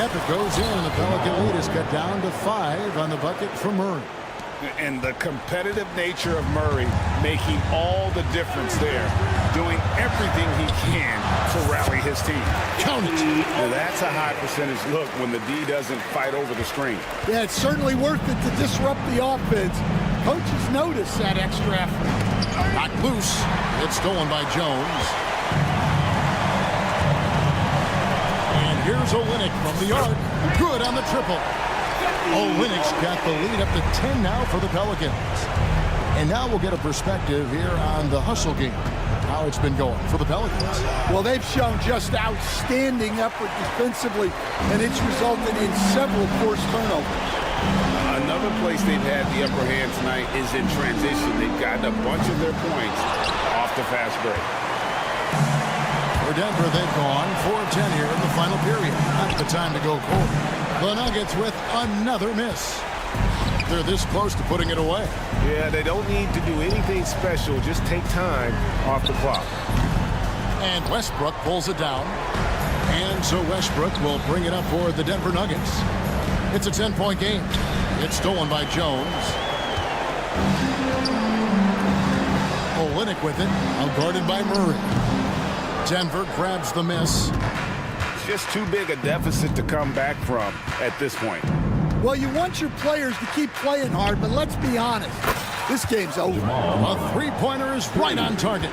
Yep, it goes in, and the Pelican lead is cut down to 5 on the bucket from Murray. And the competitive nature of Murray making all the difference there, doing everything he can to rally his team. Count it. Now that's a high percentage look when the D doesn't fight over the screen. Yeah, it's certainly worth it to disrupt the offense. Coaches notice that extra effort. Knocked loose. It's stolen by Jones. And here's Olynyk from the arc. Good on the triple. Olynyk's got the lead up to 10 now for the Pelicans. And now we'll get a perspective here on the hustle game, how it's been going for the Pelicans. Well, they've shown just outstanding effort defensively, and it's resulted in several forced turnovers. Another place they've had the upper hand tonight is in transition. They've gotten a bunch of their points off the fast break. For Denver, they've gone 4 of 10 here in the final period. Not the time to go cold. The Nuggets with another miss. They're this close to putting it away. Yeah, they don't need to do anything special. Just take time off the clock. And Westbrook pulls it down. And so Westbrook will bring it up for the Denver Nuggets. It's a 10-point game. It's stolen by Jones. Olynyk with it, outguarded by Murray. Denver grabs the miss. Just too big a deficit to come back from at this point. Well, you want your players to keep playing hard, but let's be honest. This game's over. A three-pointer is right on target.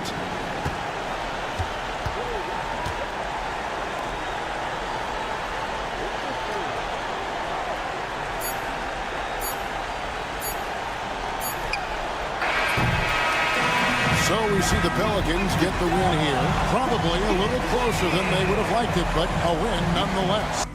So we see the Pelicans get the win here. Probably a little closer than they would have liked it, but a win nonetheless.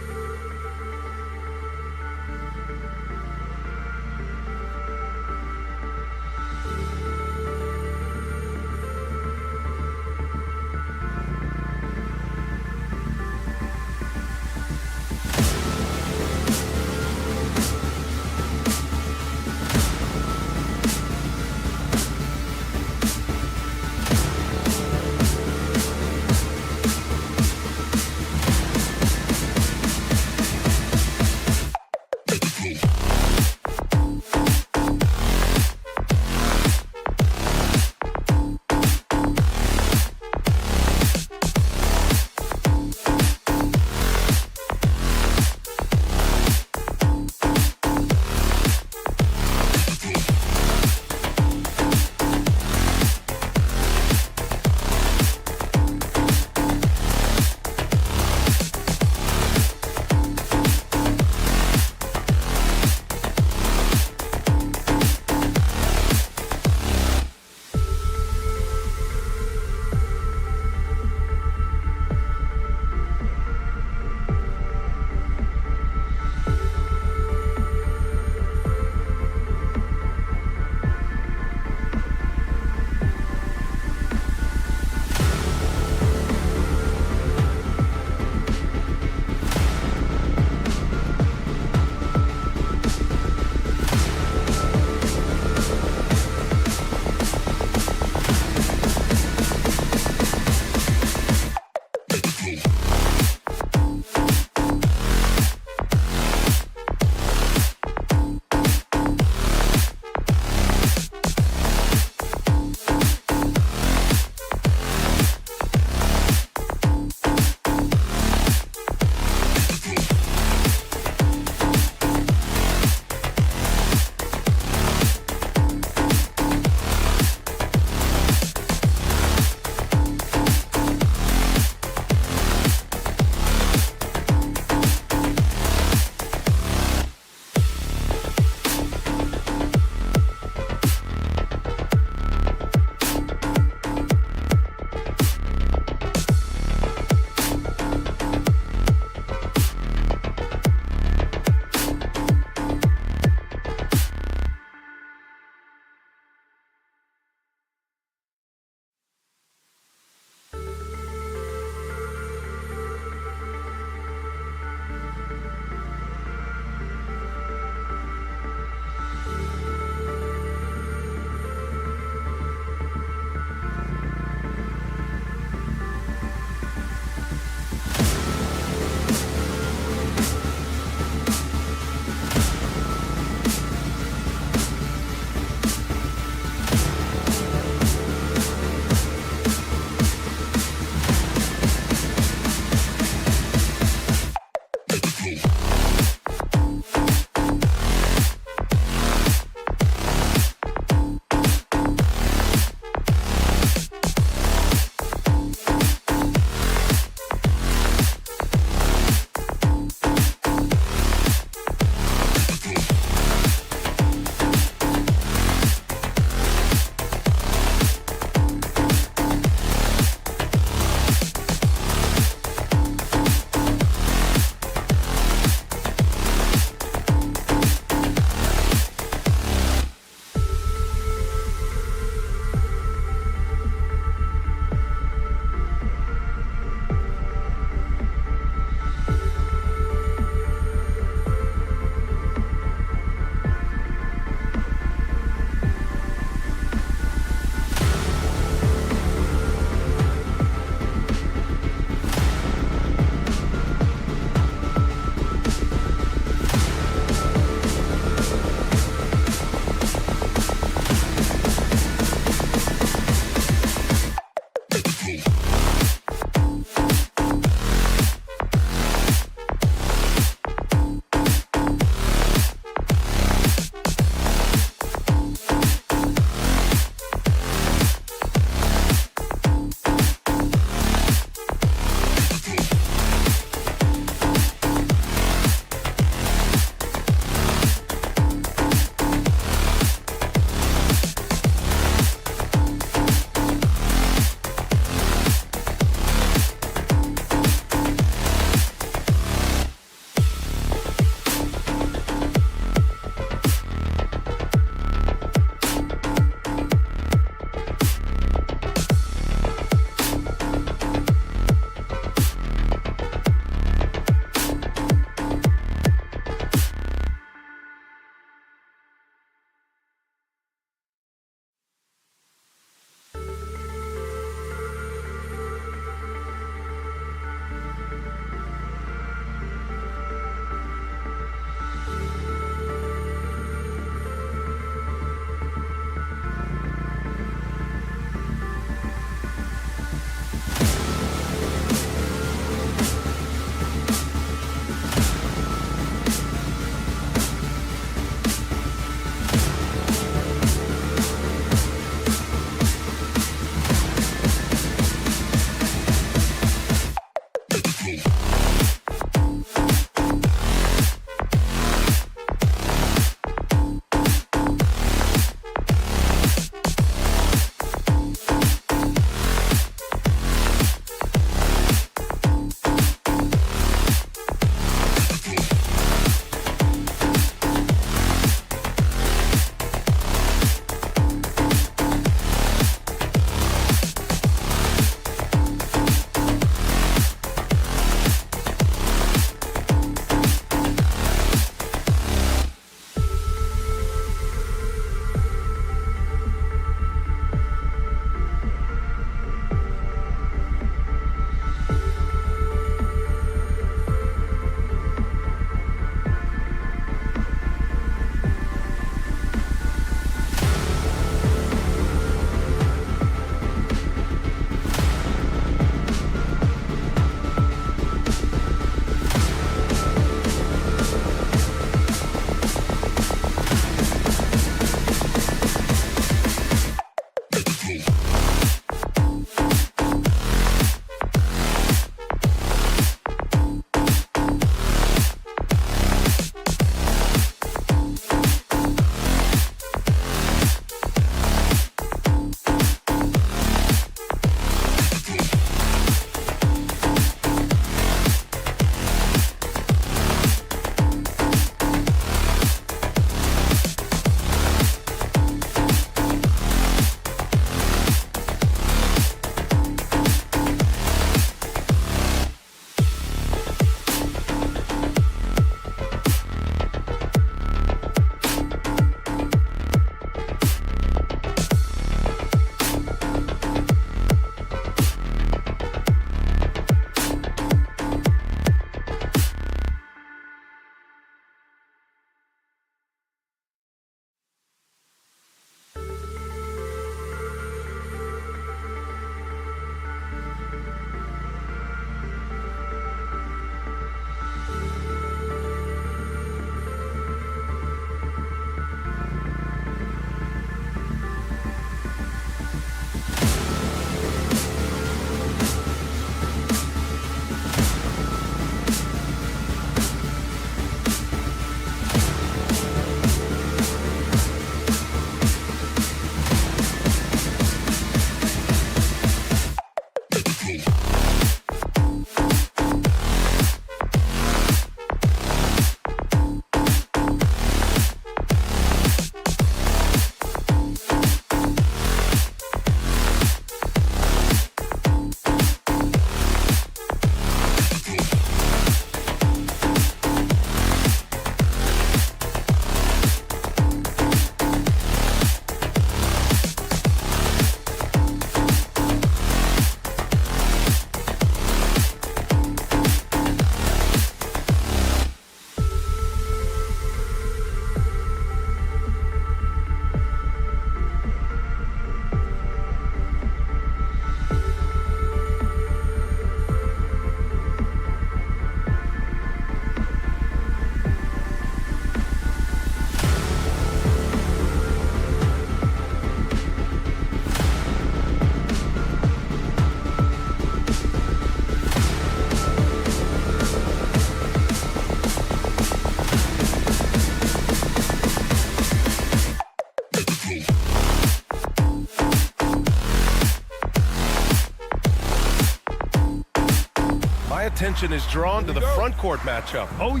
my attention is drawn to the front court matchup. Oh,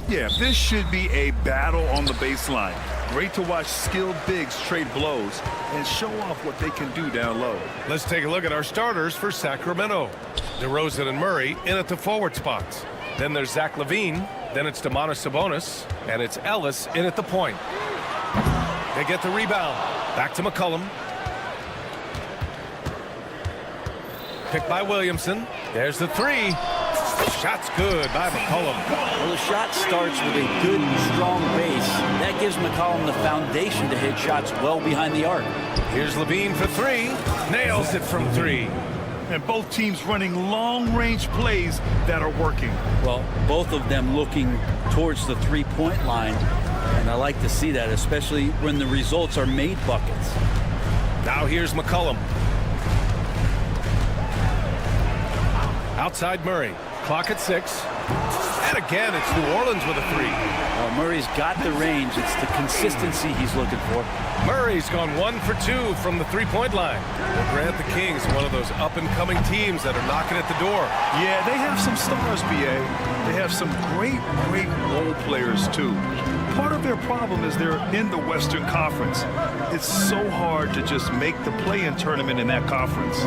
yeah, this should be a battle on the baseline. Great to watch skilled bigs trade blows and show off what they can do down low. Let's take a look at our starters for Sacramento. DeRozan and Murray in at the forward spots. Then there's Zach LaVine. Then it's Domantas Sabonis. And it's Ellis in at the point. They get the rebound. Back to McCollum. Picked by Williamson. There's the three. Shot's good by McCollum. Well, the shot starts with a good, strong base. That gives McCollum the foundation to hit shots well behind the arc. Here's LaVine for three. Nails it from three. And both teams running long-range plays that are working. Well, both of them looking towards the three-point line. And I like to see that, especially when the results are made buckets. Now here's McCollum. Outside Murray. Clock at 6. And again, it's New Orleans with a three. Well, Murray's got the range. It's the consistency he's looking for. Murray's gone 1 for 2 from the three-point line. We'll grant the Kings one of those up-and-coming teams that are knocking at the door. Yeah, they have some stars, BA. They have some great role players, too. Part of their problem is they're in the Western Conference. It's so hard to just make the play-in tournament in that conference.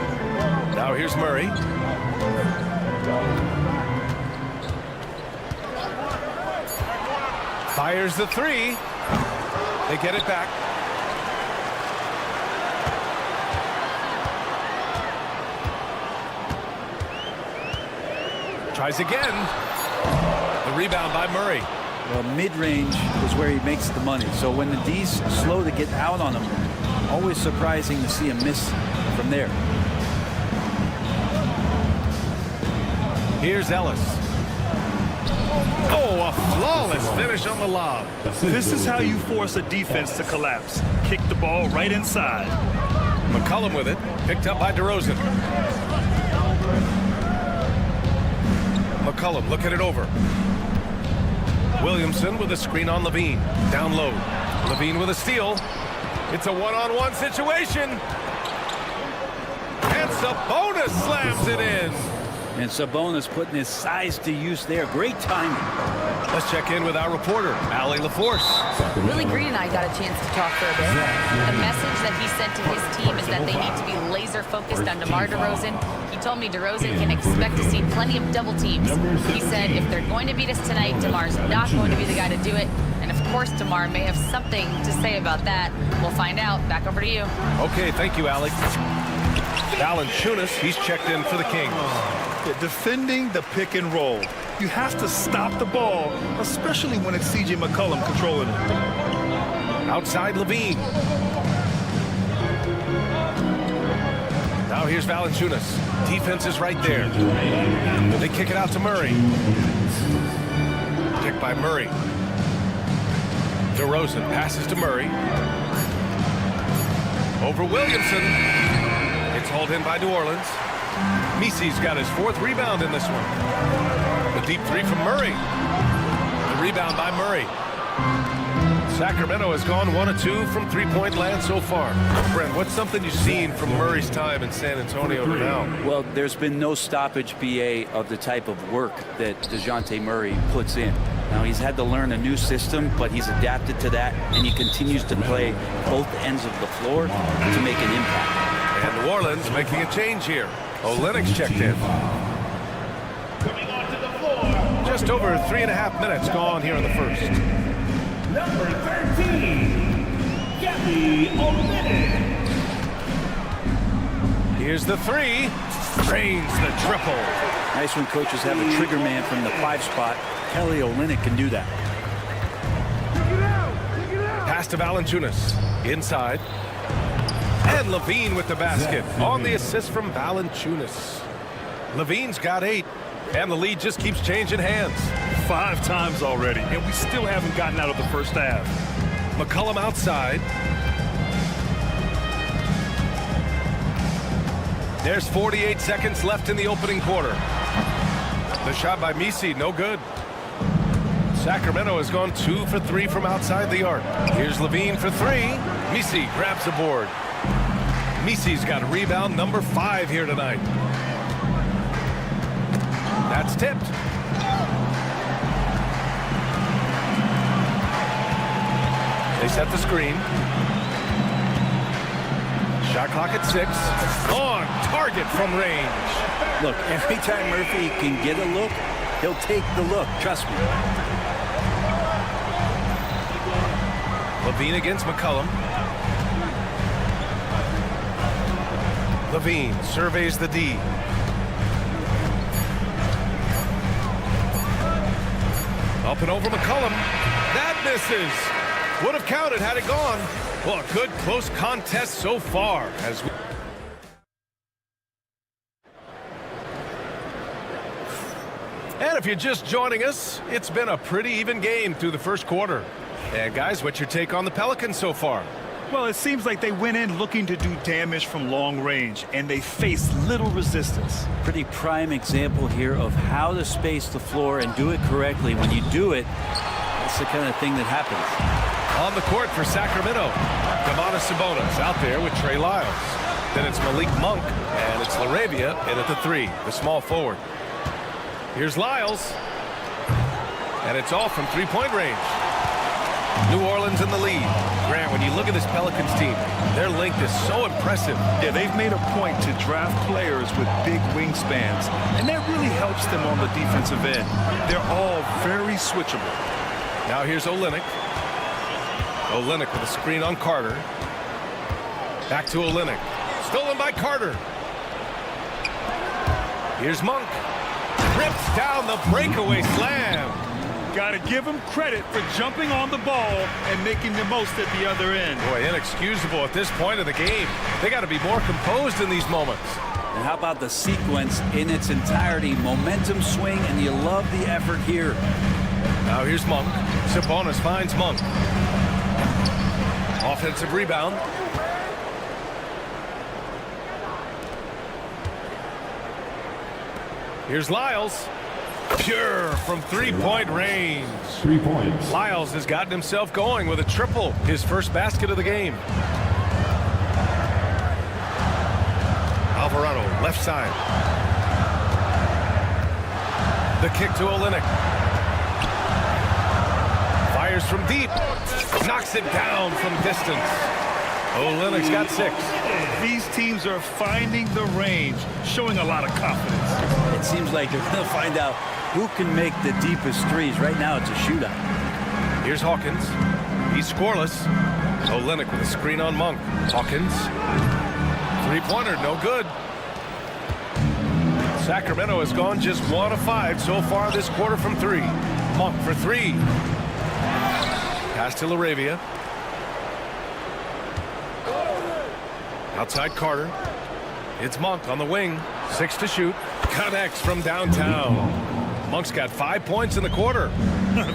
Now here's Murray. Fires the three. They get it back. Tries again. The rebound by Murray. Well, mid-range is where he makes the money. So when the D's slow to get out on him, always surprising to see him miss from there. Here's Ellis. Oh, a flawless finish on the lob. This is how you force a defense to collapse. Kick the ball right inside. McCollum with it. Picked up by DeRozan. McCollum looking it over. Williamson with a screen on LaVine. Down low. LaVine with a steal. It's a one-on-one situation. And Sabonis slams it in. And Sabonis putting his size to use there. Great timing. Let's check in with our reporter, Allie LaForce. Willie Green and I got a chance to talk for a bit. The message that he sent to his team is that they need to be laser focused on DeMar DeRozan. He told me DeRozan can expect to see plenty of double teams. He said if they're going to beat us tonight, DeMar's not going to be the guy to do it. And of course, DeMar may have something to say about that. We'll find out. Back over to you. Okay, thank you, Allie. Valanciunas, he's checked in for the Kings. Defending the pick and roll. You have to stop the ball, especially when it's C.J. McCollum controlling it. Outside LaVine. Now here's Valanciunas. Defense is right there. They kick it out to Murray. Picked by Murray. DeRozan passes to Murray. Over Williamson. It's hauled in by New Orleans. Misi's got his 4th rebound in this one. The deep three from Murray. The rebound by Murray. Sacramento has gone 1 of 2 from three-point land so far. Brent, what's something you've seen from Murray's time in San Antonio to now? Well, there's been no stoppage, BA, of the type of work that DeJounte Murray puts in. Now, he's had to learn a new system, but he's adapted to that, and he continues to play both ends of the floor to make an impact. And New Orleans making a change here. Olynyk's checked in. Just over 3.5 minutes gone here in the first. Number 13, Kelly Olynyk. Here's the three. Drains the triple. Nice when coaches have a trigger man from the 5 spot. Kelly Olynyk can do that. Pass to Valanciunas. Inside. And LaVine with the basket on the assist from Valanciunas. LaVine's got 8, and the lead just keeps changing hands. 5 times already, and we still haven't gotten out of the first half. McCollum outside. There's 48 seconds left in the opening quarter. The shot by Misi, no good. Sacramento has gone 2 for 3 from outside the arc. Here's LaVine for 3. Misi grabs the board. Misi's got rebound number 5 here tonight. That's tipped. They set the screen. Shot clock at 6. On target from range. Look, every time Murphy can get a look, he'll take the look. Trust me. Levine against McCollum. Levine surveys the D. Up and over McCollum. That misses. Would have counted had it gone. Well, a good close contest so far. And if you're just joining us, it's been a pretty even game through the first quarter. And guys, what's your take on the Pelicans so far? Well, it seems like they went in looking to do damage from long range, and they faced little resistance. Pretty prime example here of how to space the floor and do it correctly. When you do it, that's the kind of thing that happens. On the court for Sacramento, Sabonis out there with Trey Lyles. Then it's Malik Monk, and it's LaRavia in at the 3, the small forward. Here's Lyles, and it's all from three-point range. New Orleans in the lead. Grant, when you look at this Pelicans team, their length is so impressive. Yeah, they've made a point to draft players with big wingspans, and that really helps them on the defensive end. They're all very switchable. Now here's Olynyk. Olynyk with a screen on Carter. Back to Olynyk. Stolen by Carter. Here's Monk. Rips down the breakaway slam. Got to give him credit for jumping on the ball and making the most at the other end. Boy, inexcusable at this point of the game. They got to be more composed in these moments. And how about the sequence in its entirety? Momentum swing, and you love the effort here. Now here's Monk. Sabonis finds Monk. Offensive rebound. Here's Lyles. Pure from three-point range. 3 points. Lyles has gotten himself going with a triple, his first basket of the game. Alvarado, left side. The kick to Olynyk. Fires from deep. Knocks it down from distance. Olynyk's got 6. These teams are finding the range, showing a lot of confidence. It seems like they're going to find out who can make the deepest threes. Right now, it's a shootout. Here's Hawkins. He's scoreless. Olynyk with a screen on Monk. Hawkins. Three-pointer, no good. Sacramento has gone just 1 of 5 so far this quarter from 3. Monk for 3. Pass to LaRavia. Outside Carter. It's Monk on the wing. 6 to shoot. Connects from downtown. Monk's got 5 points in the quarter.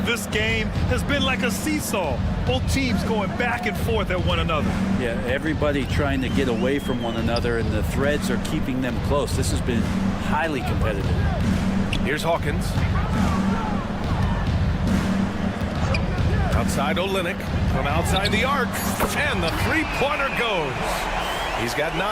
This game has been like a seesaw. Both teams going back and forth at one another. Yeah, everybody trying to get away from one another, and the threads are keeping them close. This has been highly competitive. Here's Hawkins. Outside Olynyk from outside the arc, and the three-pointer goes. He's got 9.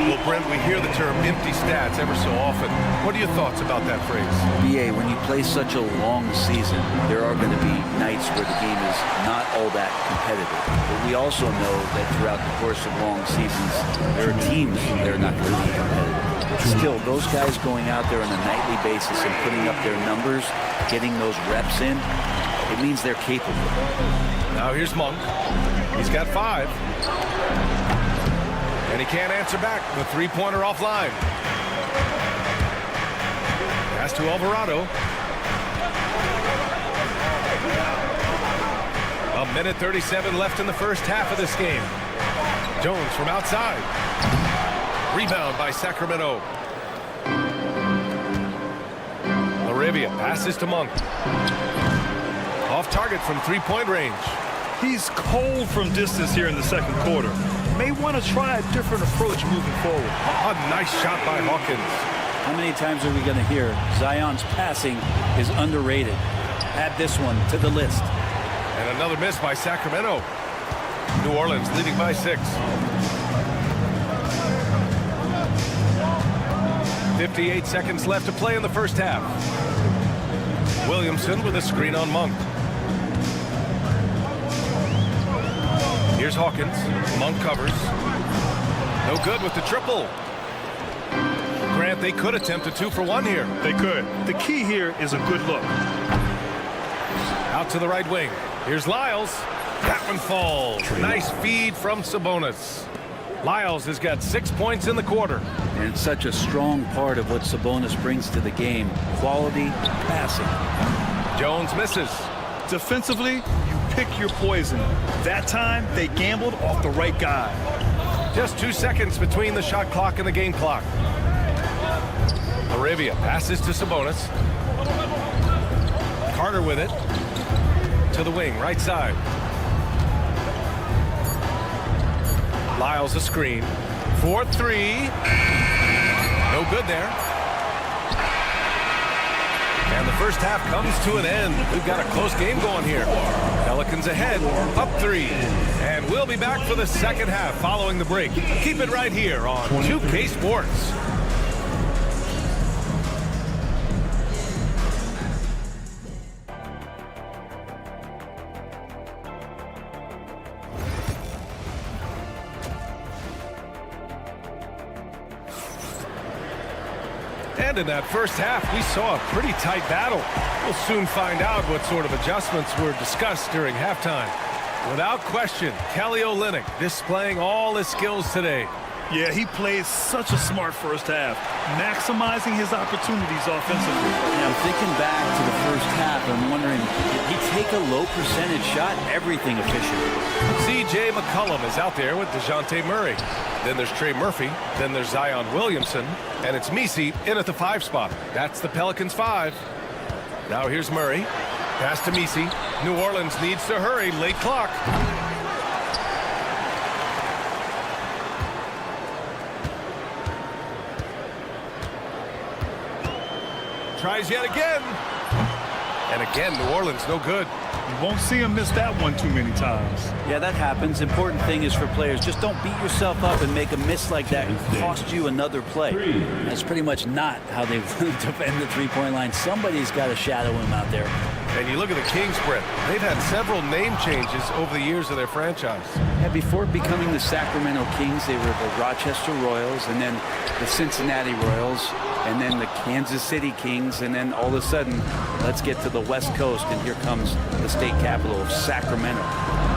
Well, Brent, we hear the term empty stats ever so often. What are your thoughts about that phrase? BA, when you play such a long season, there are going to be nights where the game is not all that competitive. But we also know that throughout the course of long seasons, there are teams that are not going to be competitive. Still, those guys going out there on a nightly basis and putting up their numbers, getting those reps in, it means they're capable. Now here's Monk. He's got 5. And he can't answer back. The three-pointer offline. Pass to Alvarado. A minute 37 left in the first half of this game. Jones from outside. Rebound by Sacramento. LaRavia passes to Monk. Off target from three-point range. He's cold from distance here in the second quarter. May want to try a different approach moving forward. A nice shot by Hawkins. How many times are we going to hear Zion's passing is underrated? Add this one to the list. And another miss by Sacramento. New Orleans leading by 6. 58 seconds left to play in the first half. Williamson with a screen on Monk. Here's Hawkins. Monk covers. No good with the triple. Grant, they could attempt a 2-for-1 here. They could. The key here is a good look. Out to the right wing. Here's Lyles. That one falls. Nice feed from Sabonis. Lyles has got 6 points in the quarter. And it's such a strong part of what Sabonis brings to the game. Quality passing. Jones misses. Defensively, you pick your poison. That time, they gambled off the right guy. Just 2 seconds between the shot clock and the game clock. Arabia passes to Sabonis. Carter with it. To the wing, right side. Lyles a screen. 4-3. No good there. And the first half comes to an end. We've got a close game going here. Pelicans ahead, up 3. And we'll be back for the second half following the break. Keep it right here on 2K Sports. And in that first half, we saw a pretty tight battle. We'll soon find out what sort of adjustments were discussed during halftime. Without question, Kelly Olynyk displaying all his skills today. Yeah, he plays such a smart first half, maximizing his opportunities offensively. Yeah, I'm thinking back to the first half. I'm wondering, did he take a low percentage shot? Everything efficient. CJ McCollum is out there with DeJounte Murray. Then there's Trey Murphy. Then there's Zion Williamson. And it's Messi in at the 5 spot. That's the Pelicans 5. Now here's Murray. Pass to Messi. New Orleans needs to hurry. Late clock. Tries yet again. And again, New Orleans no good. You won't see him miss that one too many times. Yeah, that happens. Important thing is for players, just don't beat yourself up and make a miss like that and cost you another play. That's pretty much not how they defend the three-point line. Somebody's got to shadow him out there. And you look at the Kings, Brett. They've had several name changes over the years of their franchise. Yeah, before becoming the Sacramento Kings, they were the Rochester Royals, and then the Cincinnati Royals, and then the Kansas City Kings, and then all of a sudden, let's get to the West Coast, and here comes the state capital of Sacramento.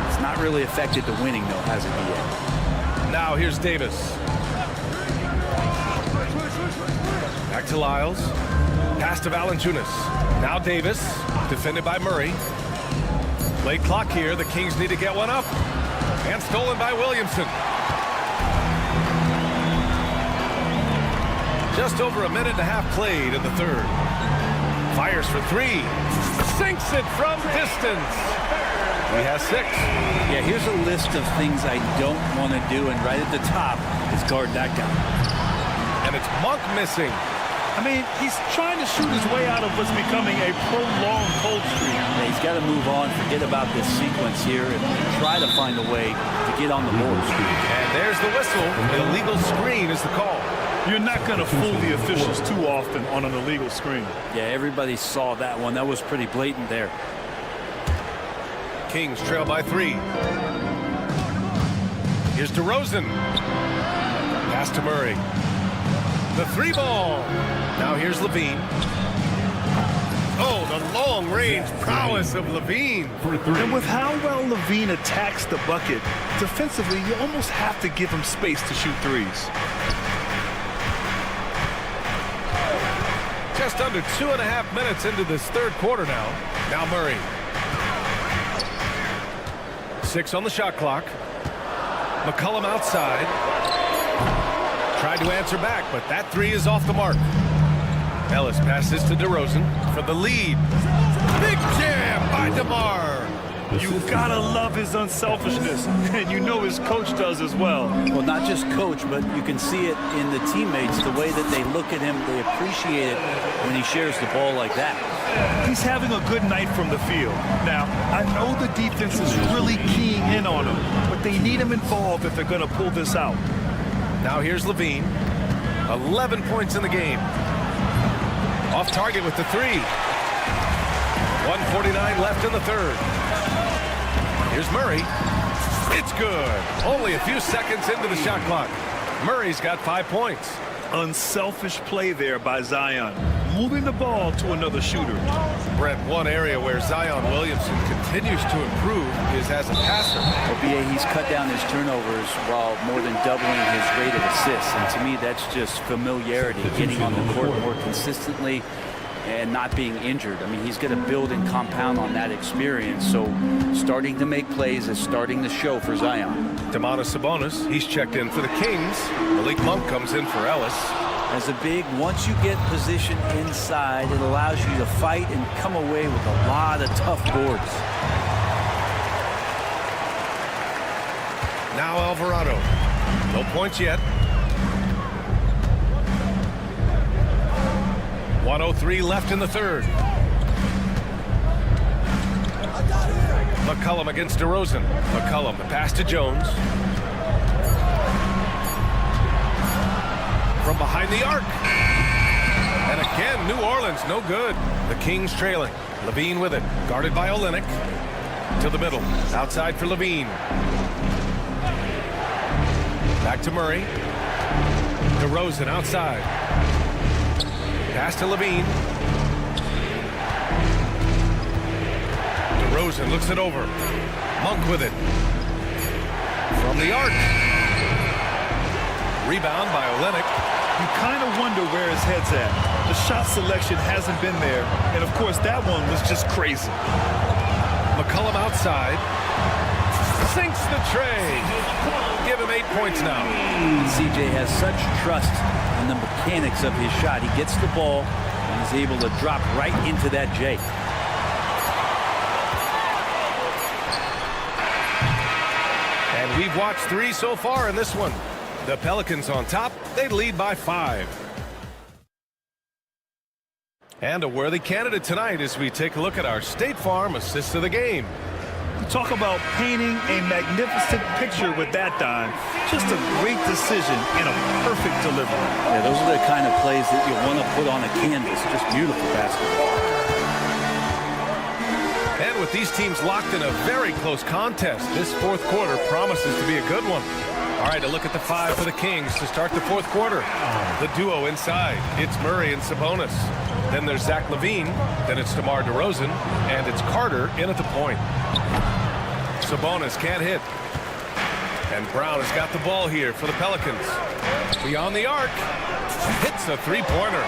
It's not really affected the winning, though, has it yet? Now here's Davis. Back to Lyles. Pass to Valanciunas. Now Davis, defended by Murray. Late clock here. The Kings need to get one up. And stolen by Williamson. Just over a minute and a half played in the third. Fires for 3. Sinks it from distance. He has 6. Yeah, here's a list of things I don't want to do, and right at the top is guard that guy. And it's Monk missing. I mean, he's trying to shoot his way out of what's becoming a prolonged cold streak. Yeah, he's got to move on, forget about this sequence here, and try to find a way to get on the board. And there's the whistle. An illegal screen is the call. You're not going to fool the officials too often on an illegal screen. Yeah, everybody saw that one. That was pretty blatant there. Kings trail by 3. Here's DeRozan. Pass to Murray. The 3 ball. Now here's Levine. Oh, the long-range prowess of Levine. And with how well Levine attacks the bucket, defensively, you almost have to give him space to shoot threes. Just under 2.5 minutes into this third quarter now. Now Murray. 6 on the shot clock. McCollum outside. Tried to answer back, but that 3 is off the mark. Ellis passes to DeRozan for the lead. Big jam by DeMar. You gotta love his unselfishness, and you know his coach does as well. Well, not just coach, but you can see it in the teammates, the way that they look at him. They appreciate it when he shares the ball like that. He's having a good night from the field. Now, I know the defense is really keying in on him, but they need him involved if they're gonna pull this out. Now here's Levine. 11 points in the game. Off target with the three. 1:49 left in the third. Here's Murray. It's good. Only a few seconds into the shot clock. Murray's got 5 points. Unselfish play there by Zion, moving the ball to another shooter. Brett, one area where Zion Williamson continues to improve is as a passer. Well, BA, he's cut down his turnovers while more than doubling his rate of assists. And to me, that's just familiarity, getting on the court more consistently and not being injured. I mean, he's going to build and compound on that experience. So starting to make plays is starting to show for Zion. Domantas Sabonis, he's checked in for the Kings. Malik Monk comes in for Ellis. As a big, once you get position inside, it allows you to fight and come away with a lot of tough boards. Now Alvarado. No points yet. 1:03 left in the third. McCollum against DeRozan. McCollum, the pass to Jones. From behind the arc. And again, New Orleans, no good. The Kings trailing. Levine with it. Guarded by Olynyk. To the middle. Outside for Levine. Back to Murray. DeRozan outside. Pass to Levine. DeRozan looks it over. Monk with it. From the arc. Rebound by Olynyk. You kind of wonder where his head's at. The shot selection hasn't been there. And, of course, that one was just crazy. McCollum outside. Sinks the tray. Give him 8 points now. CJ has such trust in the mechanics of his shot. He gets the ball and is able to drop right into that J. And we've watched 3 so far in this one. The Pelicans on top. They lead by 5. And a worthy candidate tonight as we take a look at our State Farm assist of the game. Talk about painting a magnificent picture with that dime. Just a great decision and a perfect delivery. Yeah, those are the kind of plays that you want to put on a canvas. Just beautiful basketball. And with these teams locked in a very close contest, this fourth quarter promises to be a good one. All right, a look at the 5 for the Kings to start the fourth quarter. The duo inside. It's Murray and Sabonis. Then there's Zach LaVine. Then it's DeMar DeRozan. And it's Carter in at the point. Sabonis can't hit. And Brown has got the ball here for the Pelicans. Beyond the arc. Hits a three-pointer.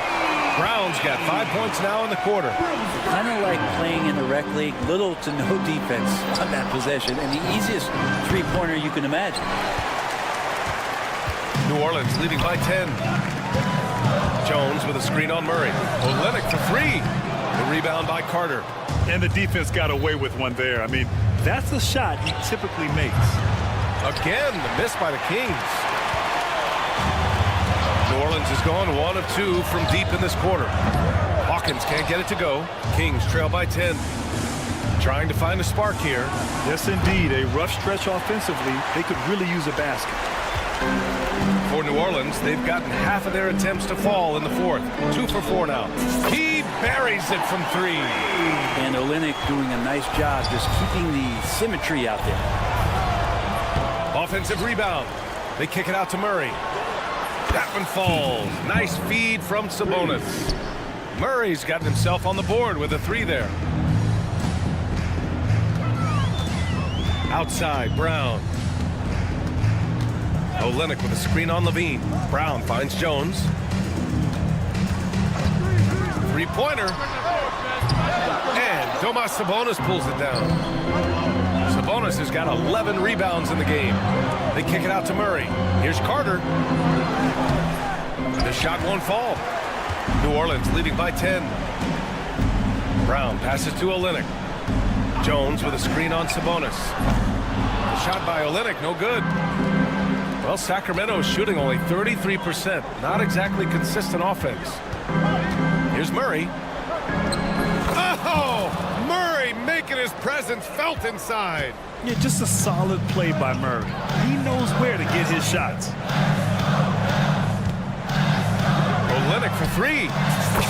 Brown's got 5 points now in the quarter. Kind of like playing in the rec league. Little to no defense on that possession. And the easiest three-pointer you can imagine. New Orleans leading by 10. Jones with a screen on Murray. Olynyk for 3. The rebound by Carter. And the defense got away with one there. I mean, that's a shot he typically makes. Again, the miss by the Kings. New Orleans has gone 1 of 2 from deep in this quarter. Hawkins can't get it to go. Kings trail by 10. Trying to find a spark here. Yes, indeed. A rough stretch offensively. They could really use a basket. For New Orleans, they've gotten half of their attempts to fall in the fourth. 2 for 4 now. He buries it from 3. And Olynyk doing a nice job just keeping the symmetry out there. Offensive rebound. They kick it out to Murray. That one falls. Nice feed from Sabonis. Murray's gotten himself on the board with a 3 there. Outside, Brown. Olynyk with a screen on Levine. Brown finds Jones. Three-pointer. And Domas Sabonis pulls it down. Sabonis has got 11 rebounds in the game. They kick it out to Murray. Here's Carter. The shot won't fall. New Orleans leading by 10. Brown passes to Olynyk. Jones with a screen on Sabonis. The shot by Olynyk, no good. Well, Sacramento is shooting only 33%. Not exactly consistent offense. Here's Murray. Oh! Murray making his presence felt inside. Yeah, just a solid play by Murray. He knows where to get his shots. for three.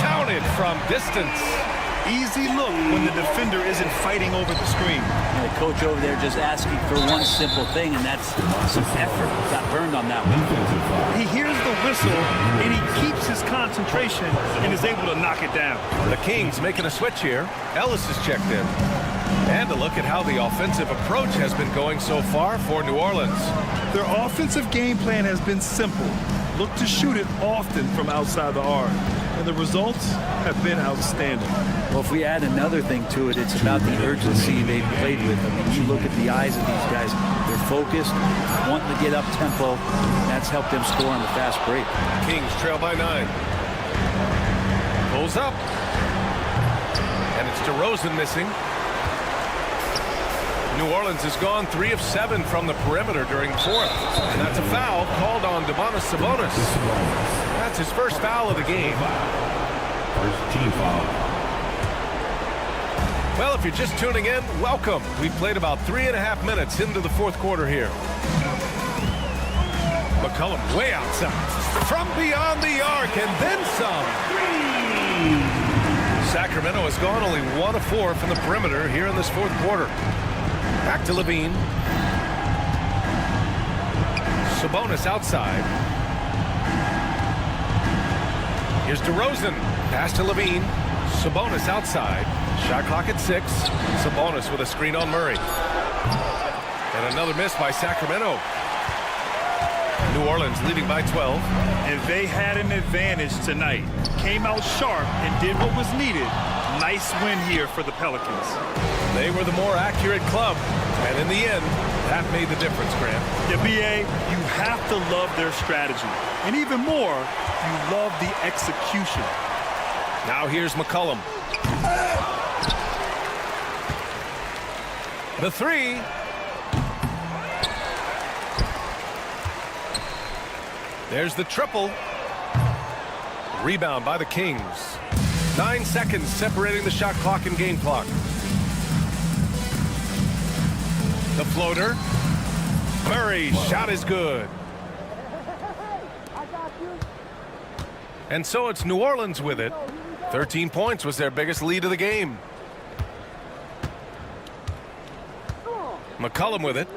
Counted from distance. Easy look when the defender isn't fighting over the screen. And the coach over there just asking for one simple thing, and that's some effort. Got burned on that one. He hears the whistle, and he keeps his concentration and is able to knock it down. The Kings making a switch here. Ellis is checked in. And a look at how the offensive approach has been going so far for New Orleans. Their offensive game plan has been simple. Look to shoot it often from outside the arc. And the results have been outstanding. Well, if we add another thing to it, it's about the urgency they've played with. I mean, you look at the eyes of these guys. They're focused, wanting to get up tempo. That's helped them score on the fast break. Kings trail by 9. Pulls up. And it's DeRozan missing. New Orleans has gone 3 of 7 from the perimeter during the fourth. And that's a foul called on Domantas Sabonis. That's his first foul of the game. First team foul. Well, if you're just tuning in, welcome. We've played about 3.5 minutes into the fourth quarter here. McCollum way outside. From beyond the arc and then some. Sacramento has gone only 1 of 4 from the perimeter here in this fourth quarter. Back to Levine. Sabonis outside. Here's DeRozan. Pass to Levine. Sabonis outside. Shot clock at 6. Sabonis with a screen on Murray. And another miss by Sacramento. New Orleans leading by 12. And they had an advantage tonight. Came out sharp and did what was needed. Nice win here for the Pelicans. They were the more accurate club. And in the end, that made the difference, Grant. Yeah, BA, you have to love their strategy. And even more, you love the execution. Now here's McCollum. The three. There's the triple. Rebound by the Kings. 9 seconds separating the shot clock and game clock. The floater. Murray's shot is good. And so it's New Orleans with it. 13 points was their biggest lead of the game. McCollum with it.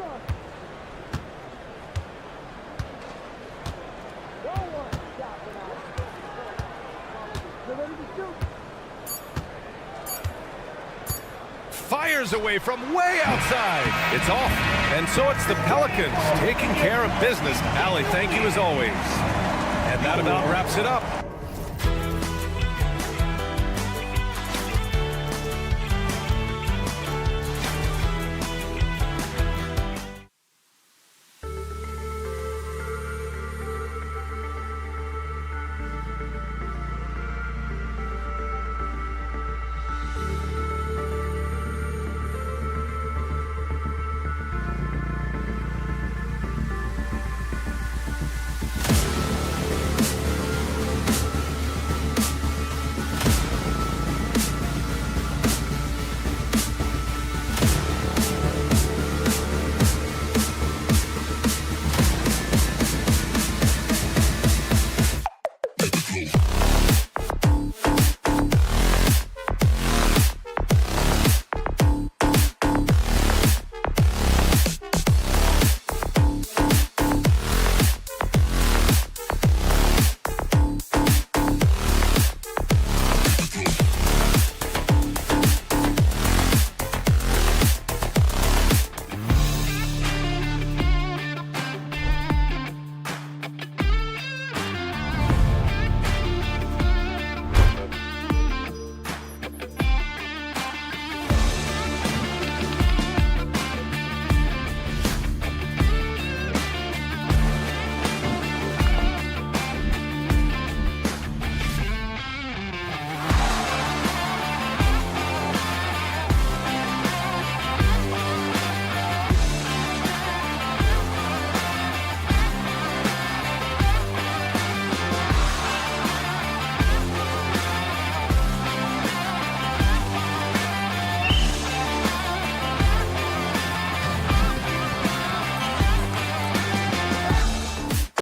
Fires away from way outside. It's off. And so it's the Pelicans taking care of business. Allie, thank you as always. And that about wraps it up.